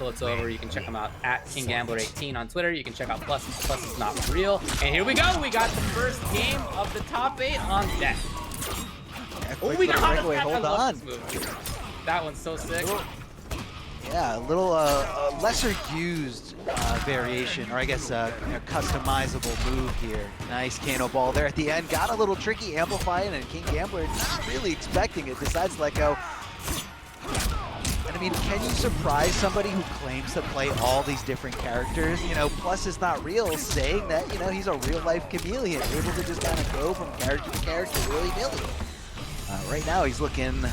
till it's over. You can check him out at KingGambler18 on Twitter. You can check out Plusisnotreal. And here we go. We got the first game of the top 8 on deck. Oh, we got breakaway. Hold on. That one's so sick. Yeah, a little lesser used variation, or I guess customizable move here. Nice Kano ball there at the end. Got a little tricky, amplifying, and KingGambler not really expecting it. Decides to let go. And I mean, can you surprise somebody who claims to play all these different characters? You know, Plusisnotreal saying that, you know, he's a real-life chameleon, able to just kind of go from character to character willy-nilly. Right now, he's looking a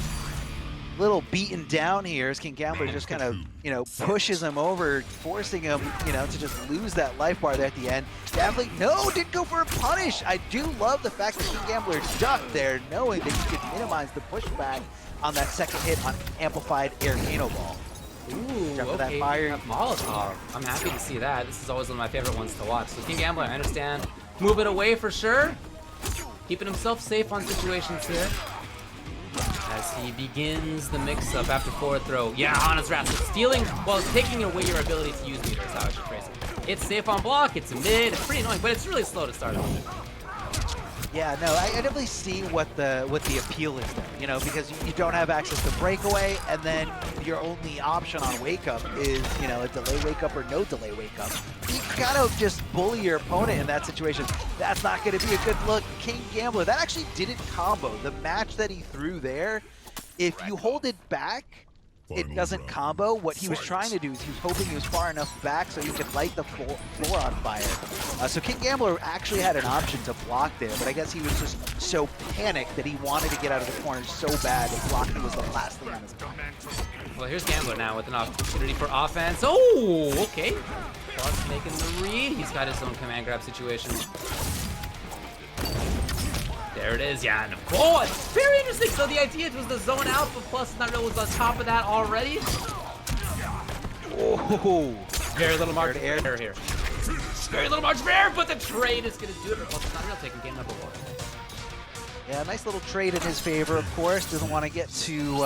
little beaten down here as KingGambler just kind of, you know, pushes him over, forcing him, you know, to just lose that life bar there at the end. Definitely, no, didn't go for a punish. I do love the fact that KingGambler ducked there, knowing that he could minimize the pushback on that second hit on amplified air Kano ball. Ooh, okay. That fire Molotov. I'm happy to see that. This is always one of my favorite ones to watch. So KingGambler, I understand, moving away for sure, keeping himself safe on situations here. As he begins the mix-up after forward throw. Yeah, on his wrath. So stealing, well, taking away your ability to use meter is how I should phrase it. It's safe on block, it's a mid, it's pretty annoying, but it's really slow to start off. Yeah, no, I definitely see what the appeal is there, you know, because you don't have access to breakaway, and then your only option on wake up is, you know, a delay wake up or no delay wake up. You gotta just bully your opponent in that situation. That's not gonna be a good look. KingGambler, that actually didn't combo. The match that he threw there, if you hold it back, it doesn't combo. What he was trying to do is he was hoping he was far enough back so he could light the floor on fire. So KingGambler actually had an option to block there, but I guess he was just so panicked that he wanted to get out of the corner so bad that blocking was the last thing on his mind. Well, here's Gambler now with an opportunity for offense. Oh, okay. Plus making the read. He's got his own command grab situation. There it is, yeah, and oh, it's very interesting. So the idea was the zone out, but Plusisnotreal was on top of that already. Oh, very little margin of error here. Very little margin of error, but the trade is going to do it for Plusisnotreal, taking game number 1. Yeah, nice little trade in his favor, of course. Doesn't want to get too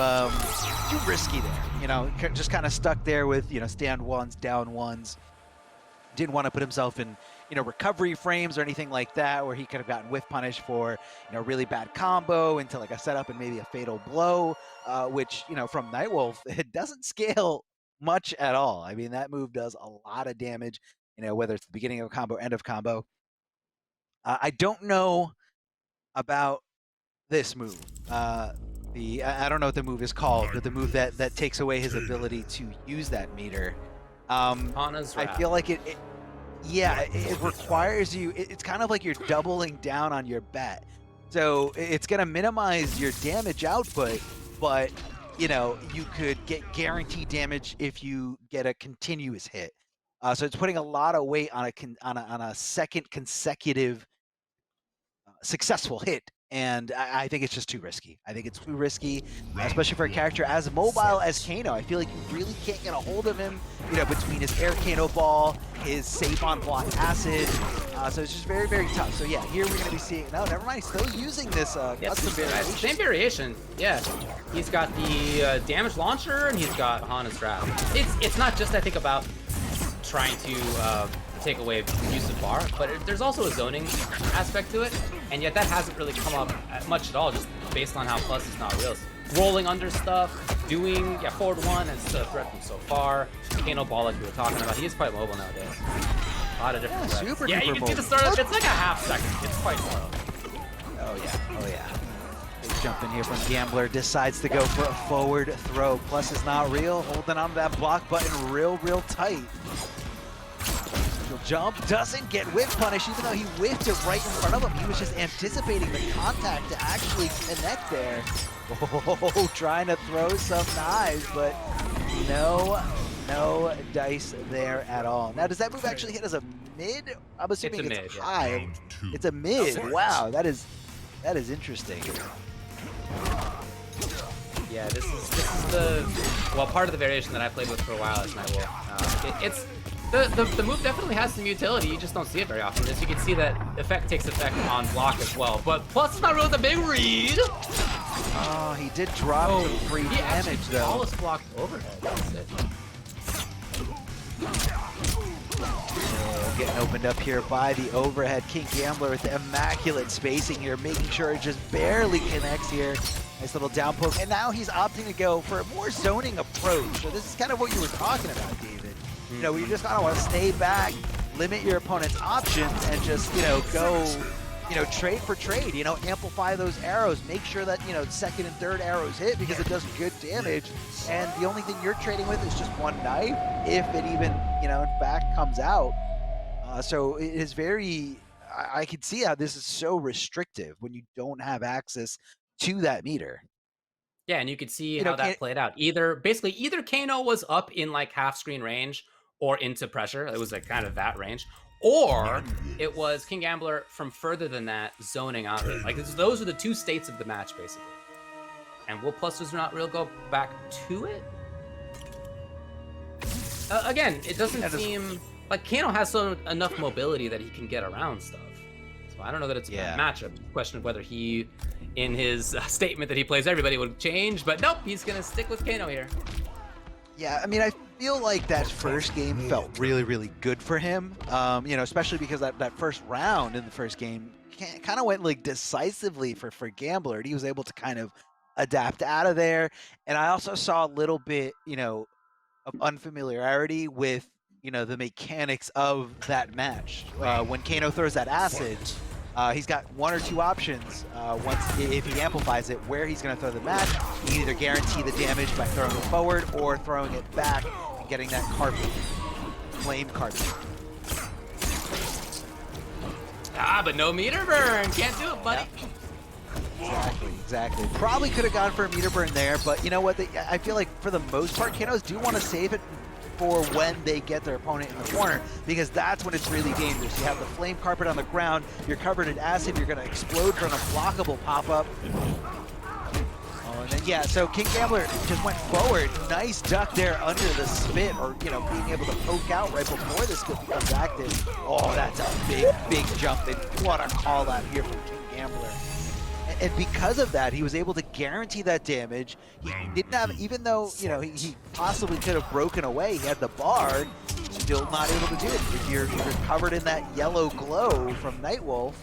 risky there. You know, just kind of stuck there with, you know, stand ones, down ones. Didn't want to put himself in, you know, recovery frames or anything like that, where he could have gotten whiff punished for, you know, really bad combo into like a setup and maybe a fatal blow, which, you know, from Nightwolf, it doesn't scale much at all. I mean, that move does a lot of damage, you know, whether it's the beginning of a combo, end of combo. I don't know about this move. I don't know what the move is called, but the move that takes away his ability to use that meter. I feel like it requires you, it's kind of like you're doubling down on your bet. So it's going to minimize your damage output, but, you know, you could get guaranteed damage if you get a continuous hit. So it's putting a lot of weight on a second consecutive successful hit. And I think it's just too risky. I think it's too risky, especially for a character as mobile as Kano. I feel like you really can't get a hold of him, you know, between his air Kano ball, his safe on block acid. So it's just very, very tough. So yeah, here we're going to be seeing, no, never mind, still using this custom variation. Same variation, yeah. He's got the damage launcher and he's got Hana's Draft. It's not just, I think, about trying to take away use of bar, but there's also a zoning aspect to it, and yet that hasn't really come up much at all, just based on how Plusisnotreal. Rolling under stuff, doing forward one, and the threat from so far. Kano ball, like we were talking about, he is quite mobile nowadays. A lot of different threats. Super yeah, you can see the start. It's like a half second. It's quite slow. Oh yeah. Big jump in here from Gambler, decides to go for a forward throw. Plusisnotreal holding on to that block button real tight. Jump, doesn't get whiff punish, even though he whiffed it right in front of him. He was just anticipating the contact to actually connect there. Oh, trying to throw some knives, but no dice there at all. Now, does that move actually hit as a mid? I'm assuming it's high. Yeah. It's a mid. Wow, that is interesting. Yeah, this is the part of the variation that I played with for a while as Nightwolf. The move definitely has some utility, you just don't see it very often. As you can see, that effect takes effect on block as well. But Plusisnotreal with a big read. Oh, he did drop some free damage though. Flawless block overhead. That's it. Getting opened up here by the overhead. KingGambler with the immaculate spacing here, making sure it just barely connects here. Nice little down poke, and now he's opting to go for a more zoning approach. So this is kind of what you were talking about, David. You know, you just kind of want to stay back, limit your opponent's options, and just, you know, go, you know, trade for trade, you know, amplify those arrows, make sure that, you know, second and third arrows hit because it does good damage, and the only thing you're trading with is just one knife, if it even, you know, in fact comes out. So it is very, I can see how this is so restrictive when you don't have access to that meter. Yeah, and you could see how that played out. Basically either Kano was up in like half screen range or into pressure. It was like kind of that range. Or it was KingGambler from further than that zoning out it. Like those are the two states of the match basically. And will Plusisnotreal go back to it? Again, it doesn't seem like Kano has enough mobility that he can get around stuff. So I don't know that it's a bad matchup. Question of whether he, in his statement that he plays everybody, would change, but nope, he's gonna stick with Kano here. Yeah, I mean, I feel like that first game felt really, really good for him. You know, especially because that first round in the first game kind of went like decisively for Gambler, and he was able to kind of adapt out of there. And I also saw a little bit, you know, of unfamiliarity with, you know, the mechanics of that match. When Kano throws that acid, he's got one or two options if he amplifies it, where he's going to throw the match. He can either guarantee the damage by throwing it forward or throwing it back and getting that carpet, flame carpet. But no meter burn. Can't do it, buddy. Yep. Exactly. Probably could have gone for a meter burn there, but you know what? I feel like for the most part, Kanos do want to save it for when they get their opponent in the corner, because that's when it's really dangerous. You have the flame carpet on the ground, you're covered in acid, you're going to explode from a blockable pop-up. And then, yeah, so KingGambler just went forward. Nice duck there under the spit, or, you know, being able to poke out right before this becomes active. Oh, that's a big, big jump. And what a call out here from KingGambler. And because of that, he was able to guarantee that damage. He didn't have, even though, you know, he possibly could have broken away, he had the bar, still not able to do it. If you're covered in that yellow glow from Nightwolf,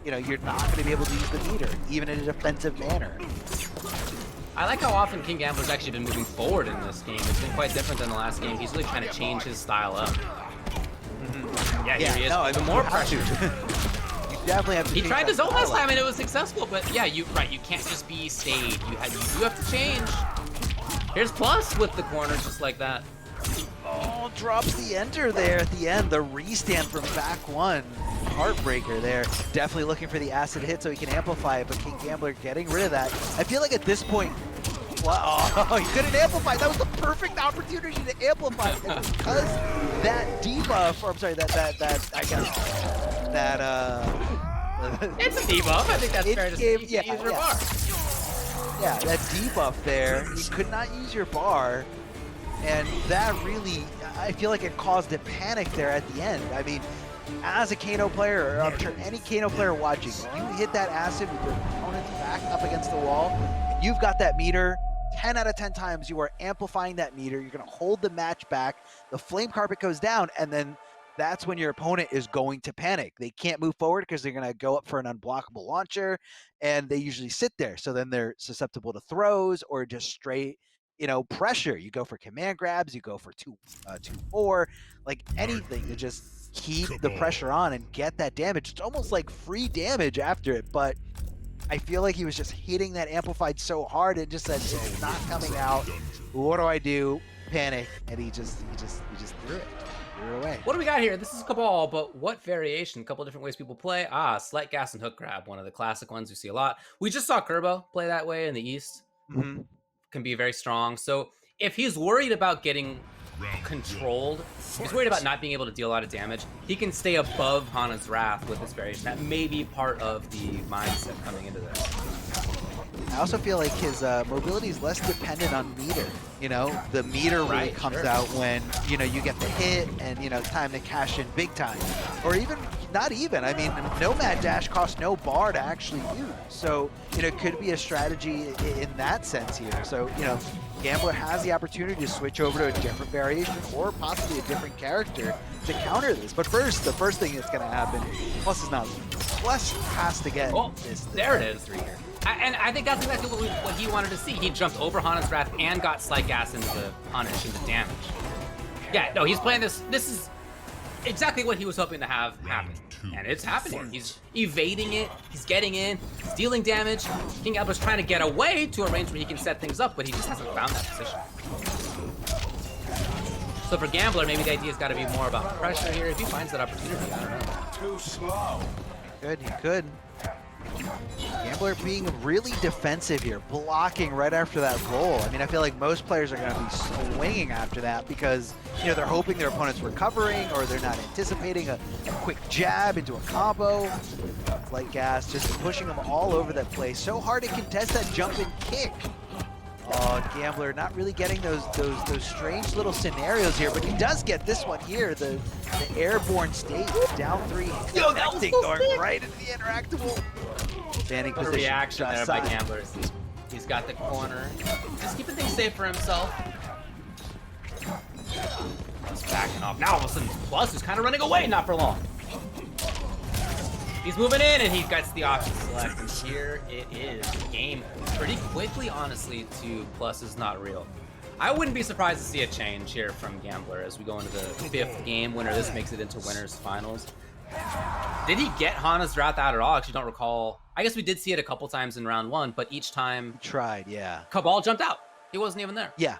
you know, you're not going to be able to use the meter, even in a defensive manner. I like how often KingGambler's actually been moving forward in this game. It's been quite different than the last game. He's really trying to change his style up. Yeah, here he is. No, even more pressure. Definitely have to. He tried his own last time and it was successful, but yeah, you can't just be stayed. You do have to change. Here's Plus with the corner just like that. Oh, drops the enter there at the end. The restand from back one. Heartbreaker there. Definitely looking for the acid hit so he can amplify it, but KingGambler getting rid of that. I feel like at this point, oh, he couldn't amplify. That was the perfect opportunity to amplify it. And because that debuff, or I'm sorry, that I guess that it's a debuff. I think that's fair to say. You can use your bar. Yeah, that debuff there, you could not use your bar, and that really, I feel like it caused a panic there at the end. I mean, as a Kano player, or I'm sure any Kano player watching, you hit that acid with your opponent's back up against the wall, and you've got that meter. 10 out of 10 times you are amplifying that meter. You're going to hold the match back. The flame carpet goes down, and then that's when your opponent is going to panic. They can't move forward because they're going to go up for an unblockable launcher, and they usually sit there. So then they're susceptible to throws or just straight, you know, pressure. You go for command grabs, you go for 2-4, like anything to just keep the pressure on and get that damage. It's almost like free damage after it, but I feel like he was just hitting that amplified so hard it just said it's not coming out. What do I do? Panic, and he just threw it. Threw it away. What do we got here? This is a Cabal, but what variation? A couple different ways people play. Slight gas and hook grab, one of the classic ones we see a lot. We just saw Kerbo play that way in the East. Can be very strong. So if he's worried about getting controlled, he's worried about not being able to deal a lot of damage, he can stay above Hana's Wrath with this variation. That may be part of the mindset coming into this. I also feel like his mobility is less dependent on meter. You know, the meter really comes out when, you know, you get the hit and, you know, time to cash in big time. Or even, not even, I mean, Nomad Dash costs no bar to actually use. So, you know, it could be a strategy in that sense here. So, you know, Gambler has the opportunity to switch over to a different variation or possibly a different character to counter this. But first, the first thing that's going to happen, Plus is not. Plus has to get this. There it is. And I think that's exactly what he wanted to see. He jumped over Hana's Wrath and got Slight Gas into the punish, into damage. Yeah, no, he's playing this. This is exactly what he was hoping to have happen. And it's happening. He's evading it, he's getting in, he's dealing damage. KingGambler's trying to get away to a range where he can set things up, but he just hasn't found that position. So for Gambler, maybe the idea's gotta be more about pressure here. If he finds that opportunity, I don't know. Too slow. He could. Gambler being really defensive here, blocking right after that roll. I mean, I feel like most players are going to be swinging after that because, you know, they're hoping their opponent's recovering or they're not anticipating a quick jab into a combo. Light Gas just pushing them all over that place. So hard to contest that jump and kick. Oh, Gambler not really getting those strange little scenarios here, but he does get this one here, the airborne state, down 3. Yo, that was so going sick. right into the interactable. Standing What a position. reaction there by Gambler. He's got the corner. Just keeping things safe for himself. He's backing off. Now all of a sudden, Plus is kind of running away, not for long. He's moving in, and he gets the option select, and here it is. Game pretty quickly, honestly, to Plus is not real. I wouldn't be surprised to see a change here from Gambler as we go into the 5th game winner. This makes it into winners finals. Did he get Hana's Wrath out at all? I actually don't recall. I guess we did see it a couple times in round 1, but each time tried, yeah. Cabal jumped out. He wasn't even there. Yeah.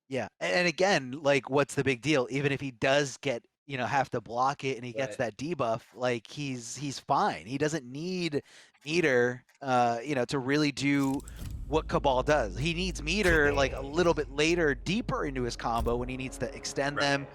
Yeah. And again, like, what's the big deal? Even if he does get, you know, have to block it and he gets that debuff, like, he's fine. He doesn't need meter, you know, to really do what Cabal does. He needs meter like a little bit later, deeper into his combo when he needs to extend them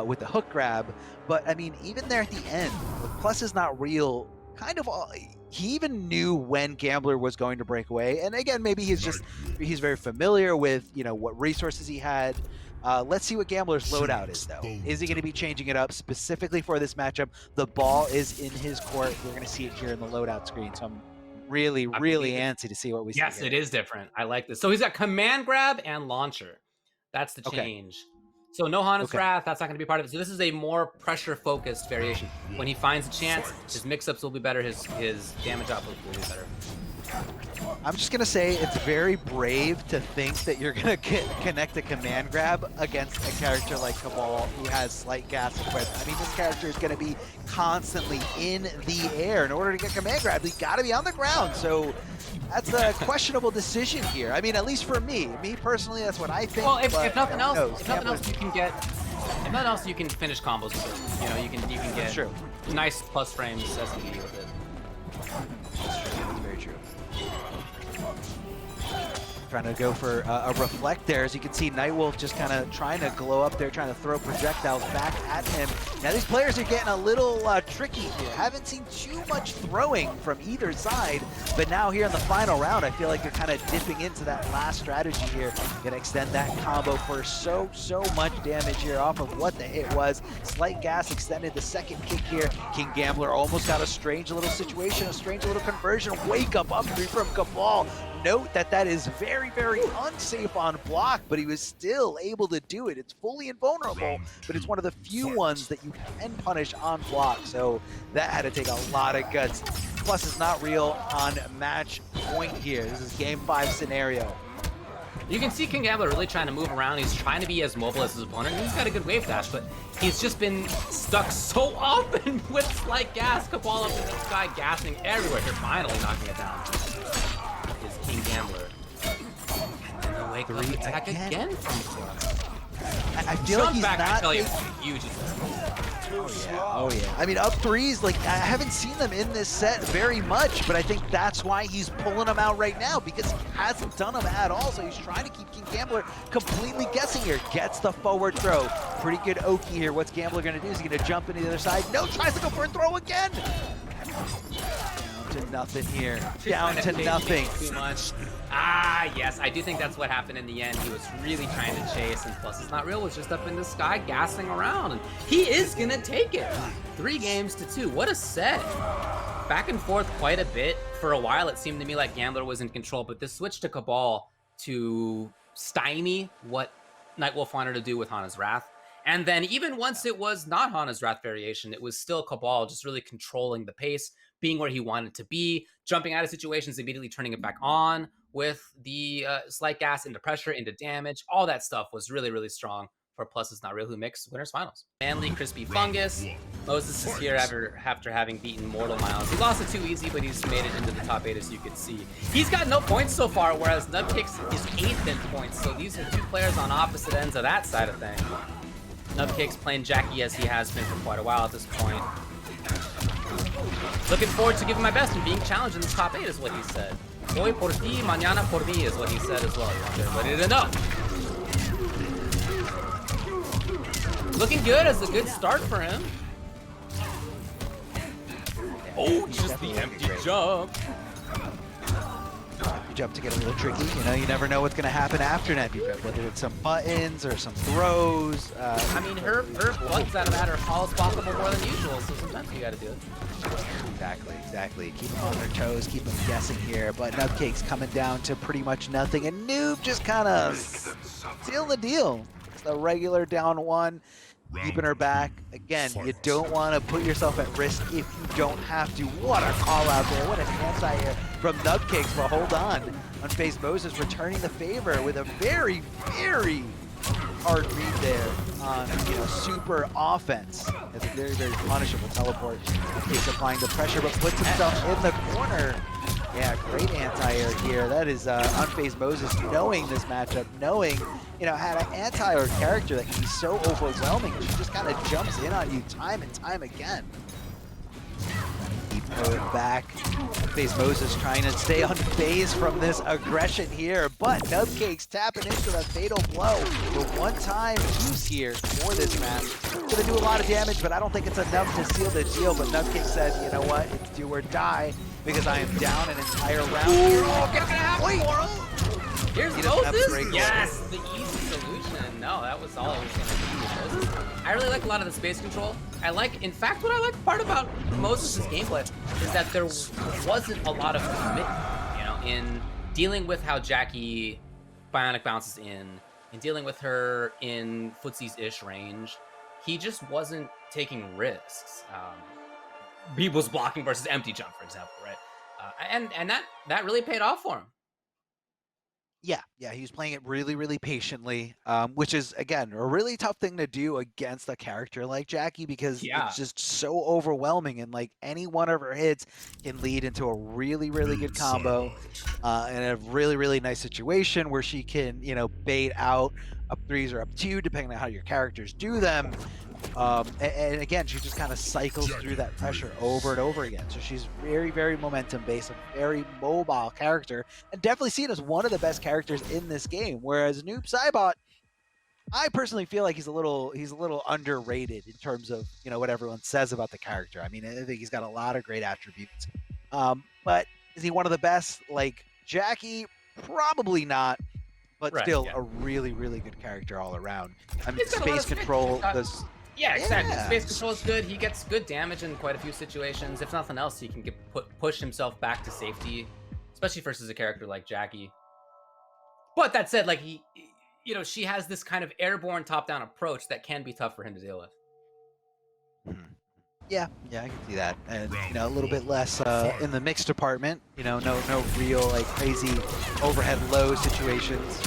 with the hook grab. But I mean, even there at the end, Plus is not real. Kind of all, he even knew when Gambler was going to break away. And again, maybe he's very familiar with, you know, what resources he had. Let's see what Gambler's loadout is, though. Is he going to be changing it up specifically for this matchup? The ball is in his court. We're going to see it here in the loadout screen. So I'm really antsy to see what we see. Yes, it is different. I like this. So he's got command grab and launcher. That's the change. So no Hana's Wrath, that's not going to be part of it. So this is a more pressure-focused variation. When he finds a chance, his mix-ups will be better, his damage output will be better. I'm just going to say it's very brave to think that you're going to connect a command grab against a character like Cabal who has Slight Gas equipped. I mean, this character is going to be constantly in the air. In order to get command grab, he's got to be on the ground. So that's a questionable decision here. I mean, at least for me. Me personally, that's what I think. Well, if nothing else, you can get. If nothing else, you can finish combos with it. You know, you can get nice plus frames SMD with it. That's true. That's very true. Trying to go for a reflect there. As you can see, Nightwolf just kind of trying to glow up there, trying to throw projectiles back at him. Now these players are getting a little tricky here. Haven't seen too much throwing from either side, but now here in the final round, I feel like they're kind of dipping into that last strategy here. Gonna extend that combo for so much damage here off of what the hit was. Slight Gas extended the second kick here. KingGambler almost got a strange little situation, a strange little conversion. Wake up three from Cabal. Note that is very unsafe on block, but he was still able to do it. It's fully invulnerable, but it's one of the few ones that you can punish on block, so that had to take a lot of guts. Plus is not real on match point here. This is game 5 scenario. You can see KingGambler really trying to move around. He's trying to be as mobile as his opponent. He's got a good wave dash, but he's just been stuck so often with Slight Gas. Cabal up in the sky, gassing everywhere. Here, finally knocking it down. KingGambler. And the wake up attack again from Plus. I feel like he's back, not... I tell you, huge. Oh yeah. I mean, up threes, like, I haven't seen them in this set very much, but I think that's why he's pulling them out right now, because he hasn't done them at all, so he's trying to keep KingGambler completely guessing here. Gets the forward throw. Pretty good Oki here. What's Gambler gonna do? Is he gonna jump into the other side? No, tries to go for a throw again! To nothing here. Down to nothing. Too much. Ah, yes, I do think that's what happened in the end. He was really trying to chase, and Plus is not real, was just up in the sky gassing around, and he is gonna take it. 3 games to 2. What a set. Back and forth quite a bit. For a while, it seemed to me like Gambler was in control, but this switch to Cabal to stymie what Nightwolf wanted to do with Hana's Wrath. And then even once it was not Hana's Wrath variation, it was still Cabal just really controlling the pace, being where he wanted to be, jumping out of situations, immediately turning it back on with the slight gas into pressure, into damage. All that stuff was really, really strong for Plusisnotreal, who makes winners finals. Manly Crispy Fungus. Moses is here after having beaten Mortal Miles. He lost it too easy, but he's made it into the top 8, as you can see. He's got no points so far, whereas Nubcakes is 8th in points. So these are two players on opposite ends of that side of things. Nubcakes playing Jackie as he has been for quite a while at this point. Looking forward to giving my best and being challenged in the top 8 is what he said. Hoy por ti, mañana por mí is what he said as well. I want everybody to know. Looking good as a good start for him. Oh, just the empty jump. Jump to get a little tricky. You know, you never know what's going to happen after an empty jump, whether it's some buttons or some throws. I mean, her buttons out of that are all possible more than usual, so sometimes you got to do it. Exactly. Keep them on their toes, keep them guessing here. But Nubcakes coming down to pretty much nothing, and Noob just kind of seal the deal. It's a regular down 1. Keeping her back. Again, you don't want to put yourself at risk if you don't have to. What a call out there. What an anti-air from Nubcakes, but hold on. Unfazed Moses returning the favor with a very, very hard read there on, super offense. It's a very, very punishable teleport. Nubcakes applying the pressure, but puts himself in the corner. Yeah, great anti-air here. That is Unfazed Moses knowing this matchup, knowing, had an anti-air character that can be so overwhelming. She just kind of jumps in on you time and time again. Keep her back. Unfazed Moses trying to stay unfazed from this aggression here, but Nubcakes tapping into the fatal blow. The one-time use here for this match. Gonna do a lot of damage, but I don't think it's enough to seal the deal. But Nubcakes said, you know what, it's do or die, because I am down an entire round here. Oh, get out! Wait! Here's Moses! Yes, the easy solution. No, that was all it was going to be with Moses. I really like a lot of the space control. In fact, what I like part about Moses' gameplay is that there wasn't a lot of commitment, in dealing with how Jackie Bionic bounces in dealing with her in Footsie's-ish range. He just wasn't taking risks. He was blocking versus empty jump, for example, right? And that really paid off for him. Yeah, he was playing it really, really patiently, which is, again, a really tough thing to do against a character like Jackie, because it's just so overwhelming, and like any one of her hits can lead into a really, really good combo and a really, really nice situation where she can, bait out up 3s or up 2, depending on how your characters do them. And again, she just kind of cycles through that pressure over and over again. So she's very, very momentum-based, a very mobile character, and definitely seen as one of the best characters in this game. Whereas Noob Saibot, I personally feel like he's a little underrated in terms of what everyone says about the character. I mean, I think he's got a lot of great attributes, but is he one of the best like Jackie? Probably not. But still, a really, really good character all around. I mean, space control does. Yeah, exactly. Space control is good. He gets good damage in quite a few situations. If nothing else, he can push himself back to safety, especially versus a character like Jackie. But that said, like she has this kind of airborne top-down approach that can be tough for him to deal with. Yeah, I can see that, and a little bit less in the mix department. No real like crazy overhead low situations.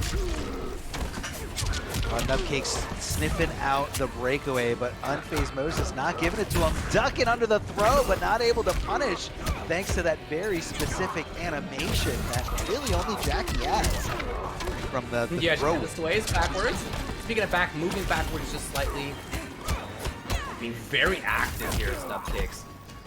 Nubcakes sniffing out the breakaway, but Unfazed Moses not giving it to him, ducking under the throw, but not able to punish thanks to that very specific animation that really only Jackie has from the throw. Yeah, the ways backwards. Speaking of moving backwards just slightly. Being very active here as Nubcakes.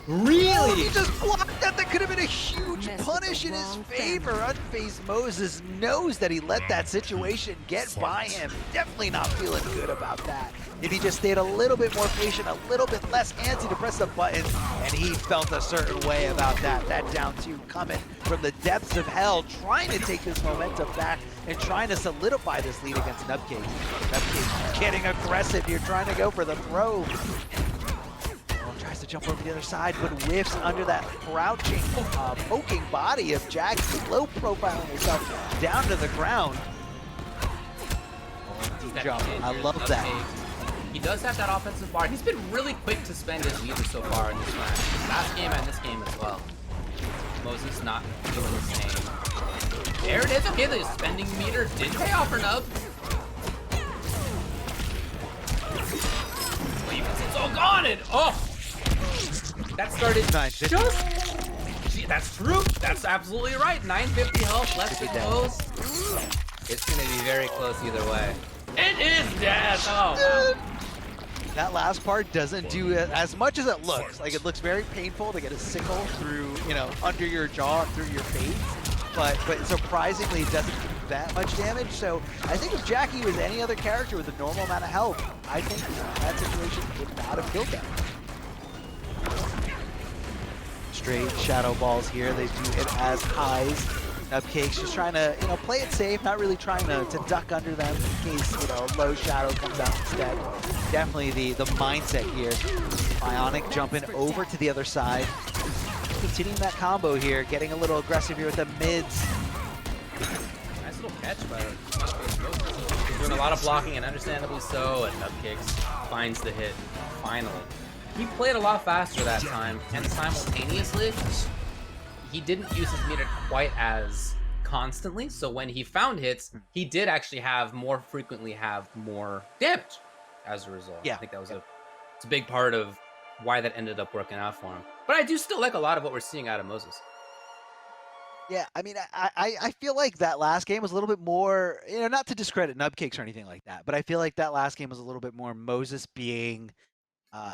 Really? He just blocked that. That could have been a huge punish in his favor. Unfazed Moses knows that he let that situation get by him. Definitely not feeling good about that. If he just stayed a little bit more patient, a little bit less antsy to press the buttons, and he felt a certain way about that. That down 2 coming from the depths of hell, trying to take this momentum back and trying to solidify this lead against Nubcakes. Nubcakes getting aggressive here, trying to go for the throw. Tries to jump over the other side, but whiffs under that crouching, poking body of Jackie, low profiling herself down to the ground. jump. I love that. He does have that offensive bar. He's been really quick to spend his meter so far in this match. Last game and this game as well. Moses not doing the same. There it is. Okay, the spending meter did pay off for Nub. It's all gone and that started just. Gee, that's true. That's absolutely right. 950 health, less than close. It's gonna be very close either way. It is death. Oh. That last part doesn't do it as much as it looks. Like, it looks very painful to get a sickle through, you know, under your jaw, through your face. But surprisingly, it doesn't do that much damage. So I think if Jackie was any other character with a normal amount of health, I think that situation would not have killed them. Straight shadow balls here. They do it as highs. Nubcakes just trying to, you know, play it safe, not really trying to duck under them in case, you know, low shadow comes out instead. Definitely the mindset here. Bionic jumping over to the other side. Continuing that combo here, getting a little aggressive here with the mids. Nice little catch by He's doing a lot of blocking, and understandably so, and Nubcakes finds the hit finally. He played a lot faster that time, and simultaneously, he didn't use his meter quite as constantly, so when he found hits, he did actually more frequently have more damage as a result. Yeah. I think that was it's a big part of why that ended up working out for him. But I do still like a lot of what we're seeing out of Moses. Yeah, I mean, I feel like that last game was a little bit more, you know, not to discredit Nubcakes or anything like that, but I feel like that last game was a little bit more Moses being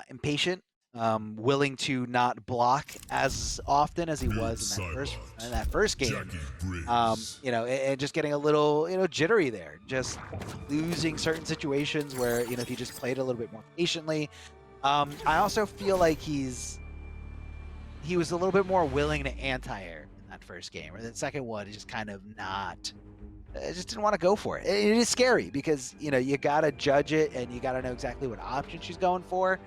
impatient, willing to not block as often as he was in that first game. You know, and just getting a little, you know, jittery there, just losing certain situations where, you know, if he just played a little bit more patiently. I also feel like he was a little bit more willing to anti-air in that first game, or the second one is just kind of not. I just didn't want to go for it. It is scary because, you know, you gotta judge it and you gotta know exactly what option she's going for.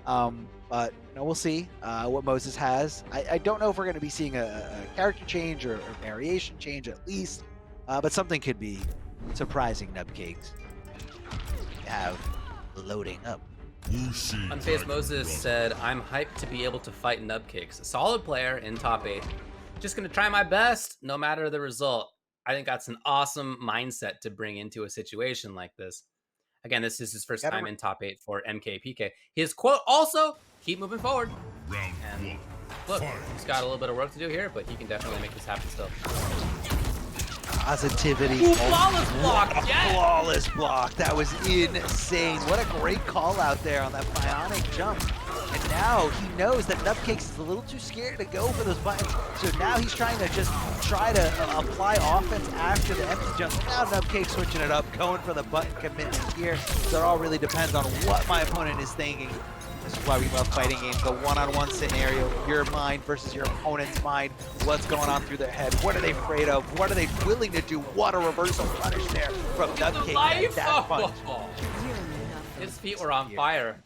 But you know, we'll see what Moses has. I don't know if we're going to be seeing a character change or variation change at least, but something could be surprising Nubcakes have loading up. Unfazed Moses said, "I'm hyped to be able to fight Nubcakes. A solid player in top 8. Just going to try my best, no matter the result." I think that's an awesome mindset to bring into a situation like this. Again, this is his first time in top 8 for MKPK. His quote also, keep moving forward. And look, he's got a little bit of work to do here, but he can definitely make this happen still. Positivity. Ooh, flawless block. Yes. Flawless block. That was insane. What a great call out there on that bionic jump. And now he knows that Nubcakes is a little too scared to go for those buttons. So now he's trying to apply offense after the empty jump. Now Nubcakes switching it up, going for the button commitment here. So it all really depends on what my opponent is thinking. This is why we love fighting games. The one-on-one scenario, your mind versus your opponent's mind. What's going on through their head? What are they afraid of? What are they willing to do? What a reversal punish there from Nubcakes. That punch. His feet were on fire.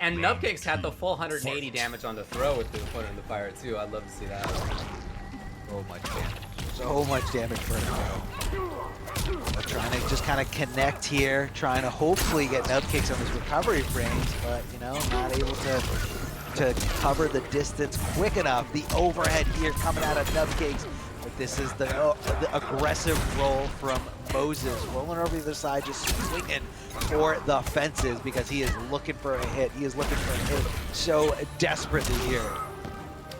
And Nubcakes had the full 180 damage on the throw with the opponent in the fire too. I'd love to see that. So much damage. So much damage for him. We're trying to just kind of connect here, trying to hopefully get Nubcakes on his recovery frames, but you know, not able to cover the distance quick enough. The overhead here coming out of Nubcakes. But this is the aggressive roll from Moses, rolling over the other side, just swinging for the fences because he is looking for a hit. He is looking for a hit so desperately here.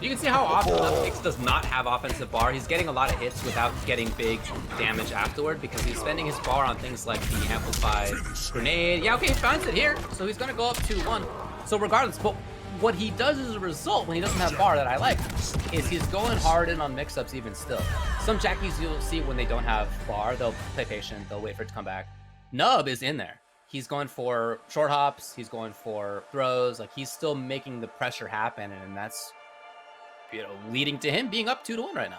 You can see how often Nubcakes does not have offensive bar. He's getting a lot of hits without getting big damage afterward because he's spending his bar on things like the amplified grenade. Yeah, okay, he finds it here, so he's gonna go up 2-1. So regardless, but what he does as a result when he doesn't have bar that I like is he's going hard in on mix-ups even still. Some Jackies you'll see when they don't have bar, they'll play patient, they'll wait for it to come back. Nub is in there. He's going for short hops, he's going for throws, like he's still making the pressure happen, and that's, you know, leading to him being up 2-1 right now.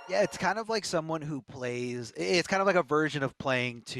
Yeah, it's kind of like someone who plays, it's kind of like a version of playing to,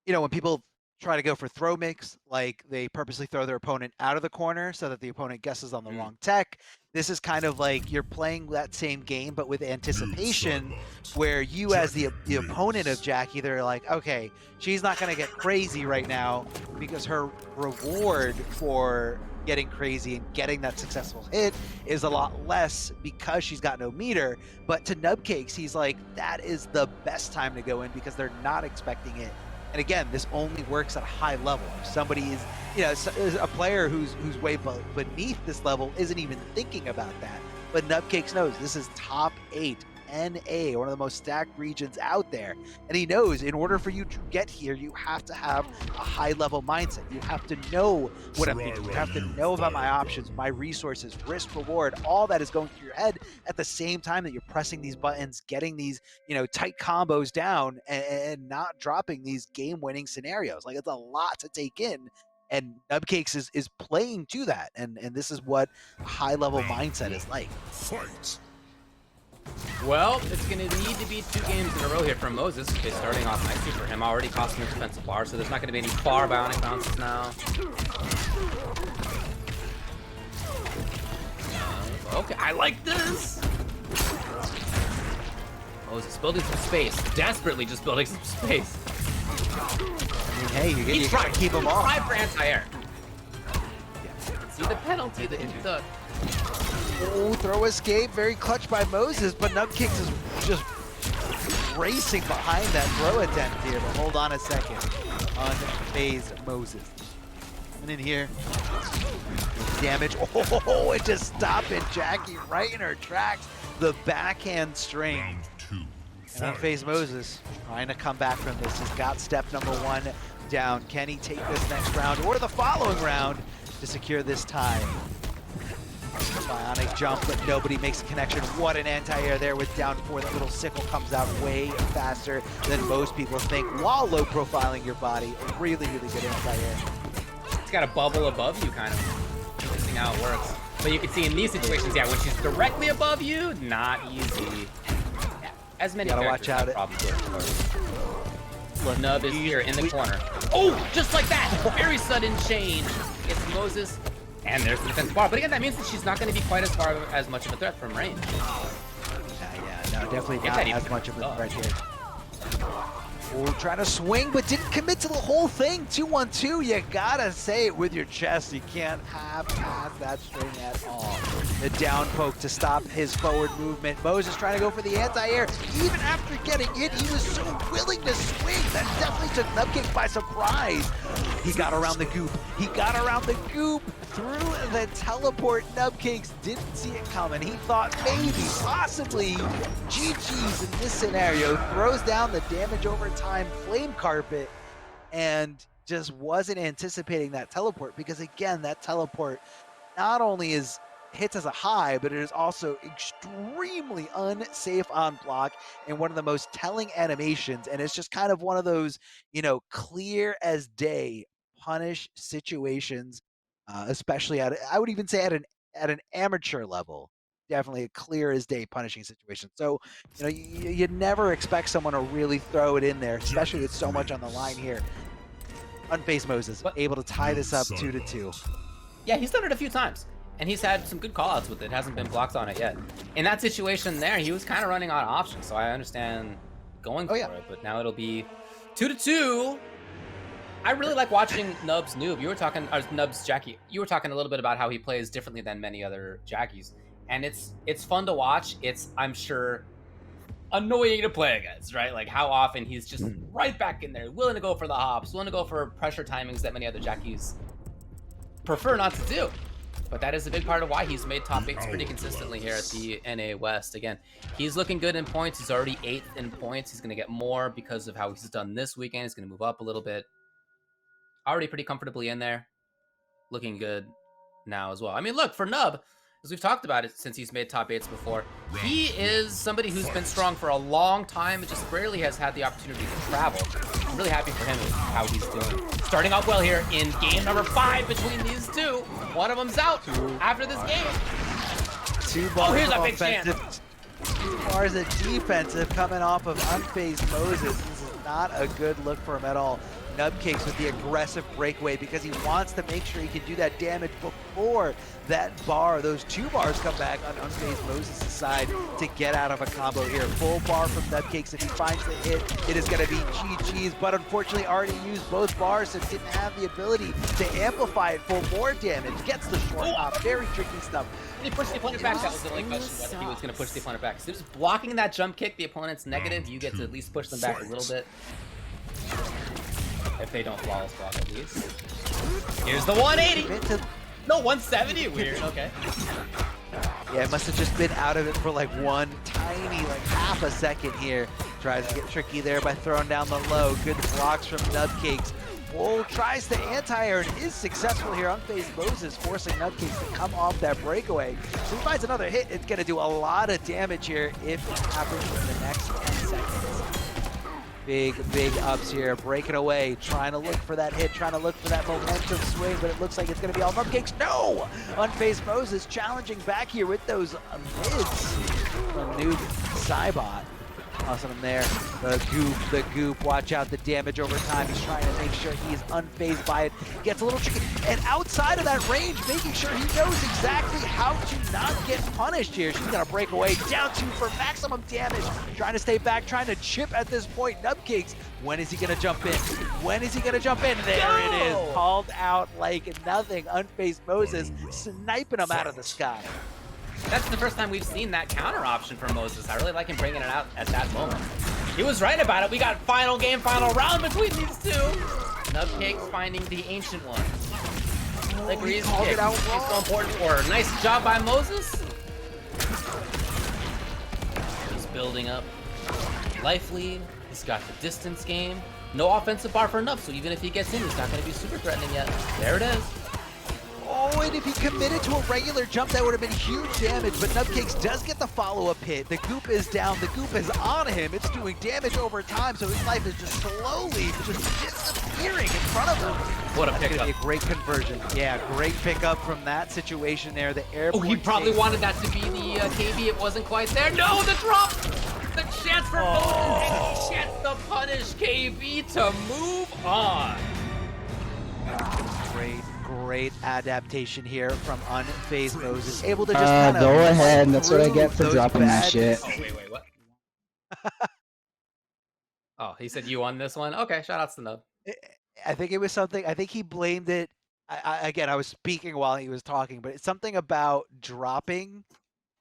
you know, when people try to go for throw mix, like they purposely throw their opponent out of the corner so that the opponent guesses on the wrong tech. This is kind of like you're playing that same game, but with anticipation, where you as the opponent of Jackie, they're like, okay, she's not going to get crazy right now because her reward for getting crazy and getting that successful hit is a lot less because she's got no meter. But to Nubcakes, he's like, that is the best time to go in because they're not expecting it. And again, this only works at a high level. If somebody is, you know, a player who's way beneath this level isn't even thinking about that. But Nubcakes knows this is top 8 NA, one of the most stacked regions out there. And he knows in order for you to get here, you have to have a high level mindset. You have to know what I'm thinking. You have to know about my options, my resources, risk, reward, all that is going through your head at the same time that you're pressing these buttons, getting these, you know, tight combos down and not dropping these game-winning scenarios. Like, it's a lot to take in. And Nubcakes is playing to that. And this is what a high-level mindset is like. Fight. Well, it's going to need to be 2 games in a row here from Moses. Okay, starting off nicely for him. Already costing a defensive bar, so there's not going to be any far bionic bounces now. Okay, I like this. Moses building some space. Desperately just building some space. I mean, hey, you gotta keep them off. Try for anti-air. See the penalty, the Oh, throw escape, very clutch by Moses, but Nubcakes is just racing behind that throw attempt here. But hold on a second. Unfazed Moses. Coming in here. Damage. Oh, it just stopping Jackie right in her tracks. The backhand string. Round 2. And unfazed Moses trying to come back from this. He's got step number 1 down. Can he take this next round or the following round to secure this tie? Bionic jump, but nobody makes a connection. What an anti-air there with down 4. That little sickle comes out way faster than most people think while low profiling your body. Really, really good anti-air. It's got a bubble above you, kind of. Interesting how it works. But you can see in these situations, yeah, when she's directly above you, not easy. Yeah, as many gotta watch out. Look, Nub is here in the corner. Oh, just like that! Very sudden change. It's Moses. And there's the defensive bar. But again, that means that she's not going to be quite as much of a threat from range. Yeah, no, definitely not as much of a threat here. Oh, trying to swing, but didn't commit to the whole thing. 2-1-2, you gotta say it with your chest. You can't have past that string at all. The down poke to stop his forward movement. Moses trying to go for the anti-air. Even after getting it, he was so willing to swing. That definitely took Nubcakes by surprise. He got around the goop. He got around the goop through the teleport. Nubcakes didn't see it coming. He thought maybe, possibly, GG's in this scenario. Throws down the damage over time flame carpet and just wasn't anticipating that teleport, because again, that teleport not only hits as a high, but it is also extremely unsafe on block and one of the most telling animations. And it's just kind of one of those, you know, clear as day punish situations, especially I would even say at an amateur level. Definitely a clear as day punishing situation. So, you know, you'd never expect someone to really throw it in there, especially with so much on the line here. Unfazed Moses, able to tie this up 2-2. Yeah, he's done it a few times, and he's had some good callouts with it. Hasn't been blocked on it yet. In that situation there, he was kind of running out of options, so I understand going for it, but now it'll be 2-2. I really like watching Nub's noob. You were talking, or Nub's Jackie. You were talking a little bit about how he plays differently than many other Jackies. And it's fun to watch. It's, I'm sure, annoying to play against, right? Like how often he's just right back in there, willing to go for the hops, willing to go for pressure timings that many other Jackies prefer not to do. But that is a big part of why he's made top 8s pretty consistently here at the NA West. Again, he's looking good in points. He's already 8th in points. He's going to get more because of how he's done this weekend. He's going to move up a little bit. Already pretty comfortably in there. Looking good now as well. I mean, look, for Nub, as we've talked about it since he's made top 8s before, he is somebody who's been strong for a long time and just rarely has had the opportunity to travel. I'm really happy for him with how he's doing. Starting off well here in game number 5 between these two. One of them's out after this game. 2 balls here's of a big chance. 2 bars of defensive coming off of unfazed Moses. This is not a good look for him at all. Nubcakes with the aggressive breakaway because he wants to make sure he can do that damage before that bar, those 2 bars come back on unfazed Moses' side to get out of a combo here. Full bar from Nubcakes. If he finds the hit, it is going to be GG's, but unfortunately already used both bars, so didn't have the ability to amplify it for more damage. Gets the short hop. Very tricky stuff. And he pushed the opponent back. That was the only question, whether he was going to push the opponent back. So just blocking that jump kick, the opponent's negative. You get to at least push them back a little bit. If they don't flawless block, at least. Here's the 180. No, 170. Weird. Okay. Yeah, it must have just been out of it for like one tiny, like half a second here. Tries to get tricky there by throwing down the low. Good blocks from Nubcakes. Bull tries to anti-air and is successful here. Unfazed Moses forcing Nubcakes to come off that breakaway. So he finds another hit. It's going to do a lot of damage here if it happens in the next 10 seconds. Big ups here, breaking away, trying to look for that hit, trying to look for that momentum swing, but it looks like it's going to be all Nubcakes. No! Unfazed Moses challenging back here with those mids from Noob Cybot. Tossing him there. The goop. Watch out the damage over time. He's trying to make sure he's unfazed by it. Gets a little tricky. And outside of that range, making sure he knows exactly how to not get punished here. She's going to break away. Down 2 for maximum damage. Trying to stay back, trying to chip at this point. Nubcakes, when is he going to jump in? When is he going to jump in? There it is. Called out like nothing. Unfazed Moses sniping him out of the sky. That's the first time we've seen that counter option from Moses. I really like him bringing it out at that moment. He was right about it. We got final game, final round between these two. Nubcakes finding the ancient one. Like he's so important for her. Nice job by Moses. He's building up life lead. He's got the distance game. No offensive bar for Nub, so even if he gets in, he's not going to be super threatening yet. There it is. Oh, and if he committed to a regular jump, that would have been huge damage, but Nubcakes does get the follow-up hit. The goop is down, the goop is on him. It's doing damage over time, so his life is just slowly just disappearing in front of him. What a That's pickup. gonna be a great conversion. Yeah, great pickup from that situation there. The airborne. Oh, he probably wanted that to be the KB. It wasn't quite there. No, the drop! The chance for Moses and the chance to punish KB to move on. Great adaptation here from Unfazed Moses. Able to just kind of go ahead. That's what I get for dropping that shit. Oh, wait, what? Oh, he said you won this one? Okay, shout outs to Nub. I think it was something, I think he blamed it. Again, I was speaking while he was talking, but it's something about dropping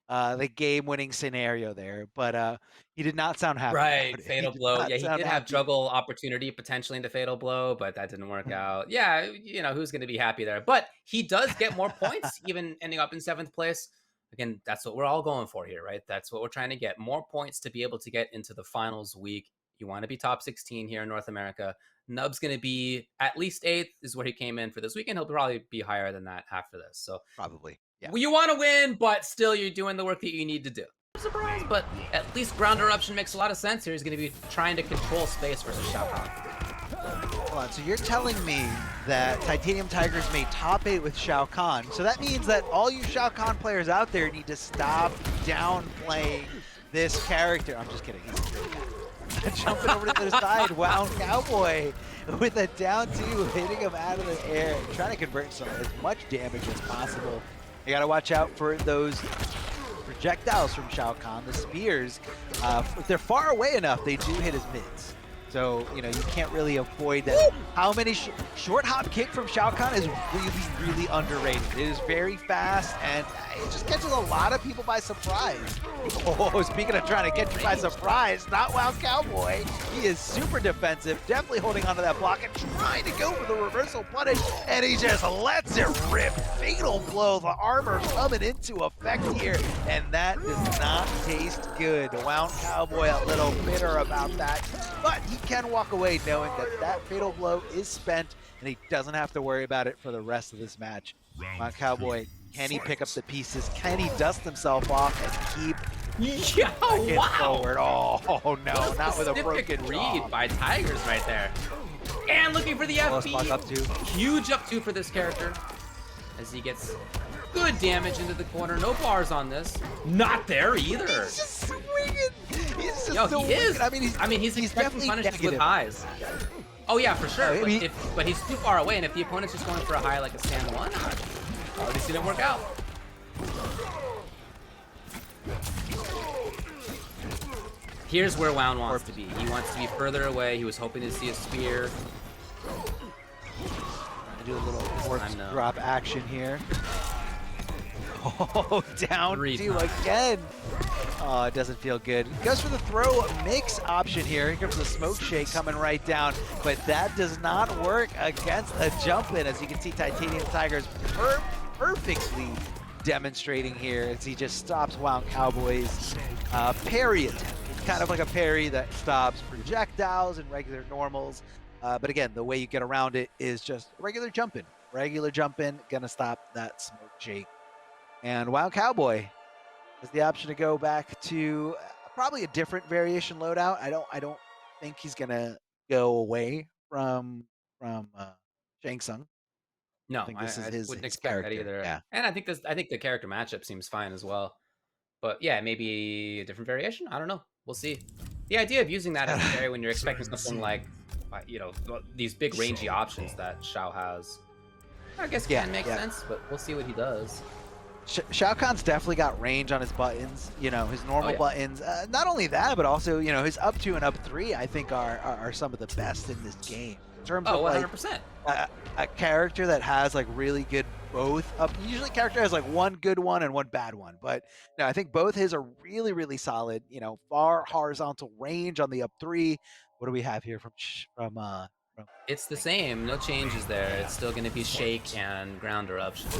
the game-winning scenario there, but he did not sound happy. Right, fatal blow. Yeah, he did have juggle opportunity potentially into fatal blow, but that didn't work out. Yeah, you know, who's going to be happy there? But he does get more points, even ending up in 7th place. Again, that's what we're all going for here, right? That's what we're trying to get. More points to be able to get into the finals week. You want to be top 16 here in North America. Nub's going to be at least 8th is where he came in for this weekend. He'll probably be higher than that after this. So probably. Yeah. You want to win, but still you're doing the work that you need to do. Surprise, but at least ground eruption makes a lot of sense here. He's going to be trying to control space versus Shao Kahn. Hold on, so you're telling me that TitaniumTigerzz made top 8 with Shao Kahn, so that means that all you Shao Kahn players out there need to stop downplaying this character. I'm just kidding. He's jumping over to the side. WoundCowboy with a down 2, hitting him out of the air, trying to convert as much damage as possible. You gotta watch out for those projectiles from Shao Kahn, the spears. If they're far away enough, they do hit his mids. So, you know, you can't really avoid that. How many short hop kick from Shao Kahn is really underrated. It is very fast, and it just catches a lot of people by surprise. Oh, speaking of trying to catch you by surprise, not WoundCowboy. He is super defensive, definitely holding onto that block and trying to go for the reversal punish, and he just lets it rip. Fatal blow, the armor coming into effect here, and that does not taste good. WoundCowboy a little bitter about that, but he can walk away knowing that that fatal blow is spent, and he doesn't have to worry about it for the rest of this match. WoundCowboy, can he pick up the pieces? Can he dust himself off and keep forward? Oh no, not with a broken read by Tigers right there. And looking for the FP. Up two. Huge up 2 for this character as he gets good damage into the corner. No bars on this. Not there either. He's just swinging. He's just Yo, he is. I mean, he's definitely punished with highs. Oh yeah, for sure. I mean, But he's too far away, and if the opponent's just going for a high like a stand one, at least it didn't work out. Here's where Wound wants to be. He wants to be further away. He was hoping to see a spear. Trying to do a little corpse drop action here. Oh, down 2 again. Oh, it doesn't feel good. Goes for the throw mix option here. Here comes the smoke shake coming right down, but that does not work against a jump in. As you can see, TitaniumTigerzz perfectly demonstrating here as he just stops WoundCowboy's parry attempt. It's kind of like a parry that stops projectiles and regular normals. But again, the way you get around it is just regular jumping. Regular jumping, gonna stop that smoke shake. And WoundCowboy has the option to go back to probably a different variation loadout. I don't think he's gonna go away from Shang Tsung. No, I think this is wouldn't his expect character. that either. Yeah. And I think the character matchup seems fine as well. But yeah, maybe a different variation. I don't know. We'll see. The idea of using that as a carry when you're expecting something like, you know, these big rangy options that Shao has, I guess can make sense. But we'll see what he does. Shao Kahn's definitely got range on his buttons, you know, his normal buttons. Not only that, but also, you know, his up 2 and up 3, I think are some of the best in this game. In terms of 100%. Like, a character that has like really good both up. Usually character has like one good one and one bad one, but no, I think both his are really, really solid. You know, far horizontal range on the up 3. What do we have here from It's the same, no changes there. It's still going to be shake and ground eruption.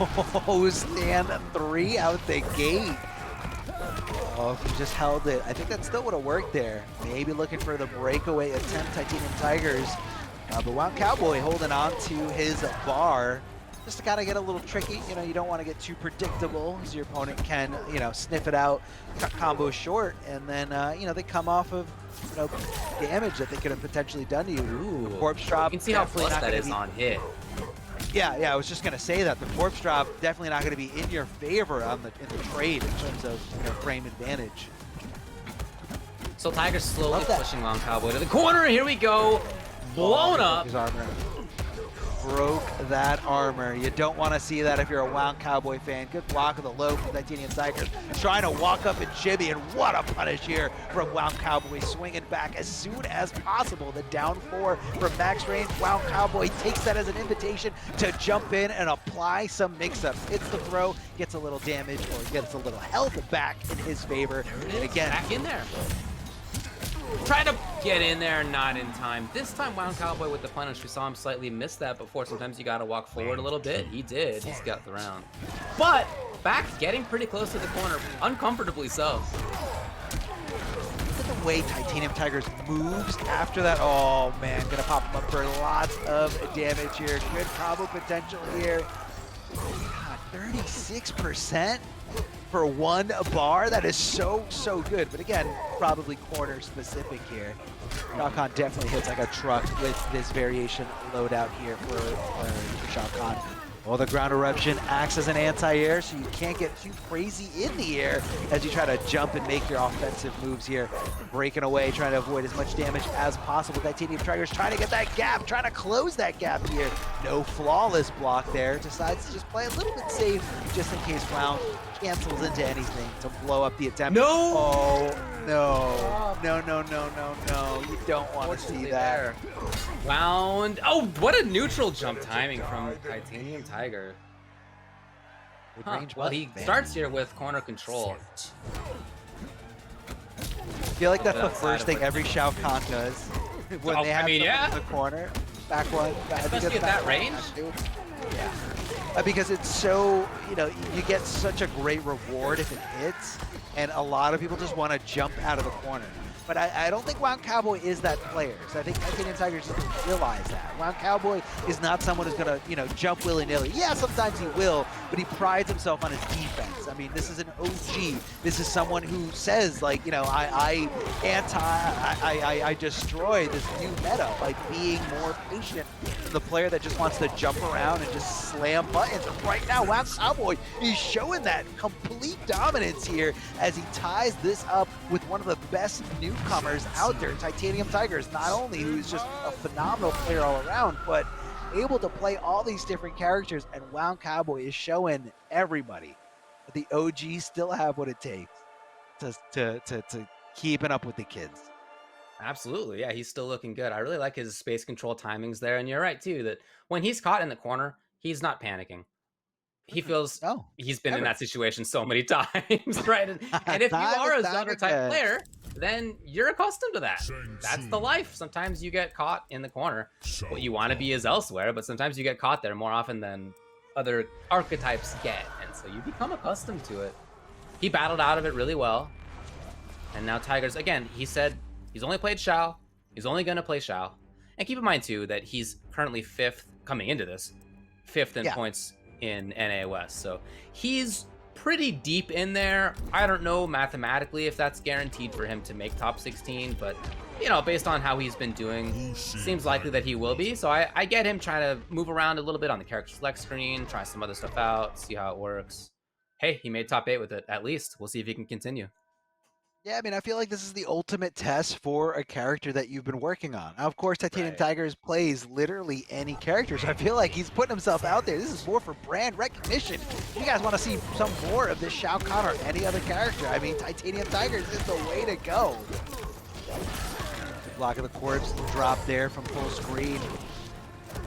Oh, stand 3 out the gate. Oh, if he just held it, I think that still would have worked there. Maybe looking for the breakaway attempt, TitaniumTigerzz. But WoundCowboy holding on to his bar. Just to kind of get a little tricky. You know, you don't want to get too predictable, as your opponent can, you know, sniff it out, cut combos short, and then, you know, they come off of, you know, damage that they could have potentially done to you. Ooh. Corpse drop. You can see how flush that is on hit. Yeah, I was just gonna say that the corpse drop definitely not gonna be in your favor on in the trade in terms of, you know, frame advantage. So Tiger's slowly pushing WoundCowboy to the corner. Here we go. Blown up. His armor. Broke that armor. You don't want to see that if you're a WoundCowboy fan. Good block of the low from TitaniumTigerzz. Trying to walk up and shimmy, and what a punish here from WoundCowboy. Swinging back as soon as possible. The down 4 from max range. WoundCowboy takes that as an invitation to jump in and apply some mix-ups. Hits the throw, gets a little damage, or gets a little health back in his favor. And again, back in there. Trying to get in there, not in time. This time, WoundCowboy with the punish. We saw him slightly miss that before. Sometimes you gotta walk forward a little bit. He did. He's got the round. But back getting pretty close to the corner, uncomfortably so. Look at the way TitaniumTigerzz moves after that. Oh man, gonna pop him up for lots of damage here. Good combo potential here. God, 36%. For 1 bar, that is so good. But again, probably corner specific here. Shao Kahn definitely hits like a truck with this variation loadout here for Shao Kahn. Well, the ground eruption acts as an anti-air, so you can't get too crazy in the air as you try to jump and make your offensive moves here. Breaking away, trying to avoid as much damage as possible. TitaniumTigerzz trying to get that gap, trying to close that gap here. No flawless block there. Decides to just play a little bit safe just in case Wound cancels into anything to blow up the attempt. No! Oh, no. No. You don't want to see that. Wound. Oh, what a neutral jump timing from TitaniumTigerzz. Well, he starts here with corner control. I feel like that's the first thing every Shao Kahn does. When they have someone in the corner. Back one. Especially at that range? Yeah. Because it's so, you know, you get such a great reward if it hits, and a lot of people just want to jump out of the corner. But I don't think WoundCowboy is that player. So I think TitaniumTigerzz doesn't realize that. WoundCowboy is not someone who's going to, you know, jump willy-nilly. Yeah, sometimes he will, but he prides himself on his defense. I mean, this is an OG. This is someone who says, like, you know, I destroy this new meta by being more patient than the player that just wants to jump around and just slam buttons. And right now, WoundCowboy is showing that complete dominance here as he ties this up with one of the best nukes newcomers out there. TitaniumTigerzz, not only who's just a phenomenal player all around, but able to play all these different characters, and WoundCowboy is showing everybody that the OGs still have what it takes to keeping up with the kids. Absolutely, yeah, he's still looking good. I really like his space control timings there, and you're right too that when he's caught in the corner, he's not panicking. He feels he's been in that situation so many times, right? And if you are a zoner type player, then you're accustomed to that. That's the life. Sometimes you get caught in the corner. What you want to be is elsewhere, but sometimes you get caught there more often than other archetypes get, and so you become accustomed to it. He battled out of it really well, and now Tigers, again, he said he's only played Shao. He's only going to play Shao. And keep in mind, too, that he's currently 5th, coming into this, 5th in points in NA West. So he's pretty deep in there. I don't know mathematically if that's guaranteed for him to make top 16, but, you know, based on how he's been doing, seems likely that he will be. So I get him trying to move around a little bit on the character select screen, try some other stuff out, see how it works. Hey, he made top 8 with it, at least. We'll see if he can continue. Yeah, I mean, I feel like this is the ultimate test for a character that you've been working on. Now, of course, TitaniumTigerzz plays literally any character, so I feel like he's putting himself out there. This is more for brand recognition. If you guys want to see some more of this Shao Kahn or any other character, I mean, TitaniumTigerzz is the way to go. Block of the corpse, drop there from full screen.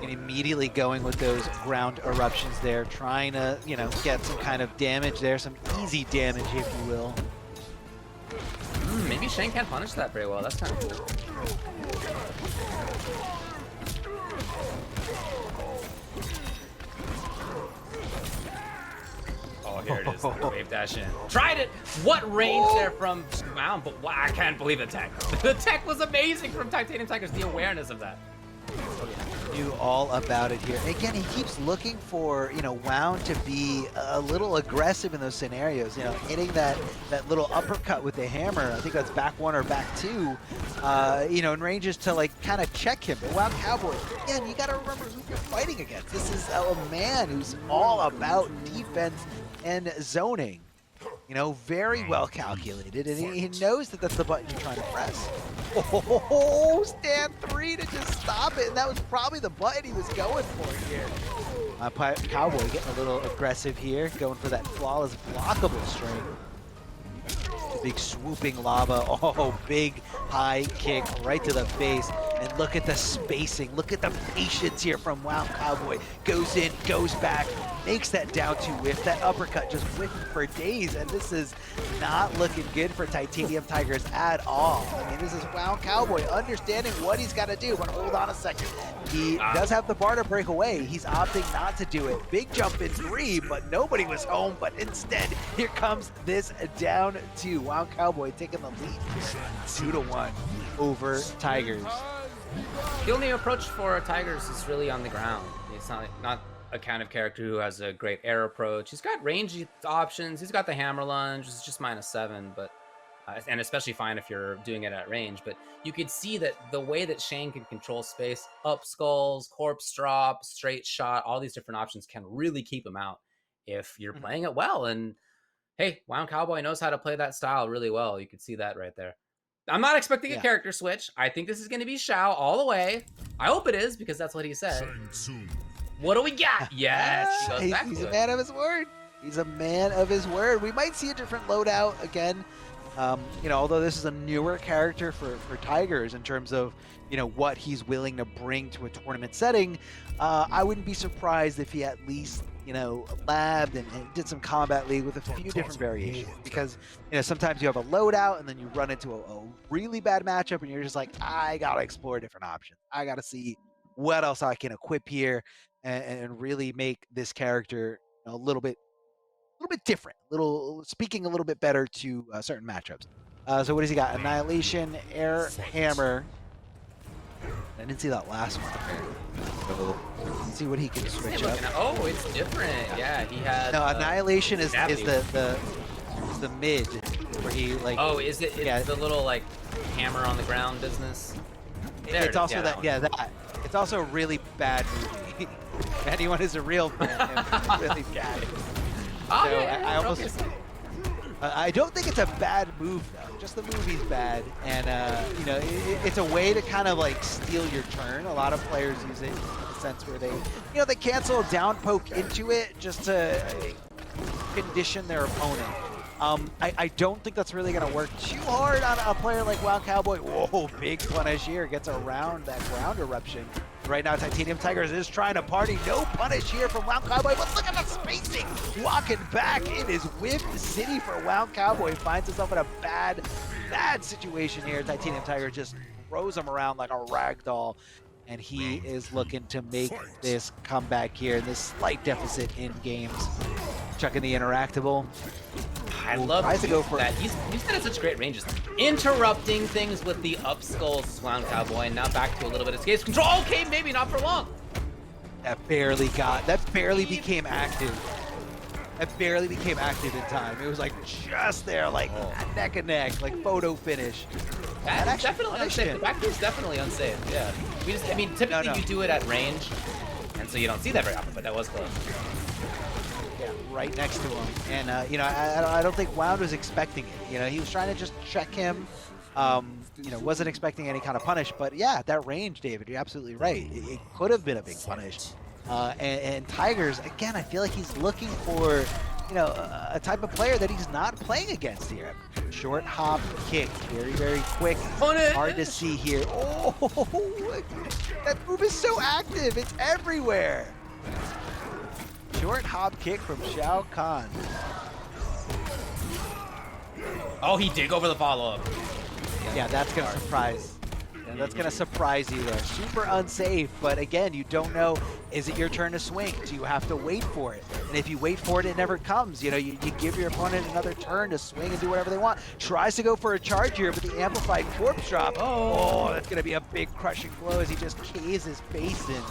And immediately going with those ground eruptions there, trying to, you know, get some kind of damage there, some easy damage, if you will. Maybe Shane can't punish that very well. That's kind of cool. Oh, here it is. Wave dash in. Tried it. What range there from Wound? But wow, I can't believe the tech. The tech was amazing from TitaniumTigerzz. The awareness of that. Knew all about it here. Again, he keeps looking for, you know, Wound to be a little aggressive in those scenarios. You know, hitting that little uppercut with the hammer. I think that's back 1 or back 2. You know, in ranges to like kind of check him. But WoundCowboy, again, you got to remember who you're fighting against. This is a man who's all about defense and zoning. You know, very well calculated, and he knows that that's the button you're trying to press. Oh, stand 3 to just stop it, and that was probably the button he was going for here. Cowboy getting a little aggressive here, going for that flawless blockable string. Big swooping lava, oh, big high kick right to the face. And look at the spacing, look at the patience here from WoundCowboy. Goes in, goes back, makes that down 2 whiff. That uppercut just whiffed for days, and this is not looking good for TitaniumTigerzz at all. I mean, this is WoundCowboy understanding what he's got to do, but hold on a second. He does have the bar to break away. He's opting not to do it. Big jump in 3, but nobody was home, but instead, here comes this down 2. WoundCowboy taking the lead 2-1 over Tigers. The only approach for Tigers is really on the ground. It's not a kind of character who has a great air approach. He's got range options. He's got the hammer lunge. It's just -7, but and especially fine if you're doing it at range. But you could see that the way that Shane can control space, up skulls, corpse drop, straight shot, all these different options can really keep him out if you're playing it well. And hey, WoundCowboy knows how to play that style really well. You could see that right there. I'm not expecting a character switch. I think this is going to be Shao all the way. I hope it is, because that's what he said. What do we got? Yes, he's a man of his word. He's a man of his word. We might see a different loadout again. You know, although this is a newer character for Tigers in terms of, you know, what he's willing to bring to a tournament setting, I wouldn't be surprised if he at least, you know, labbed and did some Combat League with a few different variations. Because, you know, sometimes you have a loadout and then you run into a really bad matchup and you're just like, I gotta explore different options. I gotta see what else I can equip here and really make this character a little bit different, speaking a little bit better to certain matchups. So what does he got? Annihilation, Air Hammer. I didn't see that last one. Let's see what he can switch up. Oh, it's different. Yeah, he had. No, Annihilation is the mid where he like. Oh, is it? It's the little like hammer on the ground business. There it's also that. It's also a really bad movie. Anyone who's a real fan, it's really bad. Oh, so yeah, I don't think it's a bad move though. Just the movie's bad, and you know, it's a way to kind of like steal your turn. A lot of players use it in the sense where they, you know, they cancel a down poke into it just to condition their opponent. I don't think that's really going to work too hard on a player like WoundCowboy. Whoa, big punish here, gets around that ground eruption. Right now, TitaniumTigerzz is trying to party. No punish here from WoundCowboy, but look at the spacing. Walking back, it is Whipped City for WoundCowboy. Finds himself in a bad situation here. TitaniumTigerzz just throws him around like a rag doll, and he is looking to make this comeback here. This slight deficit in games. Chucking the interactable. I love tries to go for that. He's been at such great ranges. Interrupting things with the up skulls, WoundCowboy, and now back to a little bit of escape control. Okay, maybe not for long. That barely became active. That barely became active in time. It was like just there, like neck and neck, like photo finish. That's definitely unsafe. The back is definitely unsafe. Yeah. I mean, typically you do it at range, and so you don't see that very often. But that was close. Yeah, right next to him, and you know, I don't think Wound was expecting it. You know, he was trying to just check him. You know, wasn't expecting any kind of punish, but yeah, that range, David, you're absolutely right. It could have been a big punish. And Tigerzz, again, I feel like he's looking for, you know, a type of player that he's not playing against here. Short hop kick, very quick, hard to see here. Oh, that move is so active, it's everywhere. Short hop kick from Shao Kahn. Oh, he did go for the follow-up. Yeah, that's gonna surprise. Yeah, that's gonna surprise you there. Super unsafe, but again, you don't know, is it your turn to swing? Do you have to wait for it? And if you wait for it, it never comes. You know, you give your opponent another turn to swing and do whatever they want. Tries to go for a charge here, but the amplified corpse drop. Oh, that's gonna be a big crushing blow as he just caves his face in.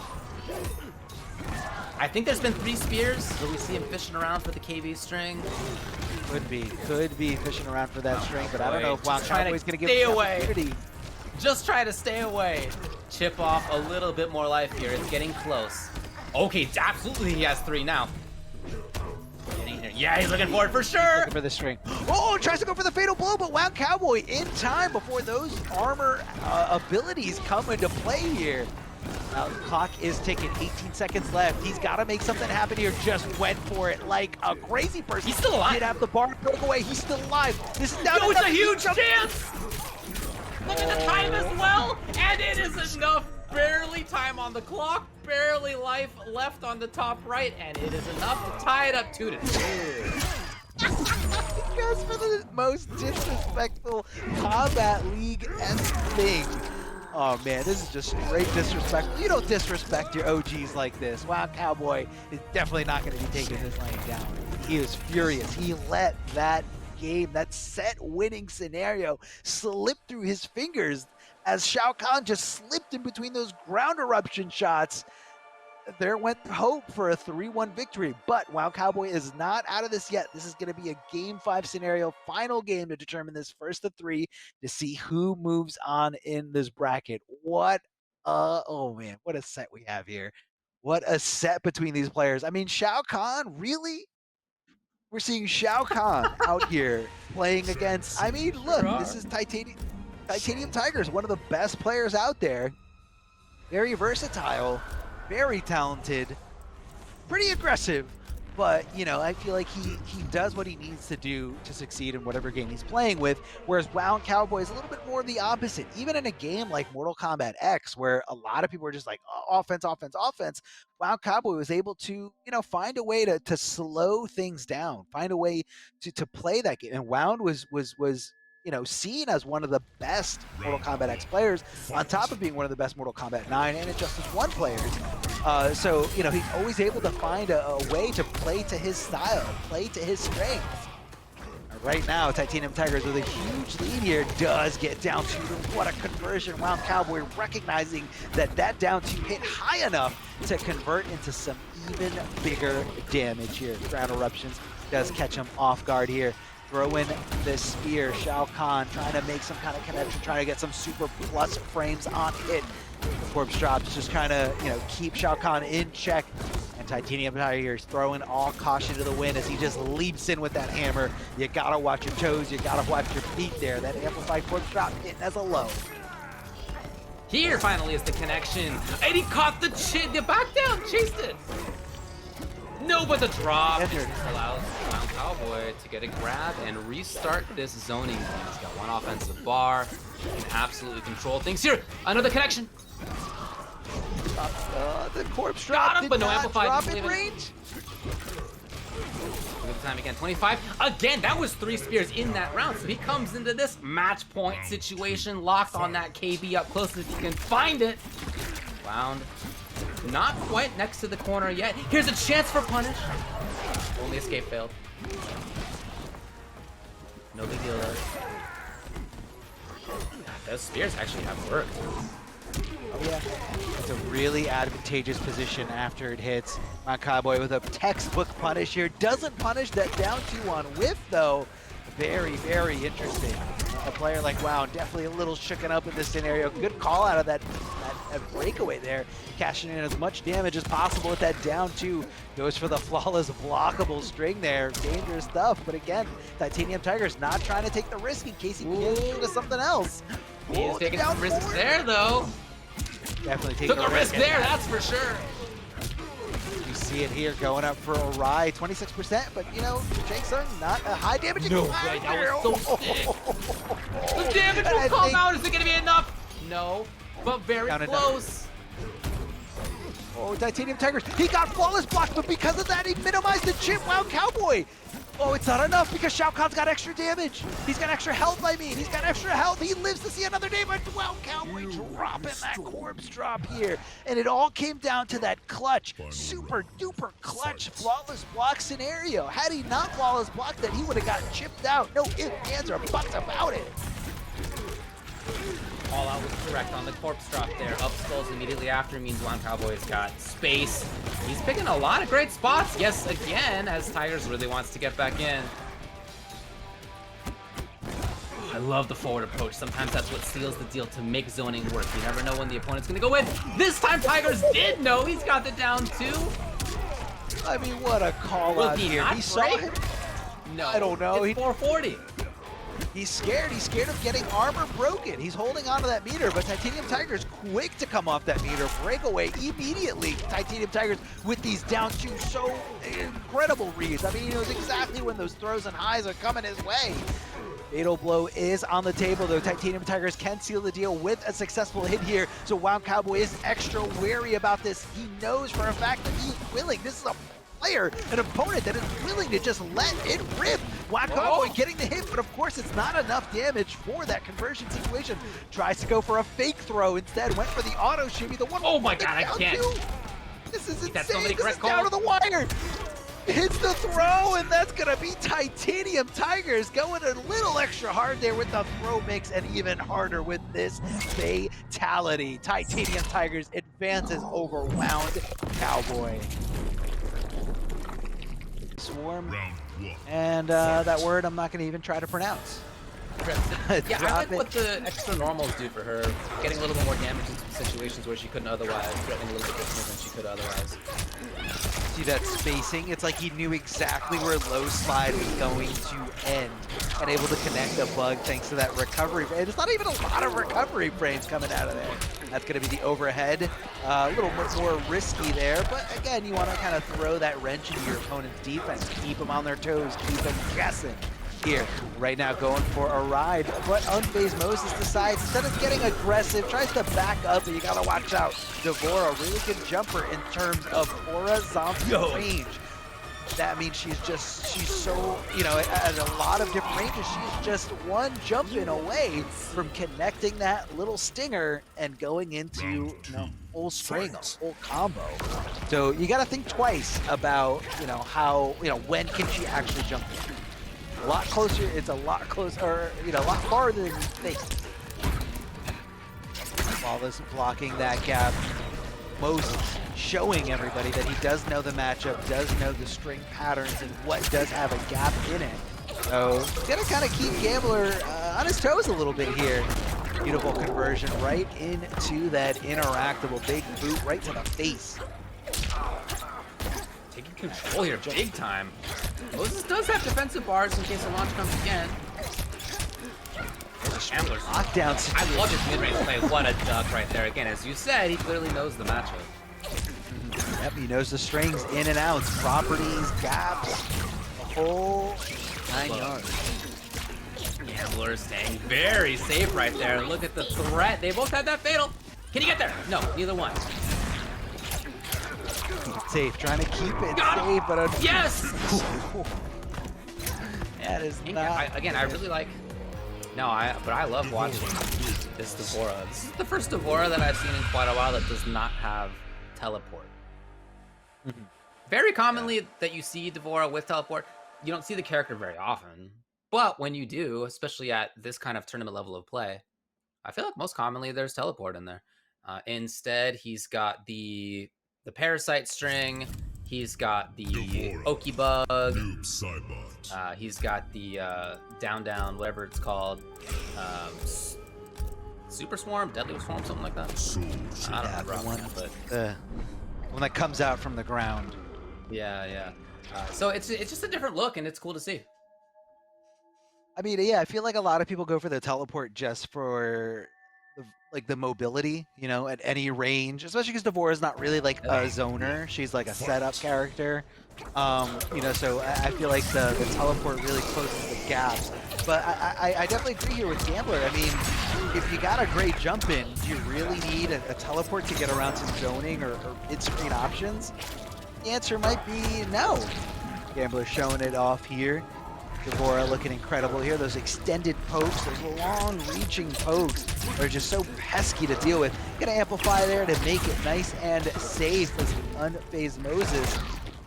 I think there's been 3 spears, so we see him fishing around for the KV string. Could be fishing around for that string, but I don't know if WoundCowboy's gonna give stay him the away. opportunity. Just try to stay away. Chip off a little bit more life here. It's getting close. Okay, absolutely he has 3 now. Yeah, he's looking for it for sure. Looking for the string. Oh, tries to go for the fatal blow, but WoundCowboy in time before those armor abilities come into play here. Now the clock is ticking, 18 seconds left. He's got to make something happen here. Just went for it like a crazy person. He's still alive. Did have the bar broke away. He's still alive. This is down. It's a huge chance. Look at the time as well, and it is enough. Barely time on the clock, barely life left on the top right, and it is enough to tie it up 2-2. He goes for the most disrespectful Combat League-esque thing. Oh man, this is just straight disrespect. You don't disrespect your OGs like this. WoundCowboy is definitely not going to be taking this lane down. He is furious. He let that game, that set-winning scenario, slip through his fingers as Shao Kahn just slipped in between those ground eruption shots. There went hope for a 3-1 victory, but WoundCowboy is not out of this yet. This is going to be a Game 5 scenario, final game to determine this first of 3 to see who moves on in this bracket. Oh man, what a set we have here. What a set between these players. I mean, Shao Kahn, really? We're seeing Shao Kahn out here playing against, I mean, look, this is TitaniumTigerzz, one of the best players out there. Very versatile. Very talented, pretty aggressive, but you know, I feel like he does what he needs to do to succeed in whatever game he's playing with, whereas WoundCowboy is a little bit more the opposite. Even in a game like Mortal Kombat X, where a lot of people are just like, oh, offense, WoundCowboy was able to, you know, find a way to slow things down, find a way to play that game, and Wound was you know, seen as one of the best Mortal Kombat X players, on top of being one of the best Mortal Kombat 9 and Injustice 1 players. So, you know, he's always able to find a way to play to his style, play to his strengths. Right now, TitaniumTigerzz with a huge lead here does get down 2. What a conversion. WoundCowboy recognizing that down 2 hit high enough to convert into some even bigger damage here. Ground eruptions does catch him off guard here. Throw in the spear. Shao Kahn trying to make some kind of connection, trying to get some super plus frames on it. The corpse drops, just trying to, you know, keep Shao Kahn in check. And TitaniumTigerzz throwing all caution to the wind as he just leaps in with that hammer. You gotta watch your toes, you gotta watch your feet there. That amplified corpse drop hitting as a low. Here finally is the connection. And he caught the back down, chased it. No, but the drop just allows WoundCowboy to get a grab and restart this zoning game. He's got one offensive bar. He can absolutely control things here. Another connection. The corpse drop but no amplified. Drop in range. Look at the time again, 25. Again, that was 3 spears in that round, so he comes into this match point situation, locked on that KB up close if he can find it. Wound. Not quite next to the corner yet. Here's a chance for punish. Only escape failed. No big deal though. Those spears actually have worked. Oh yeah, it's a really advantageous position after it hits. WoundCowboy with a textbook punish here. Doesn't punish that down 2 on whiff though. Very, very interesting. A player like Wound definitely a little shooken up in this scenario. Good call out of that breakaway there. Cashing in as much damage as possible with that down 2. Goes for the flawless blockable string there. Dangerous stuff. But again, TitaniumTigerzz not trying to take the risk in case he gets into something else. He's taking some risks there though. Definitely taking a risk there, that's for sure. You see it here going up for a ride, 26%, but you know, Jakeson, not a high damage. No way, that was so sick. The damage will come out. Is it going to be enough? No, but very close. Oh, TitaniumTigerzz, he got flawless blocked, but because of that, he minimized the chip. WoundCowboy. Oh, it's not enough because Shao Kahn's got extra damage. He's got extra health, I mean. He's got extra health. He lives to see another day, but WoundCowboy dropping that corpse drop here. And it all came down to that clutch, super duper clutch, flawless block scenario. Had he not flawless blocked that, he would have gotten chipped out. No ifs, ands, or buts about it. All out was correct on the corpse drop there. Up skulls immediately after means WoundCowboy's got space. He's picking a lot of great spots. Yes, again, as Tigers really wants to get back in. I love the forward approach. Sometimes that's what seals the deal to make zoning work. You never know when the opponent's gonna go in. This time Tigers did know. He's got the down 2. I mean, what a call out here. He saw him. No, I don't know. It's 440. He's scared. He's scared of getting armor broken. He's holding onto that meter, but TitaniumTigerzz quick to come off that meter. Breakaway immediately. TitaniumTigerzz with these down 2 so incredible reads. I mean, he knows exactly when those throws and highs are coming his way. Fatal blow is on the table though. TitaniumTigerzz can seal the deal with a successful hit here. So WoundCowboy is extra wary about this. He knows for a fact that he's willing. This is a player, an opponent that is willing to just let it rip. WoundCowboy getting the hit, but of course it's not enough damage for that conversion situation. Tries to go for a fake throw instead, went for the auto shimmy. The one. Oh my god, I can't. This is insane. That's so many this is down to the wire. Hits the throw, and that's gonna be TitaniumTigerzz going a little extra hard there with the throw mix, and even harder with this fatality. TitaniumTigerzz advances over WoundCowboy. Swarm, and that word I'm not going to even try to pronounce. Yeah, I like what the extra normals do for her, getting a little bit more damage in situations where she couldn't otherwise, threatening a little bit more than she could otherwise. See that spacing? It's like he knew exactly where low slide was going to end, and able to connect a bug thanks to that recovery. And it's not even a lot of recovery frames coming out of there. That's going to be the overhead. A little bit more risky there, but again, you want to kind of throw that wrench into your opponent's defense, keep them on their toes, keep them guessing. Here, right now going for a ride, but unfazed Moses decides, instead of getting aggressive, tries to back up, and you gotta watch out. Devora, really good jumper in terms of horizontal range. That means she's so, you know, at a lot of different ranges, she's just one jump in away from connecting that little stinger and going into, you know, full string, a full combo. So you gotta think twice about, you know, how, you know, when can she actually jump in. A lot closer, it's a lot closer, or, you know, a lot farther than you think. Flawless blocking that gap. Moses showing everybody that he does know the matchup, does know the string patterns, and what does have a gap in it. So he's gonna kind of keep Gambler on his toes a little bit here. Beautiful conversion right into that interactable big boot right to the face. control here, big time. Moses does have defensive bars in case the launch comes again. Gambler's Lockdown situation. I love his mid-range play. What a duck right there. Again, as you said, he clearly knows the matchup. Yep, he knows the strings, in and outs, properties, gaps, the whole 9 yards. Gambler staying very safe right there. Look at the threat. They both had that fatal. Can he get there? No, neither one. Safe, trying to keep it Got him. safe, but Yes! that is Again, not. I really like. No, but I love watching this D'Vorah. This is the first D'Vorah that I've seen in quite a while that does not have teleport. Very commonly that you see D'Vorah with teleport, you don't see the character very often. But when you do, especially at this kind of tournament level of play, I feel like most commonly there's teleport in there. Instead, he's got the Parasite string. He's got the Oki Bug. He's got the down, whatever it's called. Super Swarm, Deadly Swarm, something like that. I don't remember offhand, but The one that comes out from the ground. yeah. So it's just a different look, and it's cool to see. I mean, yeah, I feel like a lot of people go for the teleport just for the mobility, you know, at any range, especially because D'Vorah is not really like a zoner. She's like a setup character. You know, so I feel like the teleport really closes the gaps. But I definitely agree here with Gambler. I mean, if you got a great jump in, do you really need a teleport to get around some zoning or mid-screen options? The answer might be no. Gambler showing it off here. D'Vorah looking incredible here. Those extended pokes, those long-reaching pokes are just so pesky to deal with. Gonna amplify there to make it nice and safe as the unfazed Moses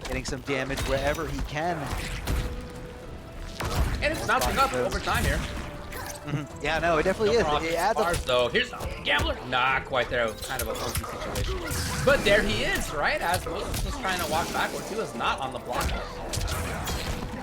getting some damage wherever he can. And it's bouncing up over time here. Yeah, no, it definitely is. It adds up. So here's Gambler. Not quite there. Kind of a funky situation. But there he is, right? As Moses was trying to walk backwards, he was not on the block.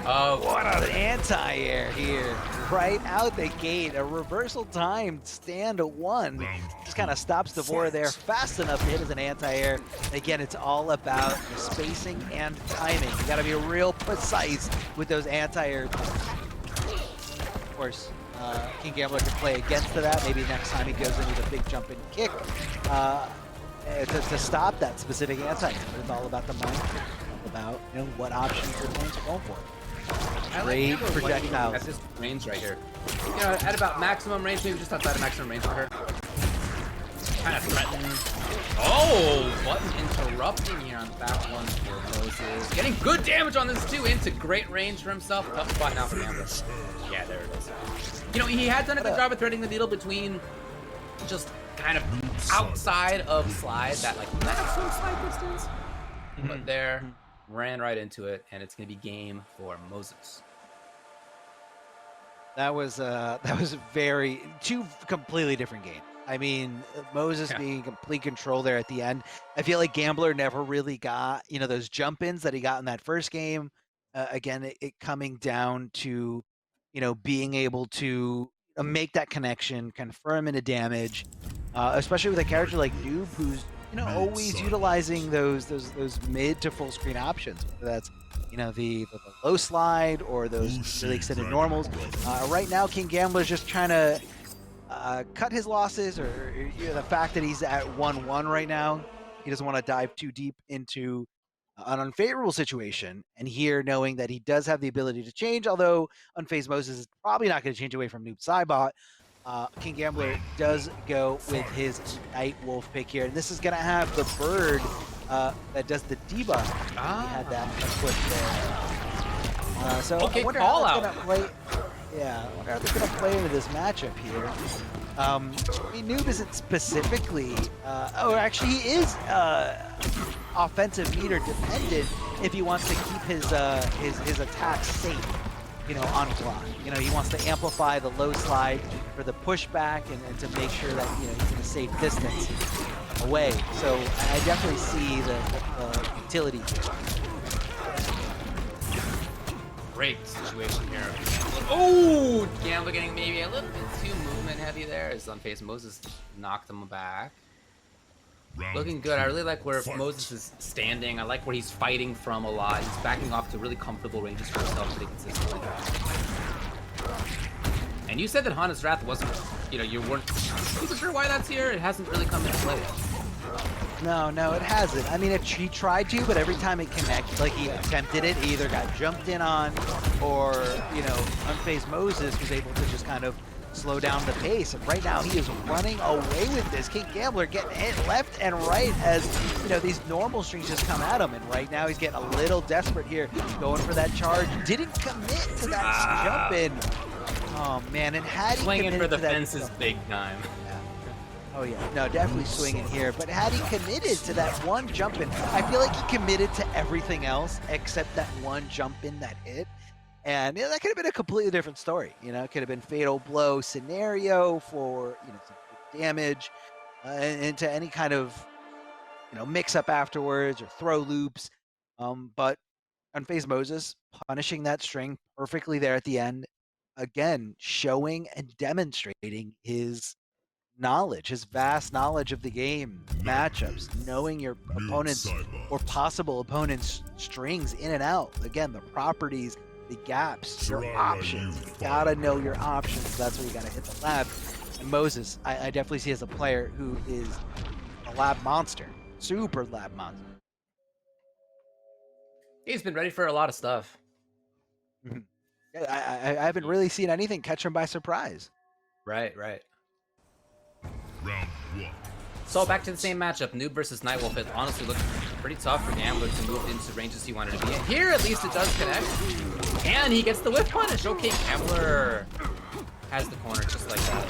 What an anti-air here. Right out the gate. A reversal timed stand 1. Just kind of stops D'Vorah there fast enough to hit as an anti-air. Again, it's all about the spacing and timing. You got to be real precise with those anti-air. Of course, KingGambler can play against that. Maybe next time he goes in with a big jump and kick to stop that specific anti-air. It's all about the mind, about, you know, what options your opponents are going for. Great projectiles. At this range right here. You know, at about maximum range, maybe just outside of maximum range for her. Kind of threatening. Oh, button interrupting here on that one for Moses. Getting good damage on this too, into great range for himself. Tough spot now for Gambler. Yeah, there it is. You know, he had done a good job of threading the needle between just kind of outside of slide, that like maximum slide distance. But there, ran right into it, and it's going to be game for Moses. That was two completely different games. I mean, Moses being in complete control there at the end. I feel like Gambler never really got, you know, those jump ins that he got in that first game. Again, it coming down to, you know, being able to make that connection, confirm into damage, especially with a character like Noob, who's, you know, always utilizing those mid to full screen options, whether that's, you know, the low slide or those really extended normals. Right now, KingGambler's just trying to cut his losses, or you know, the fact that he's at 1-1 right now. He doesn't want to dive too deep into an unfavorable situation. And here, knowing that he does have the ability to change, although Unfazed Moses is probably not going to change away from Noob Saibot, KingGambler does go with his Night Wolf pick here, and this is going to have the bird that does the debuff. He had that equipped there. So okay, I wonder call how out. that's going to play. Yeah, I wonder how that's going to play into this matchup here. I mean, Noob isn't specifically, actually he is offensive meter dependent if he wants to keep his attacks safe, you know, on block. You know, he wants to amplify the low slide for the pushback and to make sure that, you know, he's in a safe distance away. So I definitely see the utility here. Great situation here. Oh, Gambler getting maybe a little bit too movement heavy there as Unfazed Moses knocked him back. Looking good. I really like where Moses is standing. I like where he's fighting from a lot. He's backing off to really comfortable ranges for himself pretty consistently. And you said that Hana's Wrath wasn't, you weren't super sure why that's here. It hasn't really come into play yet. No, it hasn't. I mean, he tried to, but every time it connected, like he attempted it, he either got jumped in on, or, unfazed Moses was able to just kind of slow down the pace. And right now he is running away with this. KingGambler getting hit left and right as, these normal strings just come at him. And right now he's getting a little desperate here, going for that charge. Didn't commit to that jump in. Oh man, and had he swinging for the to that, fences big time. Oh yeah, no, definitely swinging here. But had he committed to that one jump in, I feel like he committed to everything else except that one jump in that hit. And that could have been a completely different story. It could have been fatal blow scenario for some damage into any kind of mix up afterwards or throw loops. But unfazed Moses punishing that string perfectly there at the end, again showing and demonstrating his knowledge, his vast knowledge of the game, matchups, knowing your opponent's or possible opponent's strings in and out. Again, the properties, the gaps, your options. You gotta know your options. That's where you gotta hit the lab. And Moses, I definitely see as a player who is a lab monster, super lab monster. He's been ready for a lot of stuff. I haven't really seen anything catch him by surprise. Right. Round 1. So back to the same matchup, Noob versus Nightwolf. It honestly looked pretty tough for Gambler to move into ranges he wanted to be in. Here, at least it does connect. And he gets the whip punish. Okay, Gambler has the corner just like that.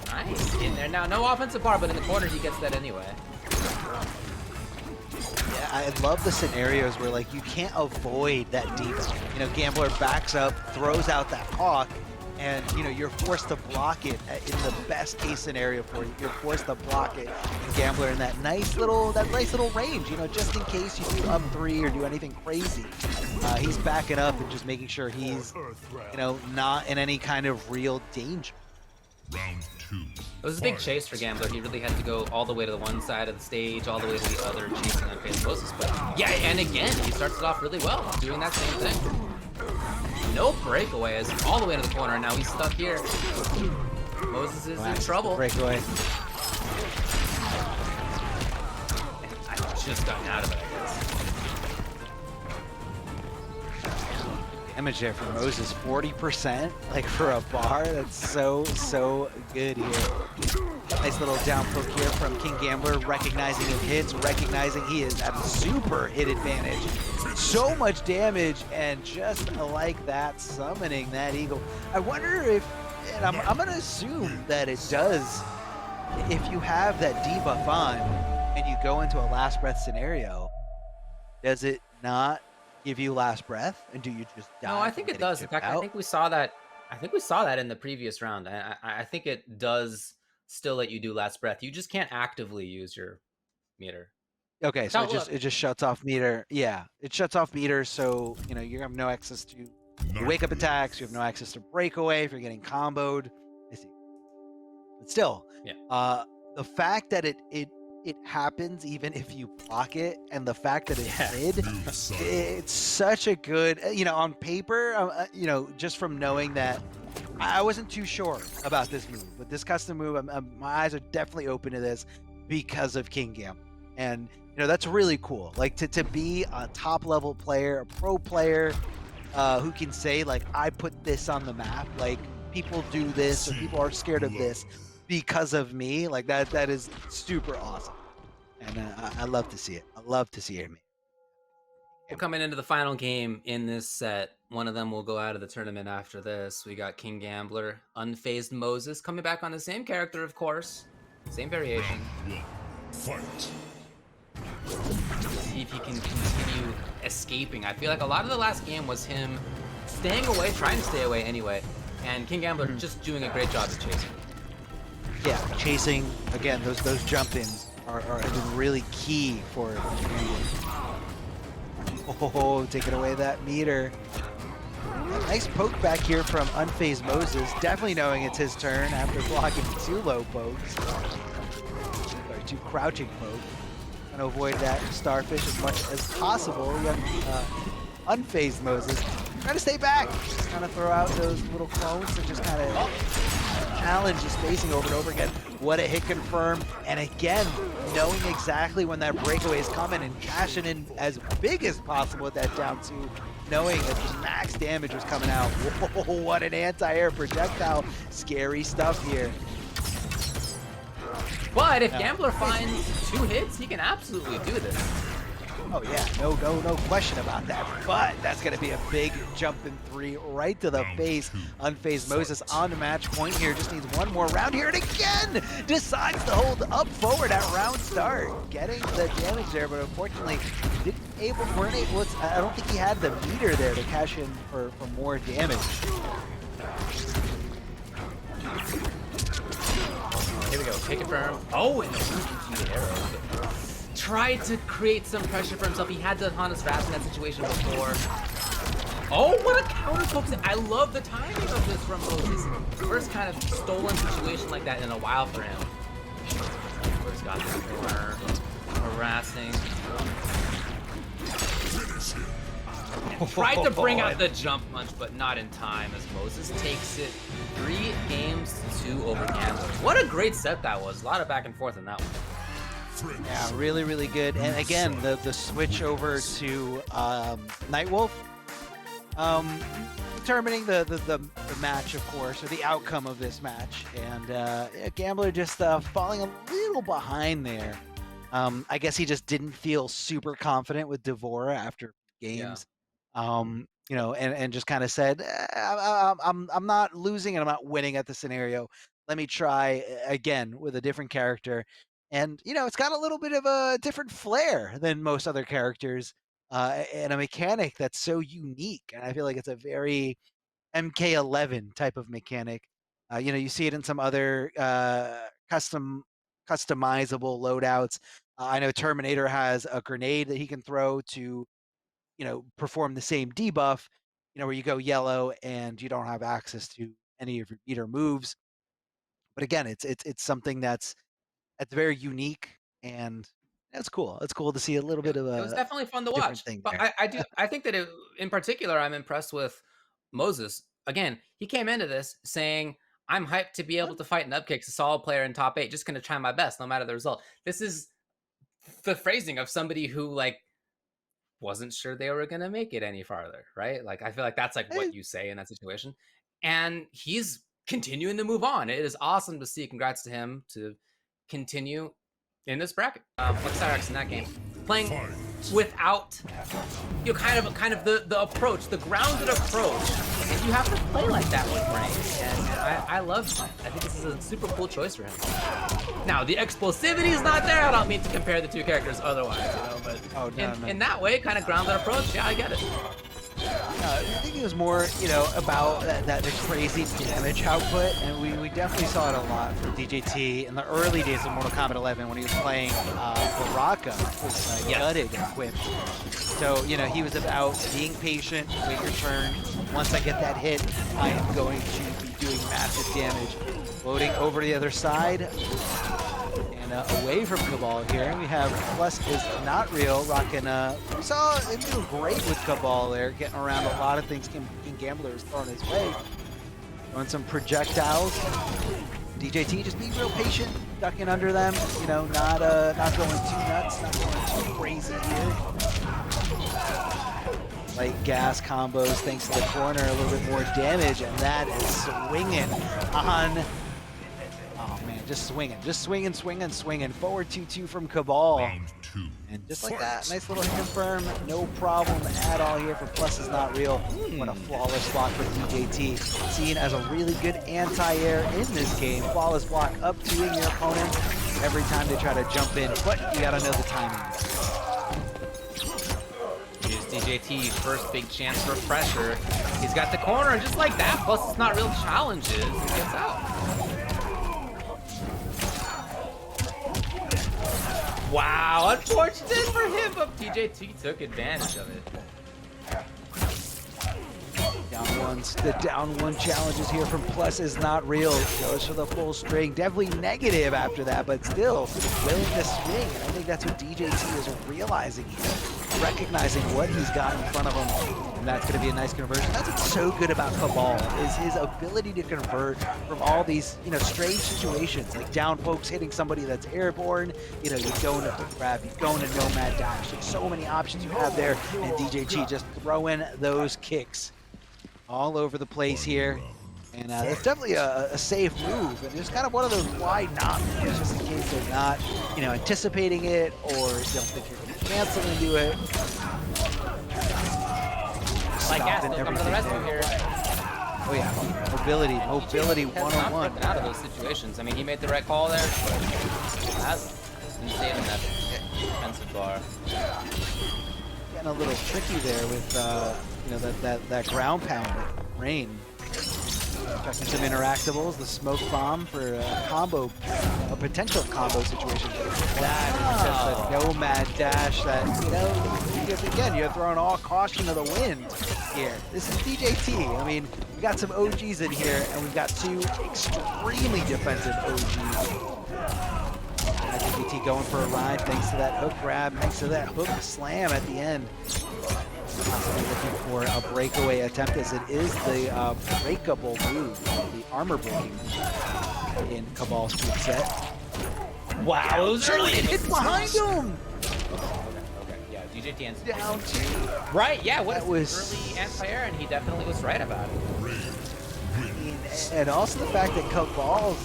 Nice. In there. Now, no offensive bar, but in the corner, he gets that anyway. Yeah, I love the scenarios where, like, you can't avoid that deep. Gambler backs up, throws out that hawk, and you're forced to block it in the best case scenario for you. You're forced to block it, and Gambler in that nice little range. Just in case you do up 3 or do anything crazy, he's backing up and just making sure he's not in any kind of real danger. Round 2. It was a big chase for Gambler. He really had to go all the way to the one side of the stage, all the way to the other, chasing unfazed Moses. But yeah, and again, he starts it off really well, doing that same thing. No breakaway as all the way to the corner, and now he's stuck here. Moses is in trouble. Breakaway. I just gotten out of it, I guess. Damage there for Moses, 40%, like for a bar. That's so good here. Nice little down poke here from KingGambler, recognizing his hits, recognizing he is at a super hit advantage. So much damage, and just like that, summoning that eagle. I wonder if, and I'm gonna assume that it does, if you have that debuff on and you go into a last breath scenario, does it not give you last breath, and do you just die? No, I think it does. In fact, I think we saw that. I think we saw that in the previous round. I think it does still let you do last breath. You just can't actively use your meter. Okay, so it just shuts off meter. Yeah, it shuts off meter, so you have no access to your wake up attacks. You have no access to breakaway if you're getting comboed. I see. But still, yeah. The fact that it happens even if you block it, and the fact that it did, it's such a good, on paper, just from knowing that, I wasn't too sure about this move, but this custom move, my eyes are definitely open to this because of KingGambler. And, that's really cool. Like, to be a top level player, a pro player, who can say, like, I put this on the map, like, people do this, or people are scared of this because of me, like that is super awesome. And I love to see it. I love to see it. We're coming into the final game in this set. One of them will go out of the tournament after this. We got KingGambler, unfazed Moses, coming back on the same character, of course. Same variation. Fight. See if he can continue escaping. I feel like a lot of the last game was him staying away, trying to stay away anyway, and KingGambler just doing a great job of chasing. Yeah, chasing, again, those jump-ins are really key for KingGambler. Oh, taking away that meter. Nice poke back here from Unfazed Moses, definitely knowing it's his turn after blocking 2 low pokes. Or 2 crouching pokes. Trying to avoid that starfish as much as possible. Young Unfazed Moses trying to stay back. Trying to throw out those little clones and just kind of challenge his spacing over and over again. What a hit confirm. And again, knowing exactly when that breakaway is coming and cashing in as big as possible with that down 2. Knowing that the max damage was coming out. Whoa, what an anti-air projectile. Scary stuff here. But if Gambler finds 2 hits, he can absolutely do this. Oh yeah, no question about that. But that's gonna be a big jumping 3 right to the face. Unfazed Moses on the match point here. Just needs 1 more round here, and again decides to hold up forward at round start, getting the damage there. But unfortunately, weren't able. I don't think he had the meter there to cash in for more damage. Here we go, take it firm. Oh, and the arrow. Tried to create some pressure for himself. He had the Honda's Wrath in that situation before. Oh, what a counter focus. I love the timing of this from Moses. First kind of stolen situation like that in a while for him. First got the corner, harassing. Tried to bring out the jump punch, but not in time as Moses takes it 3 games to 2 over Gambler. What a great set that was. A lot of back and forth in that one. Yeah, really, really good. And again, the switch over to Nightwolf, determining the match, of course, or the outcome of this match. And Gambler just falling a little behind there. I guess he just didn't feel super confident with Devora after games. Yeah. You know, and just kind of said, I'm not losing and I'm not winning at the scenario. Let me try again with a different character. And, you know, it's got a little bit of a different flair than most other characters, and a mechanic that's so unique. And I feel like it's a very MK11 type of mechanic. You know, you see it in some other customizable loadouts. I know Terminator has a grenade that he can throw to, you know, perform the same debuff, you know, where you go yellow and you don't have access to any of your meter moves. But again, it's something that's very unique, and it's cool. It's cool to see a little bit of a. It was definitely fun to watch. But I think that in particular, I'm impressed with Moses. Again, he came into this saying, "I'm hyped to be able to fight Nubcakes, a solid player in top 8. Just going to try my best, no matter the result." This is the phrasing of somebody who like wasn't sure they were going to make it any farther, right? Like I feel like that's like what you say in that situation, and he's continuing to move on. It is awesome to see. Congrats to him to continue in this bracket. What's Cyrex in that game? Playing without, you know, kind of the approach, the grounded approach. And you have to play like that with Brain. And I love it. I think this is a super cool choice for him. Now, the explosivity is not there. I don't mean to compare the 2 characters otherwise, you know, but in that way, kind of grounded approach, yeah, I get it. I think it was more, you know, about that crazy damage output, and we definitely saw it a lot from DJT in the early days of Mortal Kombat 11 when he was playing Baraka with gutted equipped. So, you know, he was about being patient, wait your turn. Once I get that hit, I am going to be doing massive damage. Loading over to the other side. Away from Cabal here, we have Plusisnotreal rocking. We saw him doing great with Cabal there, getting around a lot of things KingGambler is throwing his way. Throwing some projectiles. DJT just being real patient, ducking under them. You know, not going too nuts, not going too crazy here. Light gas combos thanks to the corner, a little bit more damage, and that is swinging on. Just swinging, swinging. Forward 2-2 from Cabal. Round 2. And just like that, nice little hit confirm. No problem at all here for Plusisnotreal. What a flawless block for DJT. Seen as a really good anti-air in this game. Flawless block up 2-ing your opponent every time they try to jump in. But you gotta know the timing. Here's DJT, first big chance for pressure. He's got the corner, just like that. Plusisnotreal challenges and gets out. Wow, unfortunate for him, but DJT took advantage of it. The down one challenges here from Plus is not real. Goes for the full string. Definitely negative after that, but still willing to swing. And I think that's what DJT is realizing here. Recognizing what he's got in front of him. And that's going to be a nice conversion. That's what's so good about Cabal, is his ability to convert from all these, strange situations. Like down folks hitting somebody that's airborne. You go into hook grab, you go into nomad dash. There's so many options you have there. And DJT just throwing those kicks all over the place here, and it's definitely a safe move, and it's kind of one of those why not moves, just in case they're not, anticipating it or don't think you're going to cancel into it. Like gas, they'll come to the rescue here. Oh yeah, mobility 101. Out of those situations. I mean, he made the right call there. That's insane in that defensive bar. Getting a little tricky there with that ground pound rain. Checking some interactables, the smoke bomb for a potential combo situation. That is just a nomad dash that, again, you're throwing all caution to the wind here. This is DJT. I mean, we got some OGs in here, and we've got two extremely defensive OGs. DJT going for a ride thanks to that hook grab, thanks to that hook slam at the end. Looking for a breakaway attempt, as it is the breakable move, the armor breaking in Cabal's move set. Wow, it was early hit behind him! Okay, yeah, DJT ends down two. Right, yeah, that was early anti-air, and he definitely was right about it. And also the fact that Cabal's,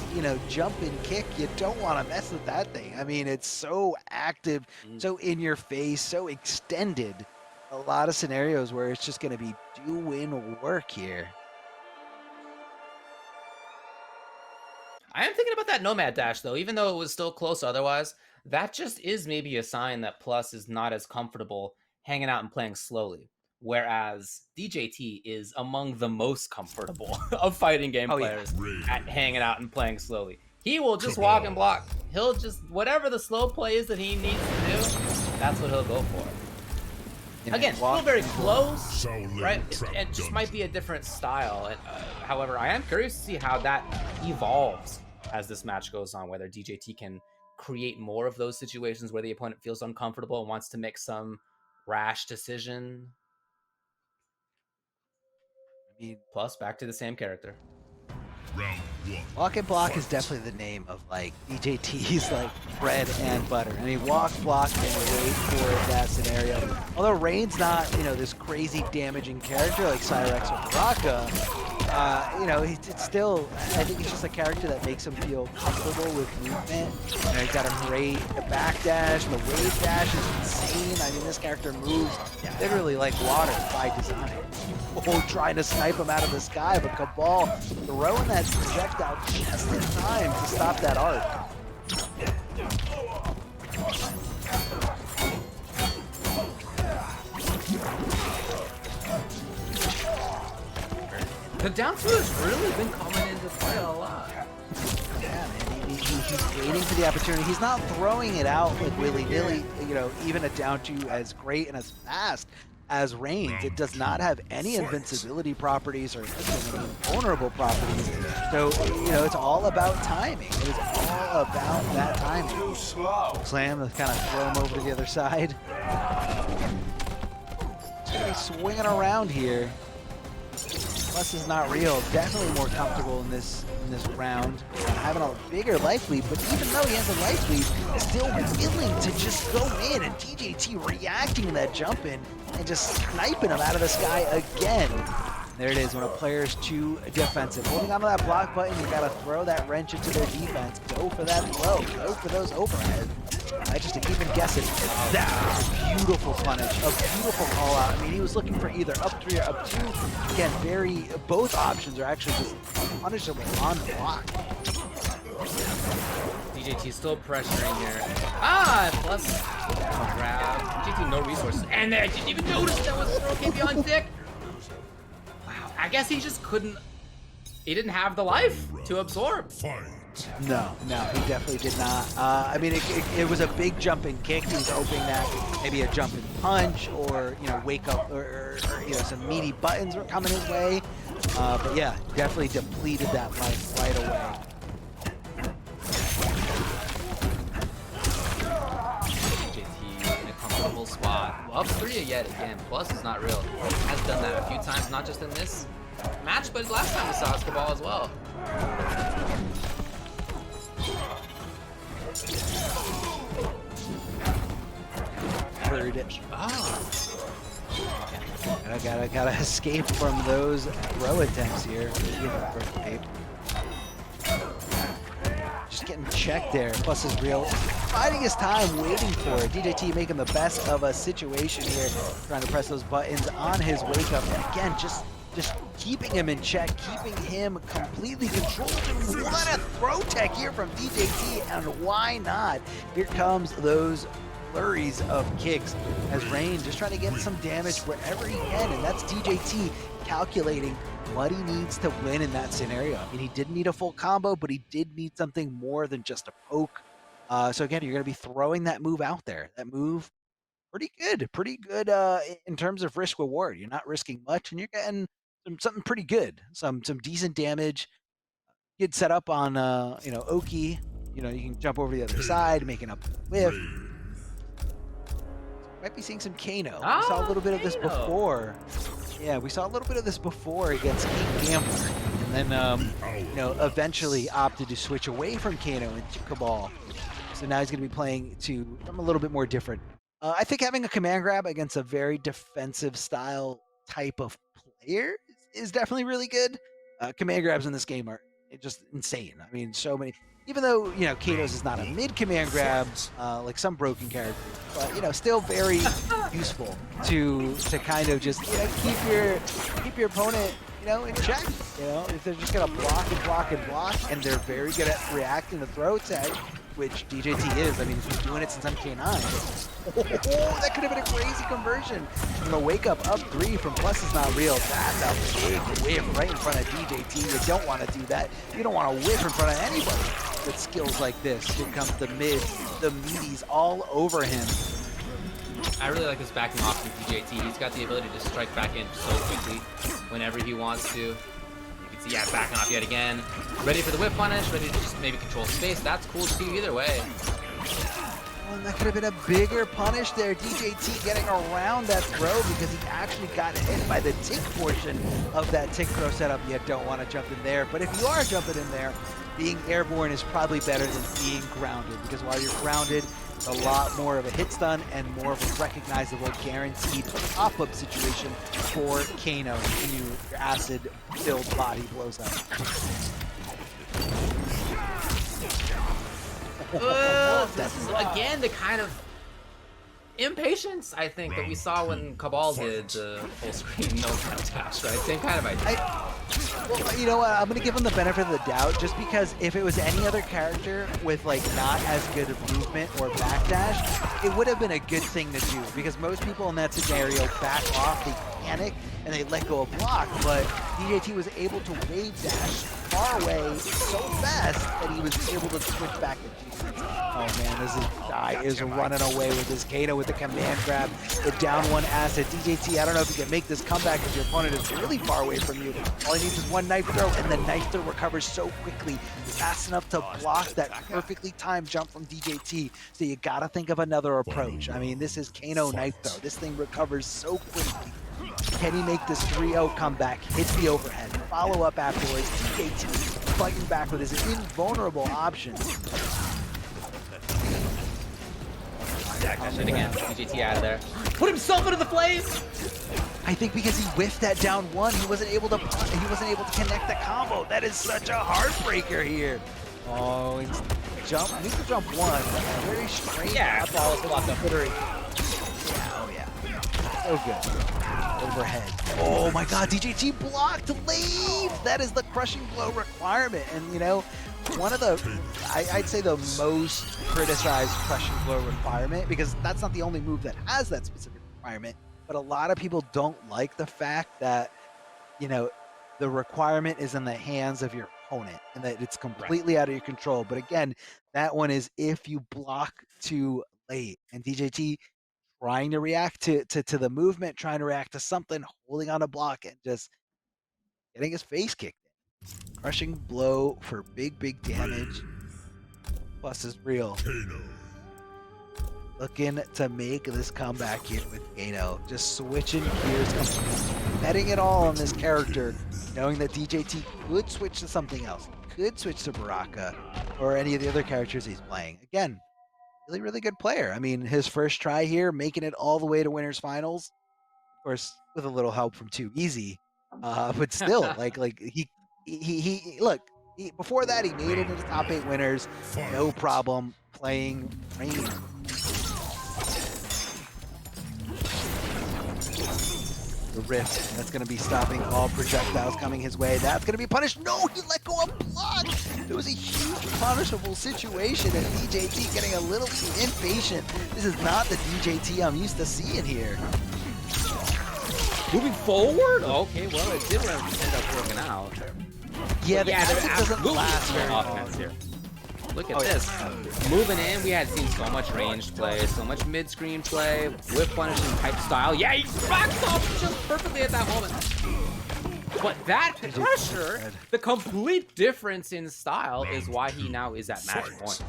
jump and kick, you don't want to mess with that thing. I mean, it's so active, so in your face, so extended. A lot of scenarios where it's just going to be doing work here. I am thinking about that nomad dash, though, even though it was still close otherwise. That just is maybe a sign that Plus is not as comfortable hanging out and playing slowly. Whereas DJT is among the most comfortable of fighting game players at hanging out and playing slowly. He will just walk and block. He'll just, whatever the slow play is that he needs to do, that's what he'll go for. Again, still very close, right? It just might be a different style. And, however, I am curious to see how that evolves as this match goes on, whether DJT can create more of those situations where the opponent feels uncomfortable and wants to make some rash decision. I mean, Plus, back to the same character. Round one. Walk and block is definitely the name of DJT's bread and butter. I mean, walk, block, and wait for that scenario. Although Rain's not, this crazy damaging character like Cyrex or Baraka, it's still, I think it's just a character that makes him feel comfortable with movement. He's got a great backdash, and the wave dash is insane. I mean, this character moves literally like water by design. Oh, trying to snipe him out of the sky, but Cabal throwing that projectile just in time to stop that arc. The down two has really been coming into play a lot. Yeah, man, he's waiting for the opportunity. He's not throwing it out willy-nilly, even a down two as great and as fast as Reigns. It does not have any invincibility properties or any vulnerable properties. So, it's all about timing. It is all about that timing. Too slow. Slam to kind of throw him over to the other side. He's going to be swinging around here. Plus is not real. Definitely more comfortable in this round. Having a bigger life lead, but even though he has a life lead, still willing to just go in, and DJT reacting to that jump in and just sniping him out of the sky again. There it is, when a player is too defensive. Holding onto that block button, you gotta throw that wrench into their defense. Go for that throw. Go for those overhead. Just to keep him guessing. That was a beautiful punish, a beautiful call out. I mean, he was looking for either up 3 or up 2. Again, both options are actually just punishable on the block. DJT still pressuring here. Plus grab. DJT no resources. And I didn't even notice that was throw came beyond Dick. Wow, I guess he just couldn't, he didn't have the life to absorb. Fight. No, he definitely did not. I mean, it was a big jumping kick. He was hoping that maybe a jumping punch or, you know, wake up or you know, some meaty buttons were coming his way. But yeah, definitely depleted that life right away. DJT in a comfortable spot. Up 3 yet again. Plus is not real. Has done that a few times, not just in this match, but last time we saw Escobar as well. Heard it. Oh. Gotta escape from those throw attempts here. Just getting checked there. Plus is real. Biding his time, waiting for it. DJT making the best of a situation here, trying to press those buttons on his wake up. And again, just keeping him in check, keeping him completely controlled. And what a throw tech here from DJT, and why not? Here comes those flurries of kicks as Rain just trying to get some damage wherever he can, and that's DJT calculating what he needs to win in that scenario. I mean, he didn't need a full combo, but he did need something more than just a poke. So again, you're going to be throwing that move out there. That move, pretty good in terms of risk reward. You're not risking much, and you're getting something pretty good, some decent damage. Good setup on you know, Oki. You know, you can jump over to the other side, making up whiff. Might be seeing some Kano. We saw a little bit of this before. Yeah, we saw a little bit of this before against KingGambler, and then you know, eventually opted to switch away from Kano into Cabal. So now he's going to be playing to something a little bit more different. I think having a command grab against a very defensive style type of player is definitely really good. Command grabs in this game are just insane. I mean, so many. Even though, you know, Kato's is not a mid command grab like some broken characters, but, you know, still very useful to kind of just, you know, keep your opponent, you know, in check. You know, if they're just gonna block and block and block, and they're very good at reacting to throw tag, which DJT is. I mean, he's been doing it since MK9. Oh, that could have been a crazy conversion. From a wake up 3 from Plus is not real. That's a big whiff right in front of DJT. You don't want to do that. You don't want to whiff in front of anybody with skills like this. Here comes the mid, the meaties all over him. I really like this backing off from DJT. He's got the ability to strike back in so quickly whenever he wants to. So yeah, backing off yet again. Ready for the whip punish, ready to just maybe control space. That's cool too either way. Well, that could have been a bigger punish there. DJT getting around that throw because he actually got hit by the tick portion of that tick throw setup. You don't want to jump in there. But if you are jumping in there, being airborne is probably better than being grounded, because while you're grounded, it's a lot more of a hit stun and more of a recognizable guaranteed pop-up situation for Kano when your acid-filled body blows up. This is again the kind of impatience, I think, that we saw when Cabal did the full screen no countouts, right? Same kind of idea. Well, you know what? I'm going to give him the benefit of the doubt, just because if it was any other character with, like, not as good of movement or backdash, it would have been a good thing to do, because most people in that scenario back off, they panic, and they let go of block, but DJT was able to wave dash far away so fast that he was able to switch back into defense. Oh man, this guy is running away with his Kano with the command grab, the down one asset. DJT, I don't know if you can make this comeback because your opponent is really far away from you. All he needs is one knife throw, and the knife throw recovers so quickly, fast enough to block that perfectly timed jump from DJT. So you gotta think of another approach. I mean, this is Kano knife throw. This thing recovers so quickly. Can he make this 3-0 comeback, hit the overhead, follow up afterwards? DJT fighting back with his invulnerable option. That shit again. DJT out of there. Put himself into the flames! I think because he whiffed that down one, he wasn't able to connect the combo. That is such a heartbreaker here. Oh, he's needs to jump one. Very strange. Yeah, follow the lock up. Oh yeah. So good. Overhead. Oh my god, DJT blocked leave! That is the crushing blow requirement. And you know, one of the, I'd say the most criticized crushing blow requirement, because that's not the only move that has that specific requirement, but a lot of people don't like the fact that, you know, the requirement is in the hands of your opponent and that it's completely out of your control. But again, that one is if you block too late. And DJT trying to react to the movement, trying to react to something, holding on a block, and just getting his face kicked in. Crushing blow for big damage. Plus is real. Looking to make this comeback here with Kano. Just switching gears, betting it all on this character, knowing that DJT could switch to something else, could switch to Baraka or any of the other characters he's playing. Again, really good player. I mean, his first try here, making it all the way to winners finals. Of course, with a little help from Too Easy, but still, look. Before that, he made it into top 8 winners, no problem playing Rain. The Rift, that's going to be stopping all projectiles coming his way. That's going to be punished. No, he let go of block. It was a huge punishable situation, and DJT getting a little too impatient. This is not the DJT I'm used to seeing here. Moving forward? Okay, well, it did end up working out. Yeah, the acid doesn't last very long. Here. Look at this. Moving in, we had seen so much range play, so much mid-screen play, whip punishing type style. Yeah, he backs off just perfectly at that moment. But that pressure, the complete difference in style is why he now is at match point.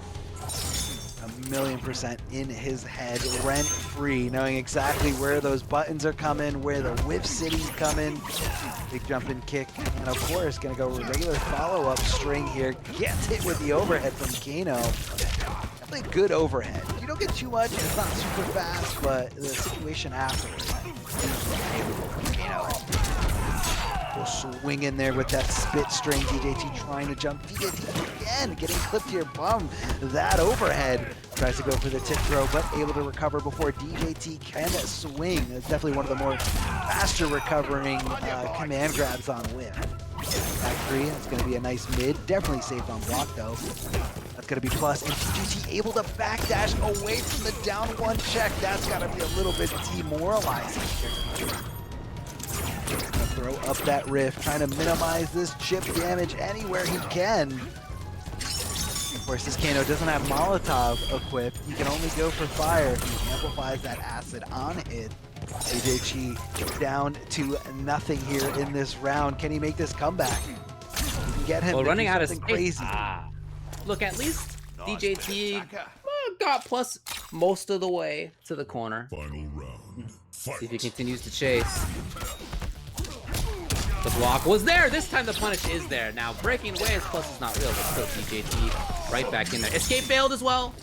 1,000,000% in his head, rent-free, knowing exactly where those buttons are coming, where the whip city's coming. Big jumping kick, and of course, gonna go regular follow-up string here. Gets hit with the overhead from Kano. Definitely good overhead. You don't get too much, it's not super fast, but the situation afterwards. Kano will swing in there with that spit string. DJT trying to jump. DJT again getting clipped here. Bum. That overhead. Tries to go for the tip throw, but able to recover before DJT can swing. It's definitely one of the more faster recovering command grabs on whip. Back 3, it's going to be a nice mid. Definitely safe on block though. That's going to be plus. And DJT able to backdash away from the down 1 check. That's got to be a little bit demoralizing here. Throw up that rift, trying to minimize this chip damage anywhere he can. Of course, this Kano doesn't have Molotov equipped. He can only go for fire. He amplifies that acid on it. DJT down to nothing here in this round. Can he make this comeback? You can get him running out of space. Crazy. Look, at least DJT got plus most of the way to the corner. Final round. See if he continues to chase. The block was there. This time the punish is there. Now breaking away is plus is not real, but still DJT right back in there. Escape failed as well.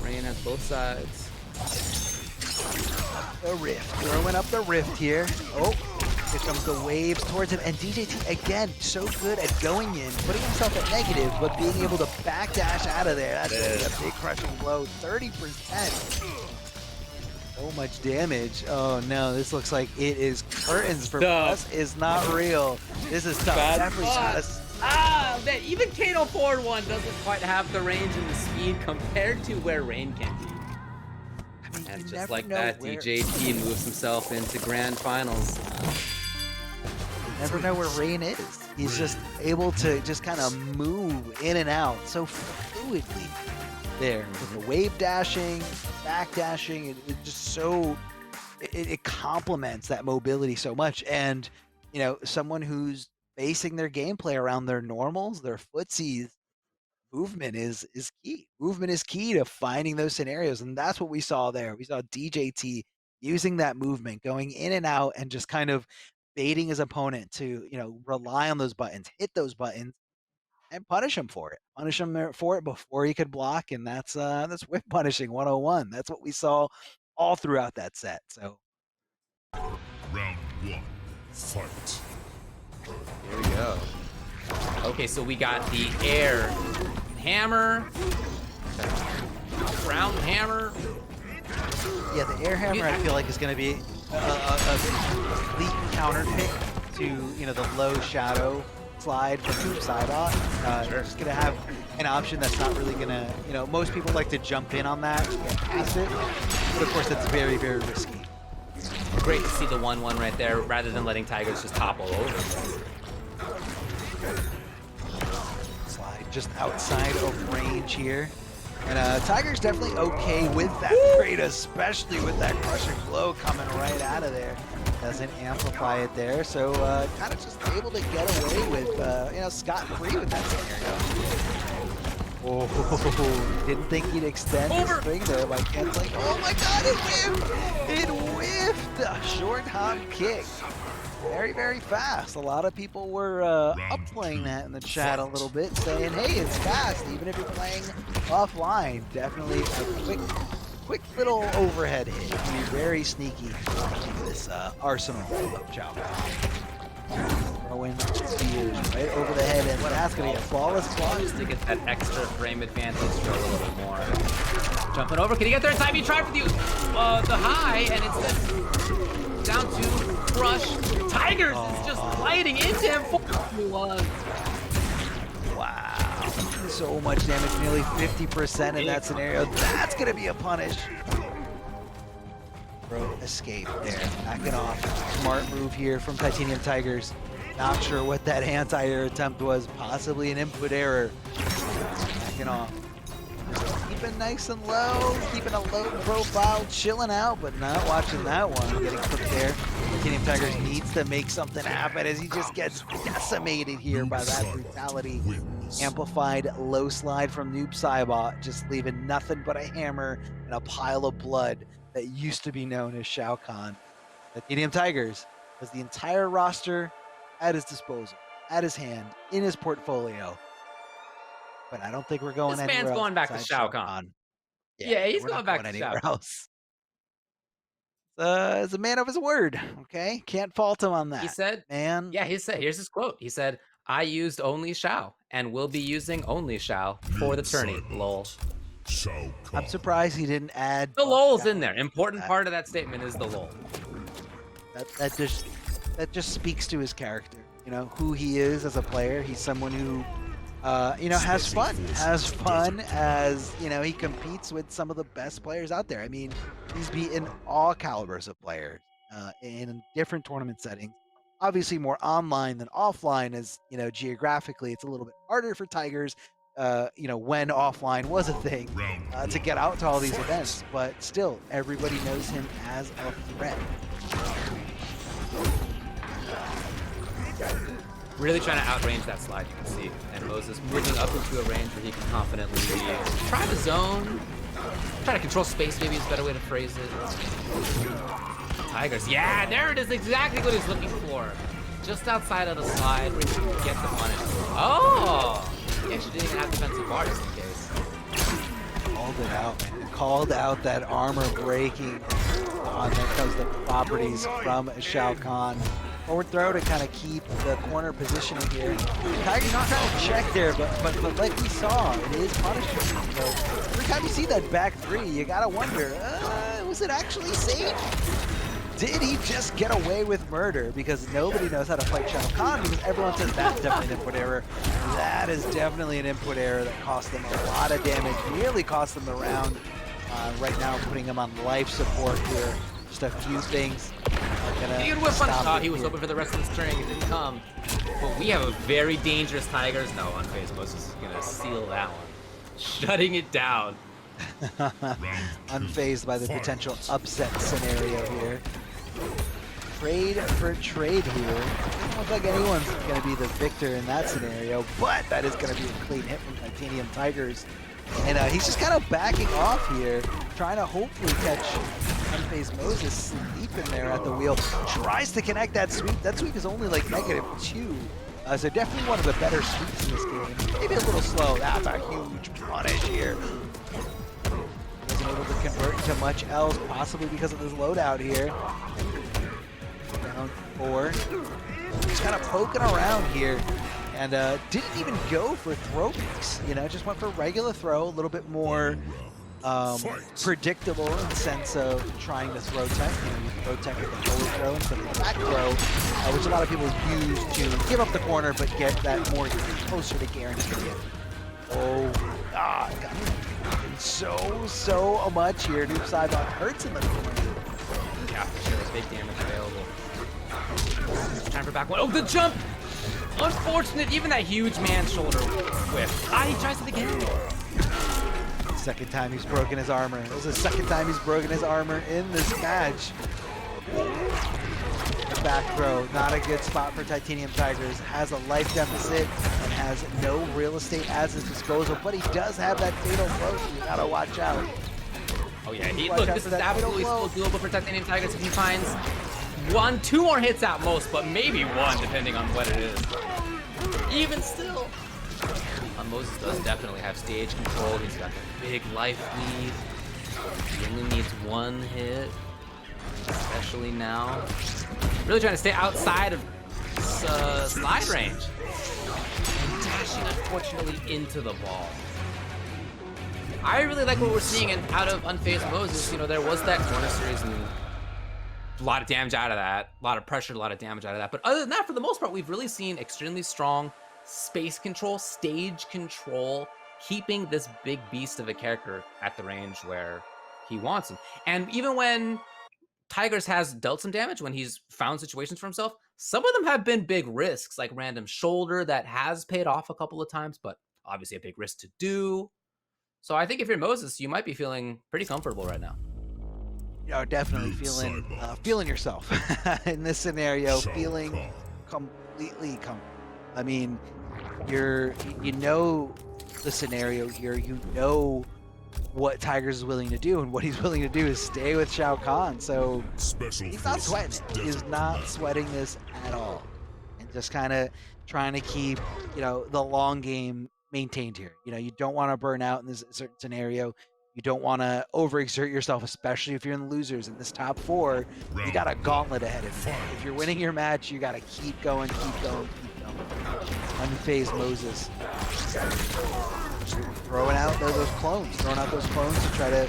Rain has both sides. The rift, throwing up the rift here. Oh, here comes the waves towards him, and DJT again so good at going in, putting himself at negative, but being able to backdash out of there. That's a big crushing blow. 30%. So much damage. Oh no, this looks like it is curtains for Plus is not real. This is tough. Definitely not man, even Kano forward 1 doesn't quite have the range and the speed compared to where Rain can be. I mean, And just like that, DJT moves himself into grand finals. You never know where Rain is. He's just able to just kind of move in and out so fluidly. There with the wave dashing, back dashing, it just so it complements that mobility so much. And you know, someone who's basing their gameplay around their normals, their footsies, movement is key. Movement is key to finding those scenarios, and that's what we saw there. We saw DJT using that movement, going in and out, and just kind of baiting his opponent to rely on those buttons, hit those buttons, and punish him for it. Punish him for it before he could block, and that's whip punishing 101. That's what we saw all throughout that set. So Round 1. Fight. Here we go. Okay, so we got the air hammer, ground hammer. Yeah, the air hammer I feel like is going to be a complete counter pick to the low shadow slide from Tube side off. Sure. Just gonna have an option that's not really gonna, most people like to jump in on that and get past it, but of course that's very, very risky. Great to see the 1-1 right there, rather than letting Tigers just topple over. just outside of range here. And Tiger's definitely okay with that trade, especially with that crushing blow coming right out of there. Doesn't amplify it there, so kind of just able to get away with, you know, scot-free with that scenario. Oh, didn't think he'd extend his string there by canceling. Oh my god, it whiffed! It whiffed! A short hop kick. Very, very fast. A lot of people were upplaying that in the chat a little bit, saying, hey, it's fast, even if you're playing offline. Definitely a quick little overhead hit. He's very sneaky with this arsenal of Chow. Throwing spears right over the head, and that's going to get flawless block. Just to get that extra frame advantage for a little bit more. Jumping over, can he get there in time? He tried for the high, and it's down to crush. TigerzZ is just gliding into him. Wow. So much damage, nearly 50% in that scenario. That's going to be a punish. Bro, escape there. Backing off. Smart move here from TitaniumTigerzz. Not sure what that anti-air attempt was. Possibly an input error. Backing off. Just keeping nice and low. Keeping a low profile. Chilling out, but not watching that one. Getting cooked there. TitaniumTigerzz needs to make something happen as he just gets decimated here by that brutality. Amplified low slide from Nubcakes, just leaving nothing but a hammer and a pile of blood that used to be known as Shao Kahn. TitaniumTigerzz has the entire roster at his disposal, at his hand, in his portfolio. But I don't think we're going anywhere else. This man's going back to Shao Kahn. Yeah, he's going back to anywhere else. Is a man of his word, okay? Can't fault him on that. He said, man. Yeah, he said, here's his quote. He said, I used only Shao and will be using only Shao for the tourney. Lol. I'm surprised he didn't add the lol's in there. Important part of that statement is the lol. That just speaks to his character, you know, who he is as a player. He's someone who you know, has fun as, you know, he competes with some of the best players out there. I mean, he's beaten all calibers of players in different tournament settings. Obviously more online than offline, as, you know, geographically it's a little bit harder for TigerzZ, you know, when offline was a thing, to get out to all these events, but still, everybody knows him as a threat. Really trying to outrange that slide, you can see. And Moses moving up into a range where he can confidently try the zone, try to control space, maybe is a better way to phrase it. TigerzZ, yeah, there it is, exactly what he's looking for. Just outside of the slide where he can get the punish. Oh! He actually didn't even have defensive bar just in case. Called it out, man. Called out that armor breaking on there because the properties from Shao Kahn. Forward throw to kind of keep the corner positioning here. TigerzZ not trying to check there, but like we saw, it is punishment. So every time you see that back three, you gotta wonder, was it actually safe? Did he just get away with murder? Because nobody knows how to fight Shao Kahn, because everyone says that's definitely an input error. That is definitely an input error that cost them a lot of damage, nearly cost them the round. Right now, putting him on life support here. Just a few things. He could whip on the shot. He was hoping for the rest of the string. It didn't come. But we have a very dangerous TigerzZ. No, Unfazed Moses is going to seal that one. Shutting it down. Unfazed by the potential upset scenario here. Trade for trade here. Doesn't look like anyone's going to be the victor in that scenario, but that is going to be a clean hit from TitaniumTigerzz. And he's just kind of backing off here, trying to hopefully catch Unfazed Moses sleeping there at the wheel. Tries to connect that sweep. That sweep is only like -2. So definitely one of the better sweeps in this game. Maybe a little slow. That's a huge punish here. Wasn't able to convert into much else, possibly because of this loadout here. Down 4. Just kind of poking around here. And didn't even go for throw picks, you know, just went for regular throw, a little bit more predictable in the sense of trying to throw tech. You know, you throw tech at the forward throw instead of the back throw, which a lot of people use to give up the corner but get that more closer to guarantee it. Oh, God. So much here. Nubcakes hurts in the corner. Yeah, for sure. Big damage available. Time for back one. Oh, the jump! Unfortunate, even that huge man's shoulder whiff. Ah, he tries it again. Second time he's broken his armor. This is the second time he's broken his armor in this match. Back throw, not a good spot for TitaniumTigerzz. Has a life deficit and has no real estate at his disposal, but he does have that fatal blow, so you gotta watch out. Oh yeah, look, this is absolutely still doable for TitaniumTigerzz if he finds 1, 2 more hits at most, but maybe 1 depending on what it is. Even still. Moses does definitely have stage control. He's got a big life lead. He only needs 1 hit, especially now. Really trying to stay outside of slide range. And dashing, unfortunately, into the ball. I really like what we're seeing out of Unfazed Moses. You know, there was that corner series and a lot of damage out of that. A lot of pressure, a lot of damage out of that. But other than that, for the most part, we've really seen extremely strong space control, stage control, keeping this big beast of a character at the range where he wants him. And even when Tigerzz has dealt some damage, when he's found situations for himself, some of them have been big risks, like random shoulder that has paid off a couple of times, but obviously a big risk to do. So I think if you're Moses, you might be feeling pretty comfortable right now. You're definitely feeling yourself in this scenario, feeling completely comfortable. I mean, you know the scenario here. You know what Tigerzz is willing to do, and what he's willing to do is stay with Shao Kahn. So he's not sweating it. He's not sweating this at all, and just kind of trying to keep, you know, the long game maintained here. You know, you don't want to burn out in this certain scenario. You don't want to overexert yourself, especially if you're in the losers. In this top 4, you got a gauntlet ahead of you. If you're winning your match, you got to keep going, keep going, keep going. Unfazed Moses. Throwing out those clones. Throwing out those clones to try to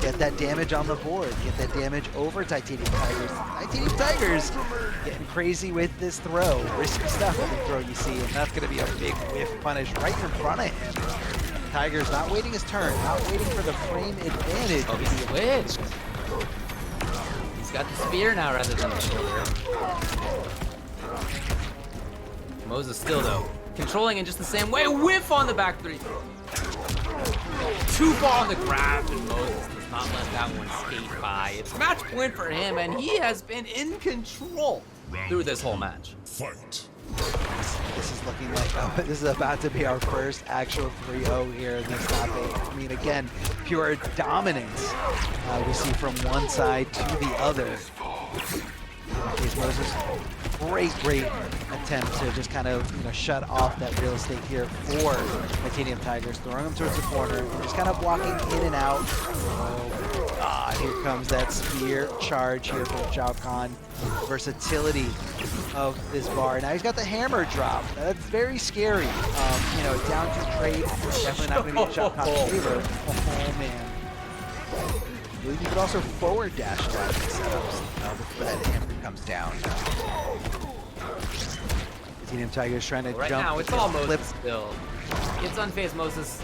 get that damage on the board. Get that damage over TitaniumTigerzz. TitaniumTigerzz getting crazy with this throw. Risky stuff with the throw you see, and that's going to be a big whiff punish right in front of him. Tigerzz not waiting his turn, not waiting for the frame advantage. Oh, he switched. He's got the spear now rather than the shoulder. Moses still, though, controlling in just the same way. Whiff on the back 3. Too far on the grab, and Moses does not let that one skate by. It's match point for him, and he has been in control through this whole match. Fight. This is looking like this is about to be our first actual 3-0 here in this top 8. I mean, again, pure dominance we see from one side to the other. Moses, great attempt to just kind of, you know, shut off that real estate here for TitaniumTigerzz, throwing him towards the corner and just kind of blocking in and out. Oh God, here comes that spear charge here from Shao Kahn. Versatility of this bar. Now he's got the hammer drop. That's very scary. You know, down to trade, definitely not going to be Shao Kahn's favor. Oh man. I believe you could also forward dash a lot of these setups before that hammer comes down. TitaniumTigerzz trying to right jump. Right now, it's all Moses still. It's Unfazed Moses.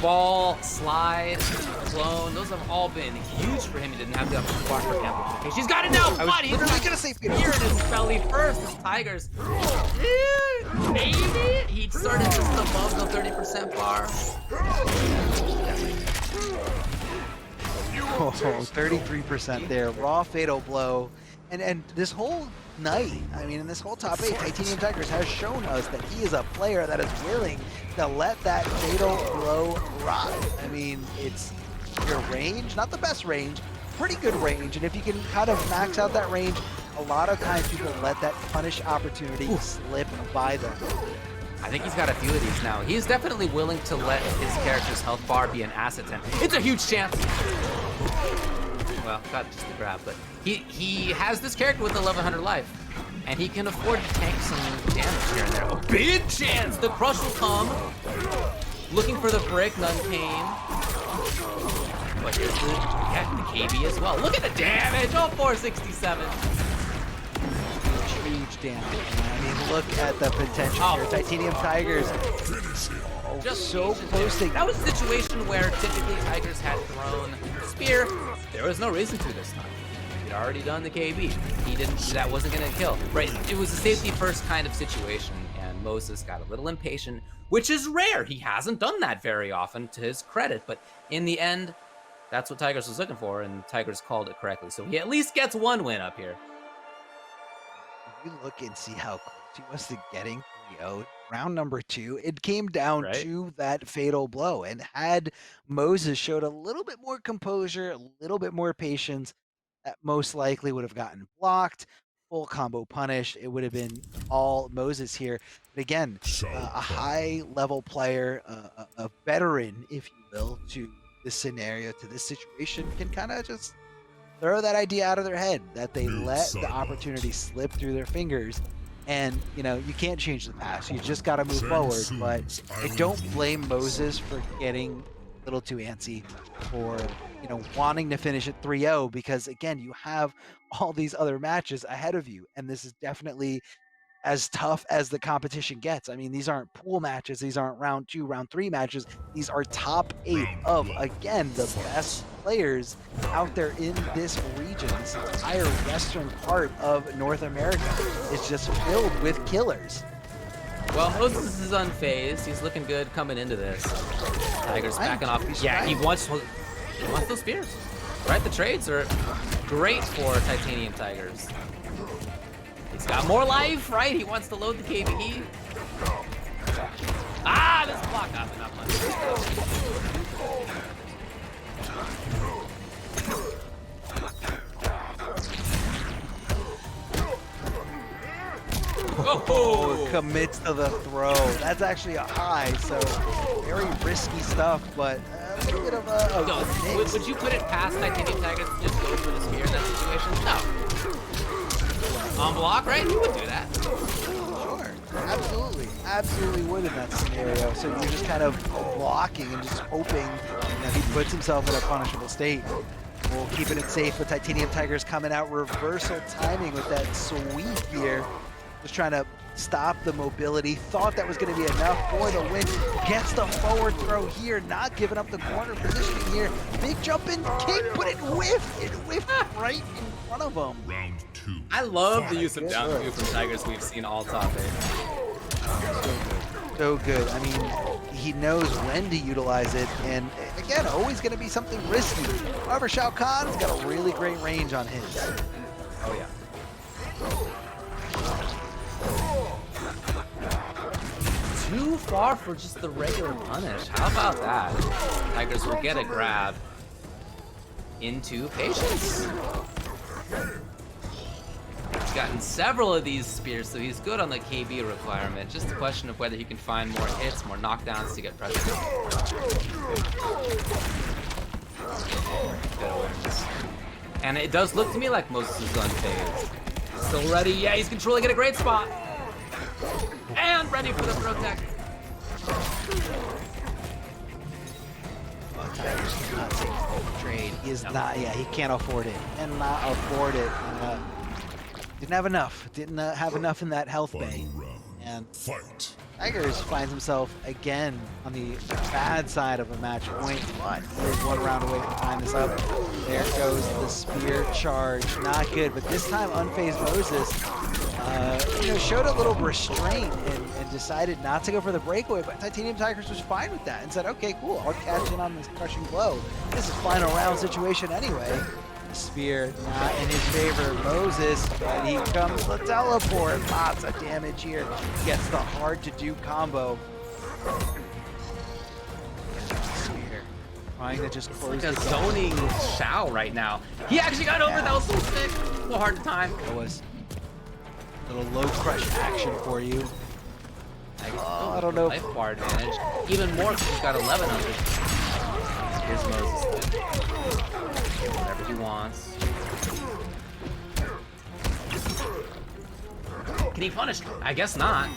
Ball, slide, clone, those have all been huge for him. He didn't have the upper block for amplification. He's got it now, but he's literally gonna say fear in his belly first. This Tigerzz. Maybe he started just above the 30% bar. Oh, 33% there. Raw fatal blow. And this whole night, I mean, in this whole top 8, TitaniumTigerzz has shown us that he is a player that is willing to let that fatal blow rock. I mean, it's your range, not the best range, pretty good range. And if you can kind of max out that range, a lot of times people let that punish opportunity slip by them. I think he's got a few of these now. He's definitely willing to let his character's health bar be an asset to him. It's a huge chance. Well, not just the grab, but he has this character with 1100 life, and he can afford to tank some damage here and there. A big chance! The crush will come. Looking for the brick, none came. But here's the KB as well. Look at the damage! Oh, 467. Huge damage. I mean, look at the potential here. TitaniumTigerzz. Just so close to... That was a situation where typically Tigerzz had thrown the spear. There was no reason to this time. He'd already done the KB. He didn't. That wasn't gonna kill. Right. It was a safety first kind of situation, and Moses got a little impatient, which is rare. He hasn't done that very often, to his credit. But in the end, that's what Tigers was looking for, and Tigers called it correctly. So he at least gets one win up here. If you look and see how close he was to getting 3-0, round number 2, it came down to that fatal blow. And had Moses showed a little bit more composure, a little bit more patience, that most likely would have gotten blocked, full combo punished. It would have been all Moses here. But again, a high-level player, a veteran, if you will, to this scenario, to this situation, can kind of just throw that idea out of their head, that they let the opportunity slip through their fingers. And, you know, you can't change the past. You just got to move forward. But I don't blame Moses for getting a little too antsy, for, you know, wanting to finish at 3-0, because, again, you have all these other matches ahead of you. And this is definitely as tough as the competition gets. I mean, these aren't pool matches. These aren't round 2, round 3 matches. These are top 8 of, again, the best players out there in this region. This entire western part of North America is just filled with killers. Well, Moses is unfazed. He's looking good coming into this. Tigers backing off. Yeah, he wants those spears. Right, the trades are great for TitaniumTigerzz. He's got more life, right? He wants to load the KBE. Ah, this block not enough money. Oh, commits to the throw. That's actually a high, so very risky stuff, but a little bit of a would you put it past TitaniumTigerzz to just go for the spear in that situation? No. On block, right? He would do that. Sure, absolutely, absolutely would in that scenario. So you're just kind of blocking and just hoping that he puts himself in a punishable state. Well, keeping it safe with TitaniumTigerzz coming out reversal timing with that sweep here. Just trying to stop the mobility. Thought that was going to be enough for the win. Gets the forward throw here, not giving up the corner positioning here. Big jump in kick, but it whiffed. It whiffed right in front of him. Round 2. I love the use of down 2 from Tigers we've seen all top 8. So good. I mean, he knows when to utilize it, and again, always going to be something risky. However, Shao Kahn's got a really great range on his. Oh yeah. Too far for just the regular punish. How about that? Tigers will get a grab into patience. He's gotten several of these spears, so he's good on the KB requirement. Just a question of whether he can find more hits, more knockdowns to get pressure. Good awareness. And it does look to me like Moses is unfazed. Still ready. Yeah, he's controlling at a great spot. And ready for the protect. Tigers cannot take the trade. He is not, yeah, he can't afford it. Cannot afford it. Didn't have enough. Didn't have enough in that health bay. And Tigers finds himself again on the bad side of a match point, but he's one round away from tying this up. There goes the spear charge. Not good, but this time unfazed Moses, you know, showed a little restraint and decided not to go for the breakaway, but TitaniumTigerzz was fine with that and said, okay, cool, I'll catch in on this crushing blow. This is final round situation anyway. Spear not in his favor. Moses, and he comes the teleport. Lots of damage here. Gets the hard to do combo. Spear trying to just close the zoning Shao right now. He actually got over. That was so sick. A little hard to time. That was a little low crush action for you. I don't know. Life bar advantage. Even more because he's got 1100. Here's Moses. Whatever he wants. Can he punish? I guess not.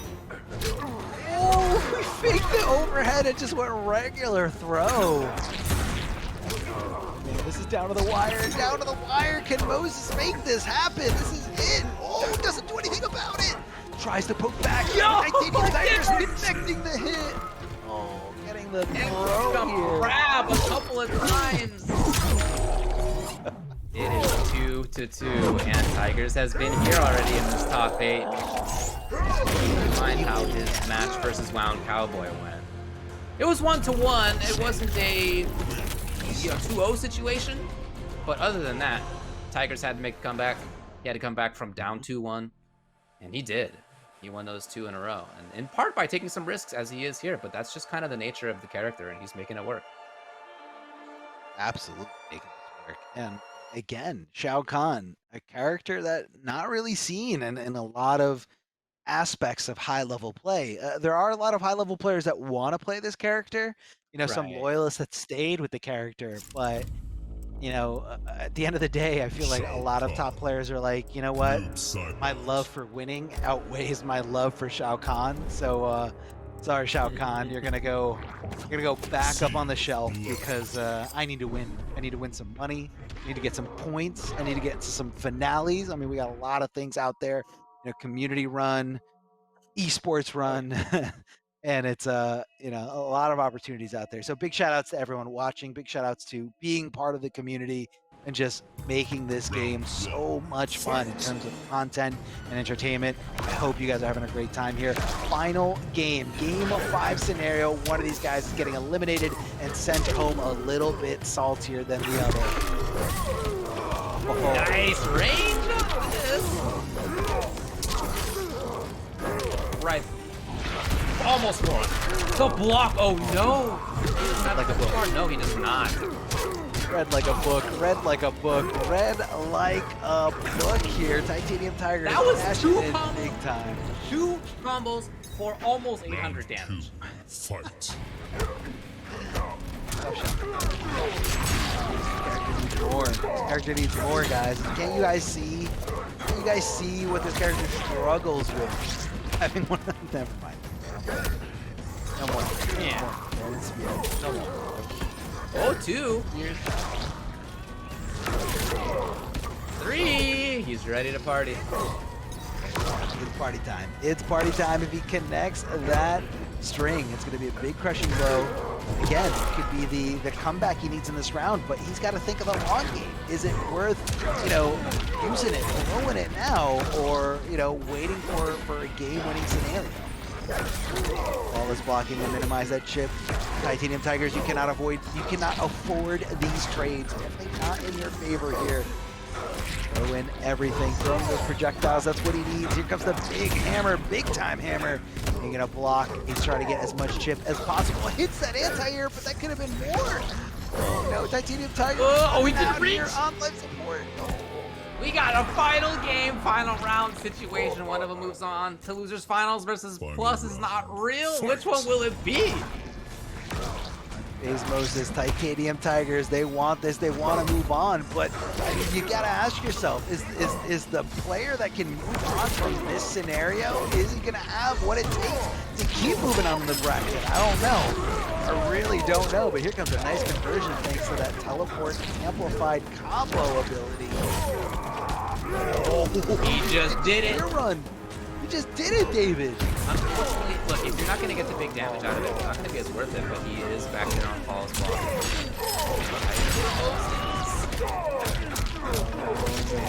Oh, he faked the overhead and just went regular throw. Man, this is down to the wire, down to the wire. Can Moses make this happen? This is it. Oh, doesn't do anything about it. Tries to poke back. TitaniumTigerzz connecting the hit. Oh, getting the throw here. Grab a couple of times. It is 2-2, and Tigers has been here already in this top 8. Mind how his match versus WoundCowboy went. It was 1-1. It wasn't a 2-0 situation, but other than that, Tigers had to make a comeback. He had to come back from down 2-1, and he did. He won those 2 in a row, and in part by taking some risks as he is here, but that's just kind of the nature of the character, and he's making it work. Absolutely making this work. And again, Shao Kahn, a character that not really seen in a lot of aspects of high-level play. There are a lot of high-level players that want to play this character, some Right. loyalists that stayed with the character, but at the end of the day, I feel like a lot of top players are like, you know what, my love for winning outweighs my love for Shao Kahn. So sorry, Shao Kahn, you're gonna go back up on the shelf because I need to win. I need to win some money. I need to get some points. I need to get to some finales. I mean, we got a lot of things out there, community run, esports run, and it's a lot of opportunities out there. So big shout outs to everyone watching. Big shout outs to being part of the community and just making this game so much fun in terms of content and entertainment. I hope you guys are having a great time here. Final game 5 scenario. One of these guys is getting eliminated and sent home a little bit saltier than the other. Oh. Nice range of this. Right. Almost for it. The block. Oh no. He does not Like a book. No, he does not. Read like a book. Read like a book. Read like a book here. TitaniumTigerzz. That was cashing 2 in combos. big time. 2 combos for almost 800 damage. Fight. This character needs more, guys. Can't you guys see? Can you guys see what this character struggles with? Having one of them. Never mind. No more. Yeah. No more. Oh, 2. Here's 3. He's ready to party. It's party time. It's party time if he connects that string. It's going to be a big crushing blow. Again, it could be the comeback he needs in this round, but he's got to think of the long game. Is it worth, using it, throwing it now, or, waiting for a game-winning scenario? Ball is blocking to minimize that chip. TitaniumTigerzz, you cannot afford these trades. Definitely not in your favor here. Throw in everything, throwing those projectiles, that's what he needs. Here comes the big hammer, big time hammer. He's gonna block, he's trying to get as much chip as possible. Hits that anti-air, but that could have been more. Oh no, TitaniumTigerzz. Oh, he didn't reach. On life support. Oh. We got a final game, final round situation. One of them moves on to losers finals versus Plusisnotreal. Which one will it be? FaZe Moses, TitaniumTigerzz, they want this, they want to move on, but I mean, you gotta ask yourself, is the player that can move on from this scenario, is he gonna have what it takes to keep moving on in the bracket? I don't know. I really don't know, but here comes a nice conversion thanks to that teleport amplified combo ability. Oh, he just did it. Spear run. You just did it, David. Unfortunately, look, if you're not going to get the big damage out of it, it's not going to be as worth it, but he is back there on Paul's block.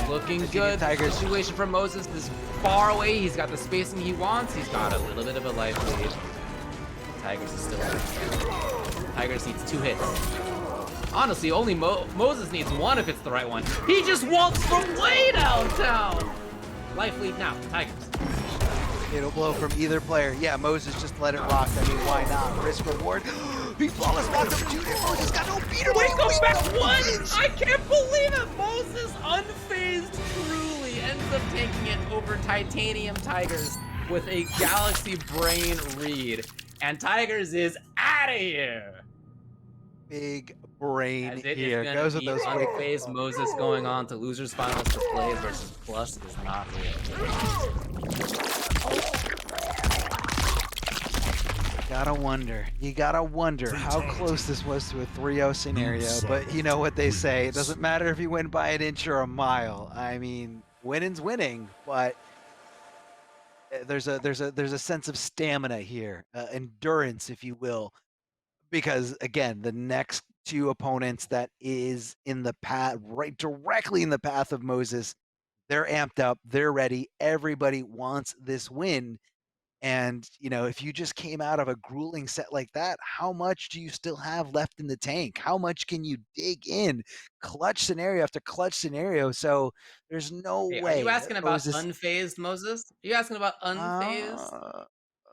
Looking good. Tigers. Situation for Moses is far away. He's got the spacing he wants. He's got a little bit of a life lead. Tigers is still there. Tigers needs 2 hits. Honestly, only Moses needs 1 if it's the right one. He just walks from way downtown. Life lead now, Tigers. It'll blow from either player. Yeah, Moses just let it rock. I mean, why not? Risk reward. He flawless blocked him 2. Moses got no beater. Wait, go back 1! I can't believe it! Moses, unfazed, truly ends up taking it over TitaniumTigerzz with a Galaxy Brain read. And Tigers is out of here! Big brain As it here. is gonna Goes with be those quick. unfazed Moses going on to losers finals to play versus Plus is not real. You gotta wonder how close this was to a 3-0 scenario. But you know what they say, it doesn't matter if you win by an inch or a mile. I mean, winning's winning, but there's a sense of stamina here, endurance, if you will, because again, the next 2 opponents that is in the path, right directly in the path of Moses, They're amped up. They're ready. Everybody wants this win. And, you know, if you just came out of a grueling set like that, how much do you still have left in the tank? How much can you dig in? Clutch scenario after clutch scenario. So there's no Hey, are way you asking about Moses. unfazed Moses? Are you asking about unfazed?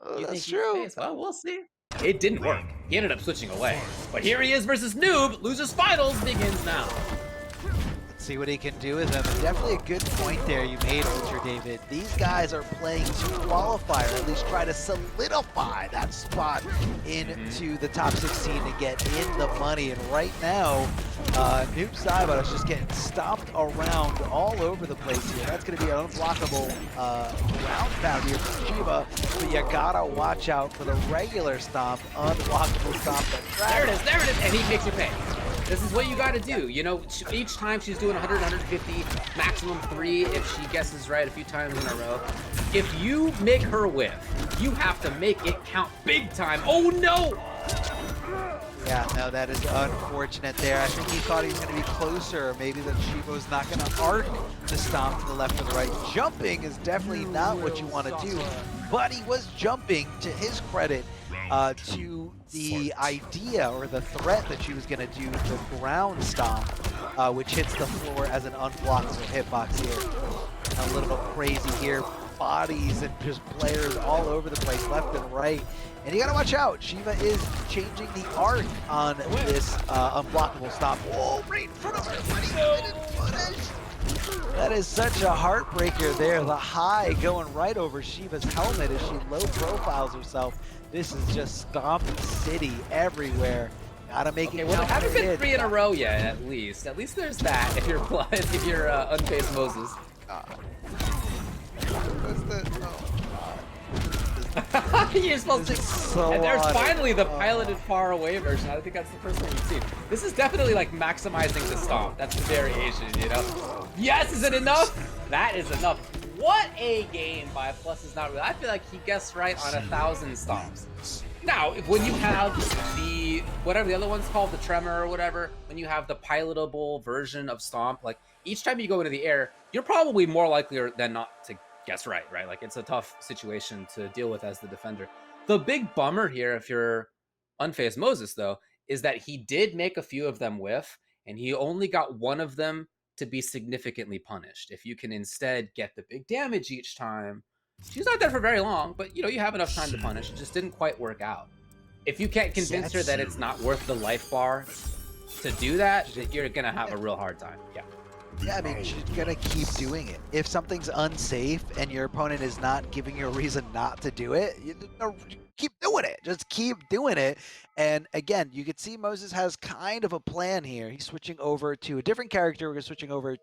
You That's think he's true. phased? Well, we'll see. It didn't work. He ended up switching away. But here he is versus Noob. Losers Finals begins now. Let's see what he can do with them. And definitely a good point there you made, Ultra David. These guys are playing to qualify, or at least try to solidify that spot into the top 16 to get in the money. And right now, Noob Saibot is just getting stomped around all over the place here. That's going to be an unblockable round pound here for Shiva, but you gotta watch out for the regular stomp, unblockable stomp. There it is, and he makes you pay. This is what you got to do. You know, each time she's doing 100, 150, maximum 3 if she guesses right a few times in a row. If you make her whiff, you have to make it count big time. Oh no! Yeah, no, that is unfortunate there. I think he thought he was going to be closer, or maybe that Shiva was not going to arc the stomp to the left or the right. Jumping is definitely not what you want to do, but he was jumping, to his credit, to the idea or the threat that she was going to do the ground stomp, which hits the floor as an unblockable hitbox here. A little bit crazy here. Bodies and just players all over the place, left and right. And you gotta watch out. Shiva is changing the arc on this unblockable stomp. Oh, right in front of her. That is such a heartbreaker there. The high going right over Shiva's helmet as she low profiles herself. This is just Stomp City everywhere. Gotta make it. Well, there haven't been 3 in a row yet, at least. At least there's that if you're unfazed Moses. You're supposed to. So and there's finally the piloted far away version. I think that's the first one we've seen. This is definitely like maximizing the stomp. That's the variation, you know? Yes, is it enough? That is enough. What a game by Plusisnotreal. I feel like he guessed right on 1,000 stomps. Now, when you have the, whatever the other one's called, the tremor or whatever, when you have the pilotable version of stomp, like each time you go into the air, you're probably more likely than not to guess right? Like it's a tough situation to deal with as the defender. The big bummer here, if you're unfazed Moses though, is that he did make a few of them whiff, and he only got one of them to be significantly punished. If you can instead get the big damage each time, she's not there for very long, but you know, you have enough time to punish. It just didn't quite work out. If you can't convince her that it's not worth the life bar to do that, you're gonna have a real hard time. Yeah, I mean, she's gonna keep doing it. If something's unsafe and your opponent is not giving you a reason not to do it, you keep doing it. Just keep doing it. And again, you can see Moses has kind of a plan here. He's switching over to a different character. We're switching over to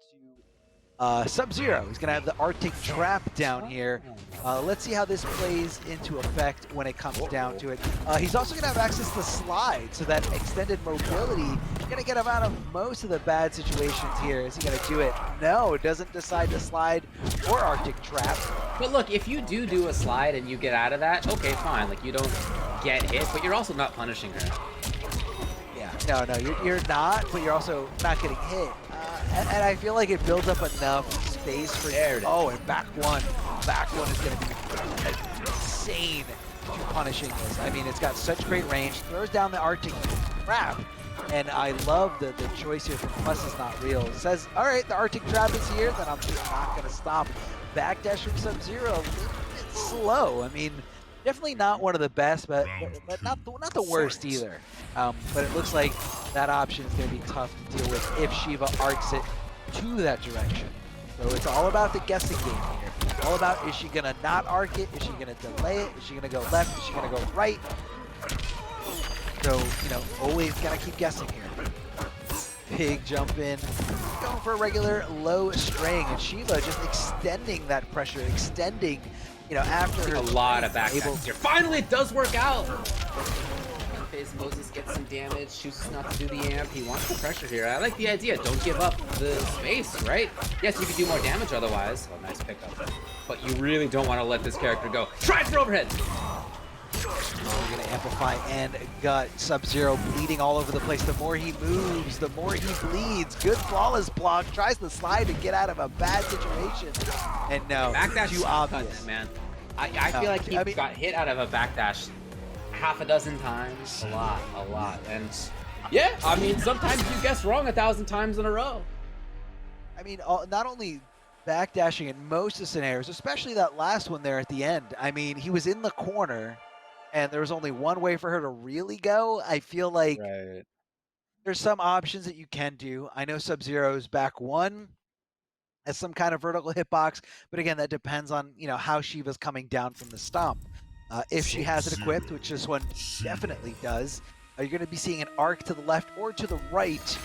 Sub-Zero. He's gonna have the Arctic Trap down here. Let's see how this plays into effect when it comes down to it. He's also gonna have access to slide, so that extended mobility is gonna get him out of most of the bad situations here. Is he gonna do it? No, doesn't decide to slide or Arctic Trap. But look, if you do a slide and you get out of that, okay, fine. Like you don't get hit, but you're also not punishing her. Yeah, no, you're not, but you're also not getting hit. And I feel like it builds up enough space for there. Oh, and back one is going to be insane to punishing this. I mean, it's got such great range. Throws down the Arctic Trap, and I love the choice here from Plusisnotreal. Says, all right, the Arctic Trap is here, then I'm just not going to stop. Backdash from Sub-Zero, it's slow. I mean, definitely not one of the best, but not the worst either. But it looks like that option is going to be tough to deal with if Shiva arcs it to that direction. So it's all about the guessing game here. It's all about, is she going to not arc it? Is she going to delay it? Is she going to go left? Is she going to go right? So, you know, always got to keep guessing here. Big jump in, going for a regular low string, and Shiva just extending that pressure, extending, you know, after a lot of backdashes here. Finally, it does work out. Unfazed Moses gets some damage, chooses not to do the amp. He wants the pressure here. I like the idea. Don't give up the space, right? Yes, you can do more damage otherwise. Oh, nice pickup. But you really don't want to let this character go. Try for overhead. Oh, we're gonna amplify and gut. Sub-Zero bleeding all over the place. The more he moves, the more he bleeds. Good flawless block. Tries to slide to get out of a bad situation. And no, Backdash too obvious. man. I feel like he got hit out of a backdash half a dozen times. A lot. And yeah, I mean, sometimes you guess wrong 1,000 times in a row. I mean, not only backdashing in most of the scenarios, especially that last one there at the end. I mean, he was in the corner, and there was only one way for her to really go. I feel like there's some options that you can do. I know Sub-Zero's back one as some kind of vertical hitbox, but again, that depends on, you know, how Shiva's coming down from the stomp. If she has it equipped, which this one definitely does, you're going to be seeing an arc to the left or to the right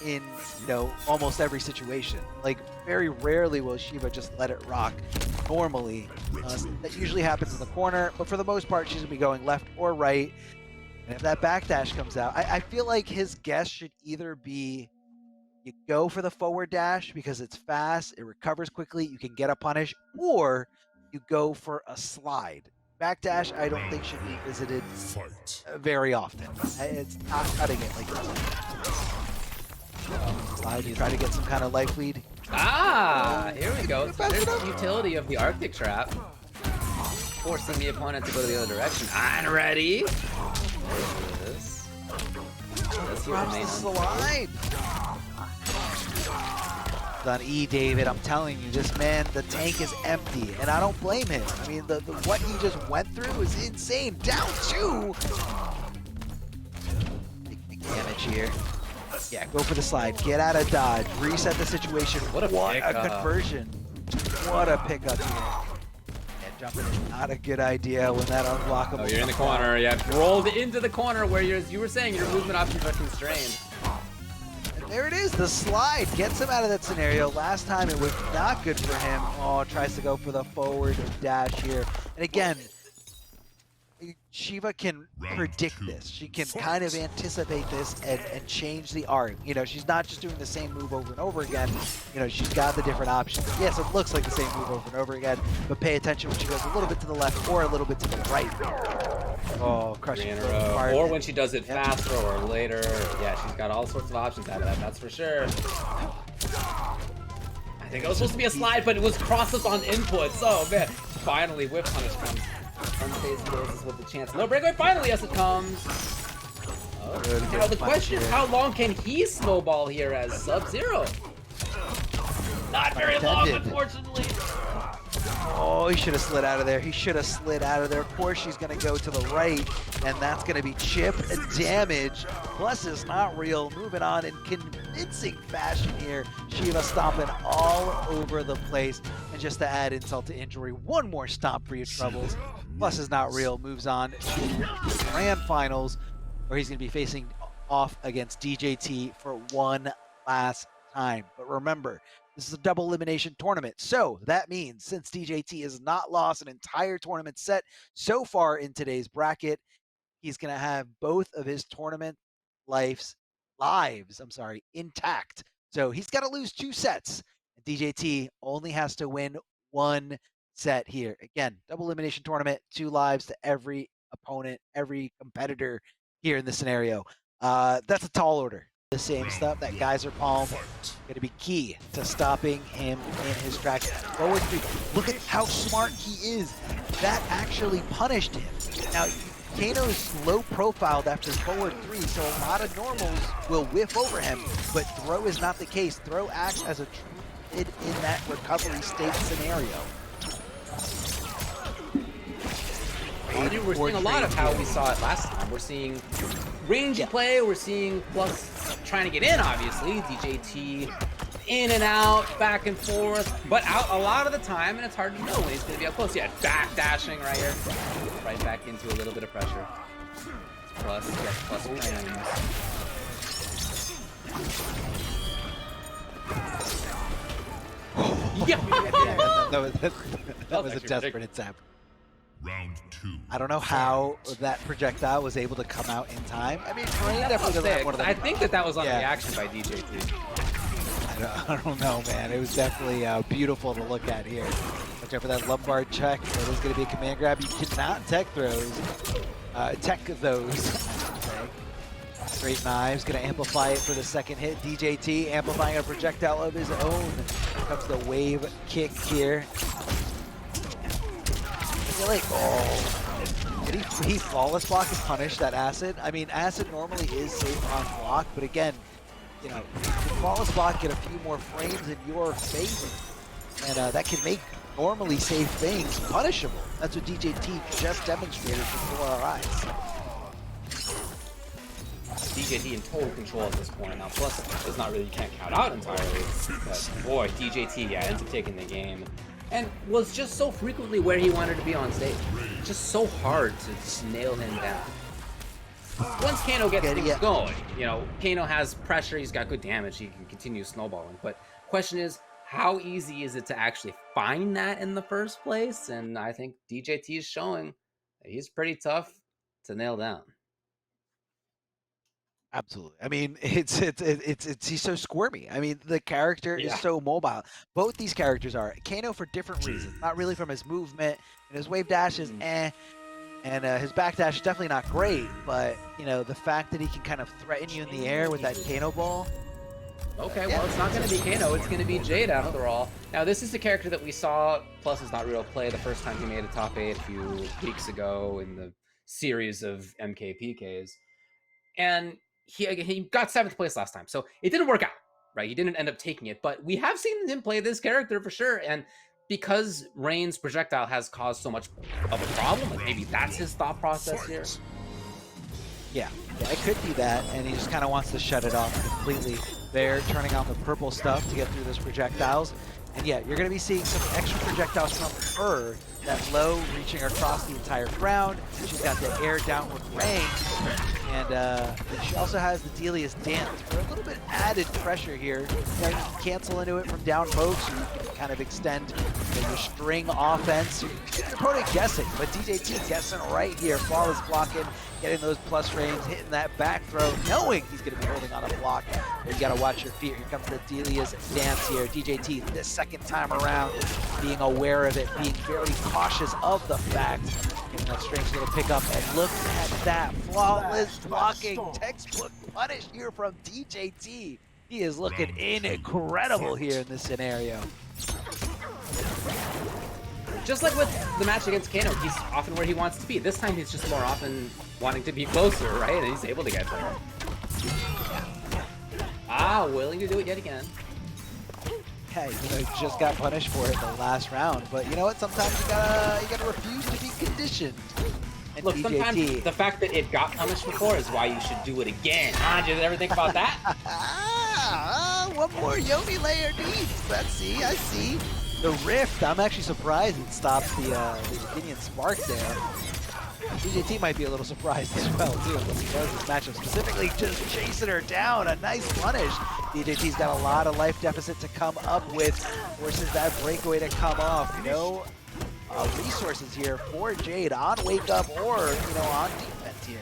in, you know, almost every situation. Like, very rarely will Shiva just let it rock normally. That usually happens in the corner, but for the most part, she's going to be going left or right. And if that backdash comes out, I feel like his guess should either be you go for the forward dash because it's fast, it recovers quickly, you can get a punish, or you go for a slide. Backdash, I don't think should be visited very often. It's not cutting it like that. Slide, you try to get some kind of life lead. Ah, here we go. There's the utility of the Arctic Trap. Forcing the opponent to go to the other direction. I'm ready. There it is. Let's see what Drops the slide. On E, David, I'm telling you, this man, the tank is empty, and I don't blame him. I mean, the what he just went through is insane. Down 2. Big damage here. Yeah, go for the slide. Get out of dodge. Reset the situation. What a conversion. What a pickup here. Yeah, jumping is not a good idea when that unblockable. Oh, you're in the corner. Yeah, rolled into the corner where as you were saying, your movement options are constrained. There it is, the slide gets him out of that scenario. Last time it was not good for him. Oh, tries to go for the forward dash here. And again, Shiva can predict this. She can kind of anticipate this and change the art. You know, she's not just doing the same move over and over again. You know, she's got the different options. Yes, it looks like the same move over and over again, but pay attention when she goes a little bit to the left or a little bit to the right. Oh, crushing in a row. Or when she does it faster or later. Yeah, she's got all sorts of options out of that, that's for sure. I think it was supposed to be a slide, but it was crosses on inputs. Oh man, finally whip punish comes. Unfazed goes with the chance. No breakaway finally, yes it comes. Oh, now the question is, how long can he snowball here as Sub-Zero? Not very long, unfortunately. Oh, he should have slid out of there. He should have slid out of there. Of course, she's going to go to the right, and that's going to be chip damage. Plus, it's not real. Moving on in convincing fashion here. Shiva stomping all over the place. And just to add insult to injury, one more stomp for your troubles. Plus, is not real. Moves on to the grand finals, where he's going to be facing off against DJT for one last time. But remember, this is a double elimination tournament. So that means since DJT has not lost an entire tournament set so far in today's bracket, he's going to have both of his tournament lives intact. So he's got to lose 2 sets. DJT only has to win 1 set here. Again, double elimination tournament, 2 lives to every opponent, every competitor here in this scenario. That's a tall order. The same stuff, that Geyser Palm going to be key to stopping him in his tracks. Forward 3, look at how smart he is. That actually punished him. Now, Kano's low profiled after forward 3, so a lot of normals will whiff over him, but throw is not the case. Throw acts as a true mid in that recovery state scenario. We're seeing a lot of how we saw it last time. We're seeing rangy play, we're seeing plus trying to get in, obviously. DJT in and out, back and forth, but out a lot of the time, and it's hard to know when he's going to be up close. Yeah, back dashing right here. Right back into a little bit of pressure. Plus, yes, plus frames. Yeah. That was a desperate attempt. Round 2. I don't know how that projectile was able to come out in time. I mean, Terrain definitely doesn't have one of them. I think that was on reaction by DJT. I don't know, man. It was definitely beautiful to look at here. Watch out for that lumbar check. It is going to be a command grab. You cannot tech throws. tech those. Okay. Straight knives, gonna amplify it for the second hit. DJT amplifying a projectile of his own. Here comes the wave kick here. I feel like, did he flawless block his punish, that acid? I mean, acid normally is safe on block, but again, you know, flawless block get a few more frames in your favor, and that can make normally safe things punishable. That's what DJT just demonstrated before our eyes. DJT in total control at this point. Now, plus, it's not really, you can't count out entirely, but boy, DJT, yeah, ends up taking the game. And was just so frequently where he wanted to be on stage. Just so hard to just nail him down. Once Kano gets things going, you know, Kano has pressure, he's got good damage, he can continue snowballing. But question is, how easy is it to actually find that in the first place? And I think DJT is showing that he's pretty tough to nail down. Absolutely. I mean, it's he's so squirmy. I mean, the character is so mobile. Both these characters are. Kano for different reasons. Not really from his movement, and his wave dash is and his back dash is definitely not great. But you know, the fact that he can kind of threaten you in the air with that Kano ball. Okay, well, it's not going to be Kano, it's going to be Jade after all. Now, this is the character that we saw Plusisnotreal play the first time he made a top 8 a few weeks ago in the series of MKPKs. And he got 7th place last time, so it didn't work out, right? He didn't end up taking it, but we have seen him play this character for sure, and because Rain's projectile has caused so much of a problem, like maybe that's his thought process here. Yeah, it could be that, and he just kind of wants to shut it off completely. There, turning on the purple stuff to get through those projectiles. And yeah, you're going to be seeing some extra projectiles from her, that low reaching across the entire ground. She's got the air downward range, and she also has the Delia's Dance for a little bit added pressure here. You know, you can cancel into it from down pokes, or you can kind of extend your string offense. Your opponent guessing, but DJT guessing right here. Flawless blocking, getting those plus frames, hitting that back throw, knowing he's going to be holding on a block. But you got to watch your feet. Here comes the Delia's Dance here. DJT this second time around, being aware of it, being very cautious of the fact, getting that strange little pickup, and look at that flawless blocking, textbook punish here from DJT. He is looking incredible here in this scenario. Just like with the match against Kano, he's often where he wants to be. This time he's just more often wanting to be closer, right? And he's able to get there. Ah, willing to do it yet again. Yeah, you know, just got punished for it the last round, but you know what? Sometimes you gotta refuse to be conditioned. And Look, DJT, sometimes the fact that it got punished before is why you should do it again. Did you ever think about that? One more Yomi layer needs. Let's see, I see. The Rift, I'm actually surprised it stops the Opinion Spark there. DJT might be a little surprised as well, too, because he knows this matchup specifically just chasing her down. A nice punish. DJT's got a lot of life deficit to come up with, forces that breakaway to come off. No resources here for Jade on wake up or, you know, on defense here.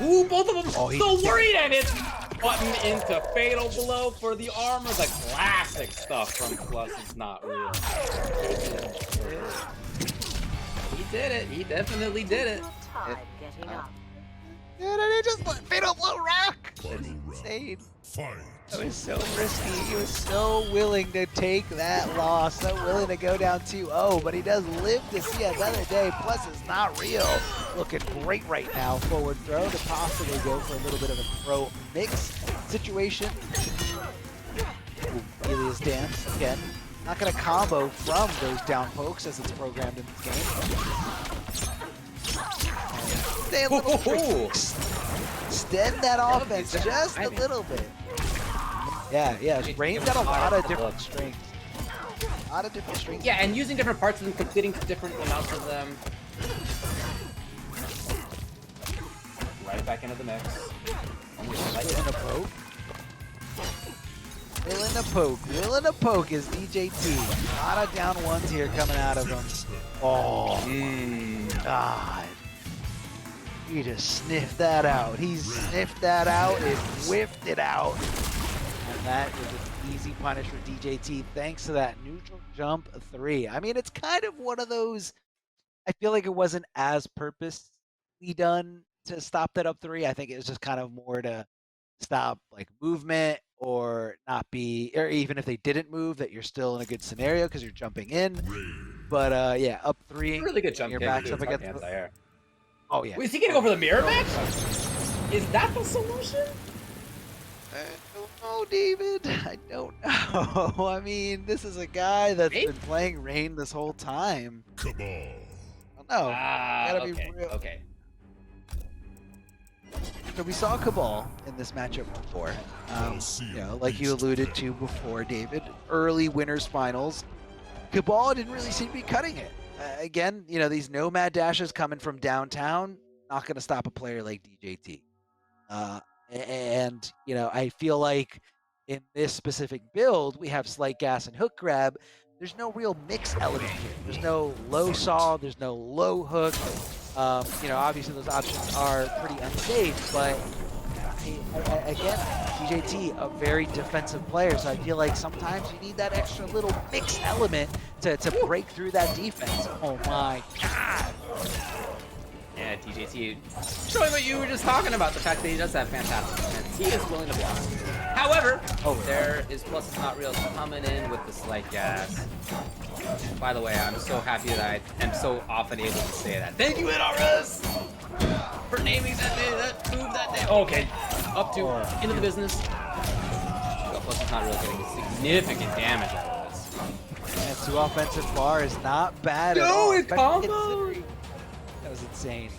Ooh, both of them so worried, and it's button into fatal blow for the armor. The classic stuff from Plusisnotreal. He did it. He definitely did it. He just let fatal blow rock. That's insane. That was so risky. He was so willing to take that loss, so willing to go down 2-0, but he does live to see another day. Plusisnotreal looking great right now. Forward throw to possibly go for a little bit of a throw mix situation. Delia's Dance again. Not going to combo from those down pokes as it's programmed in this game. Stay a little extend that offense just a little bit. Yeah, Rain's got a lot of different strengths. Yeah, and using different parts of them, completing different amounts of them. Right back into the mix. Willing to poke is DJT. A lot of down ones here coming out of him. Oh, God. He just sniffed that out. He sniffed that out and whiffed it out. And that is an easy punish for DJT thanks to that neutral jump 3. I mean, it's kind of one of those, I feel like it wasn't as purpose completely done to stop that up 3. I think it was just kind of more to stop like movement or not be, or even if they didn't move, that you're still in a good scenario because you're jumping in. But yeah, up 3. Really good jump Your kick. back's up It's against. anti-air. Oh yeah. Wait, is he gonna go for the mirror match? Is that the solution? I don't know, David. I don't know. I mean, this is a guy that's been playing Rain this whole time. Cabal. I don't know. Gotta Okay, be real. okay. So we saw Cabal in this matchup before. You know, like you alluded to before, David, early winners finals. Cabal didn't really seem to be cutting it. Again, you know, these nomad dashes coming from downtown, not going to stop a player like DJT. And, you know, I feel like in this specific build, we have slight gas and hook grab. There's no real mix element here. There's no low saw, there's no low hook. You know, obviously those options are pretty unsafe, but again, DJT, a very defensive player, so I feel like sometimes you need that extra little mix element to break through that defense. Oh my God. Yeah, DJT showing what you were just talking about, the fact that he does have fantastic defense. He is willing to block. However, there is Plusisnotreal coming in with the slight gas. By the way, I'm so happy that I am so often able to say that. Thank you, NRS, for naming that move that day. Okay, up to into the business. Plusisnotreal getting significant damage out of this. And 2 offensive bar is not bad at all. It combos. That was insane.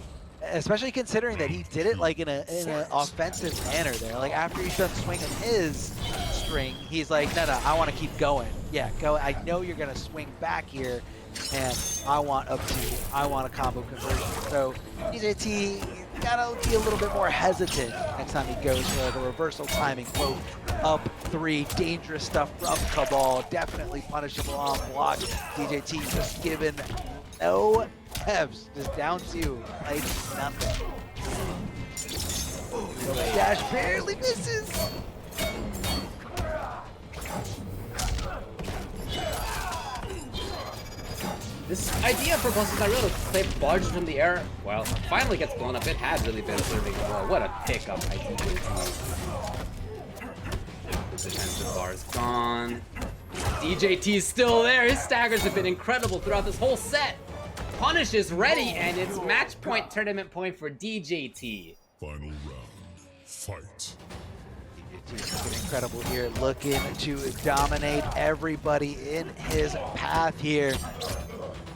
Especially considering that he did it like in an offensive manner there. Like after he's done swinging his string, he's like, no, I want to keep going. Yeah, go. I know you're gonna swing back here, and I want a combo conversion. So DJT gotta be a little bit more hesitant next time he goes for like a reversal timing quote. Up 3, dangerous stuff from Cabal, definitely punishable on block. DJT just given no Fs, just down 2 like nothing. Dash barely misses. This idea for Plusisnotreal to play barges from the air, well, finally gets blown up. It had really been serving well. What a pickup by DJT. The defensive bar is gone. DJT's still there. His staggers have been incredible throughout this whole set. Punish is ready, and it's match point, tournament point for DJT. Final round. Fight. DJT's been incredible here, looking to dominate everybody in his path here.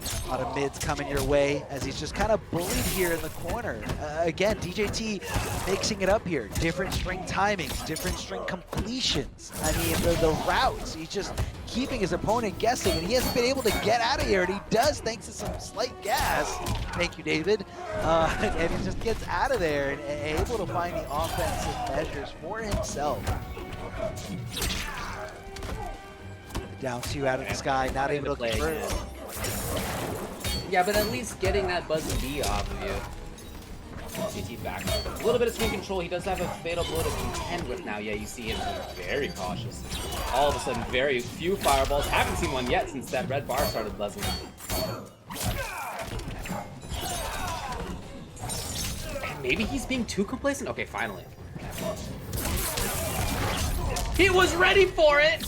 A lot of mids coming your way as he's just kind of bullied here in the corner. Again, DJT mixing it up here. Different string timings, different string completions. I mean, the routes. He's just keeping his opponent guessing, and he hasn't been able to get out of here, and he does thanks to some slight gas. Thank you, David. And he just gets out of there and able to find the offensive measures for himself. Down 2 out of the sky, not able to convert. Yeah, but at least getting that Buzzy B off of you. DJT back. A little bit of screen control. He does have a fatal blow to contend with now. Yeah, you see him very cautious. All of a sudden, very few fireballs. Haven't seen one yet since that red bar started buzzing. And maybe he's being too complacent. Okay, finally. He was ready for it!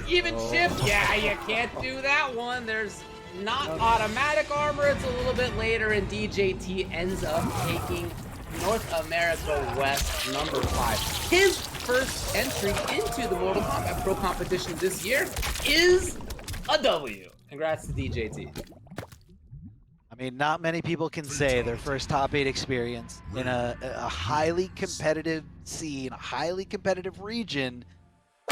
Even chip. Yeah, you can't do that one. There's not automatic armor. It's a little bit later, and DJT ends up taking North America West number 5. His first entry into the Mortal Kombat Pro Competition this year is a W. Congrats to DJT. I mean, not many people can say their first top 8 experience in a highly competitive scene, a highly competitive region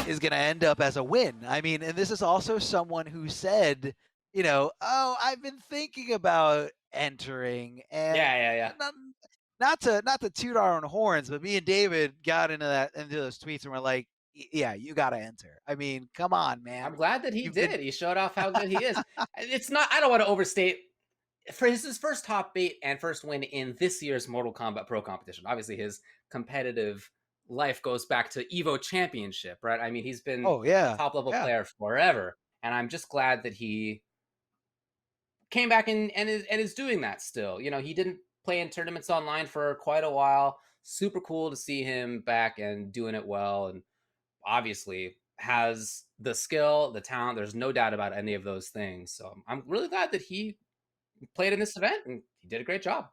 is going to end up as a win. I mean, and this is also someone who said, you know, oh, I've been thinking about entering, and Yeah. Not to toot our own horns, but me and David got into those tweets and we're like, yeah, you got to enter. I mean, come on, man. I'm glad that he did. He showed off how good he is. It's not, I don't want to overstate, for his first top 8 and first win in this year's Mortal Kombat Pro Competition. Obviously, his competitive life goes back to Evo Championship, right? I mean, he's been a top-level player forever, and I'm just glad that he came back and is doing that still. You know, he didn't playing tournaments online for quite a while. Super cool to see him back and doing it well, and obviously has the skill, the talent. There's no doubt about any of those things. So I'm really glad that he played in this event and he did a great job.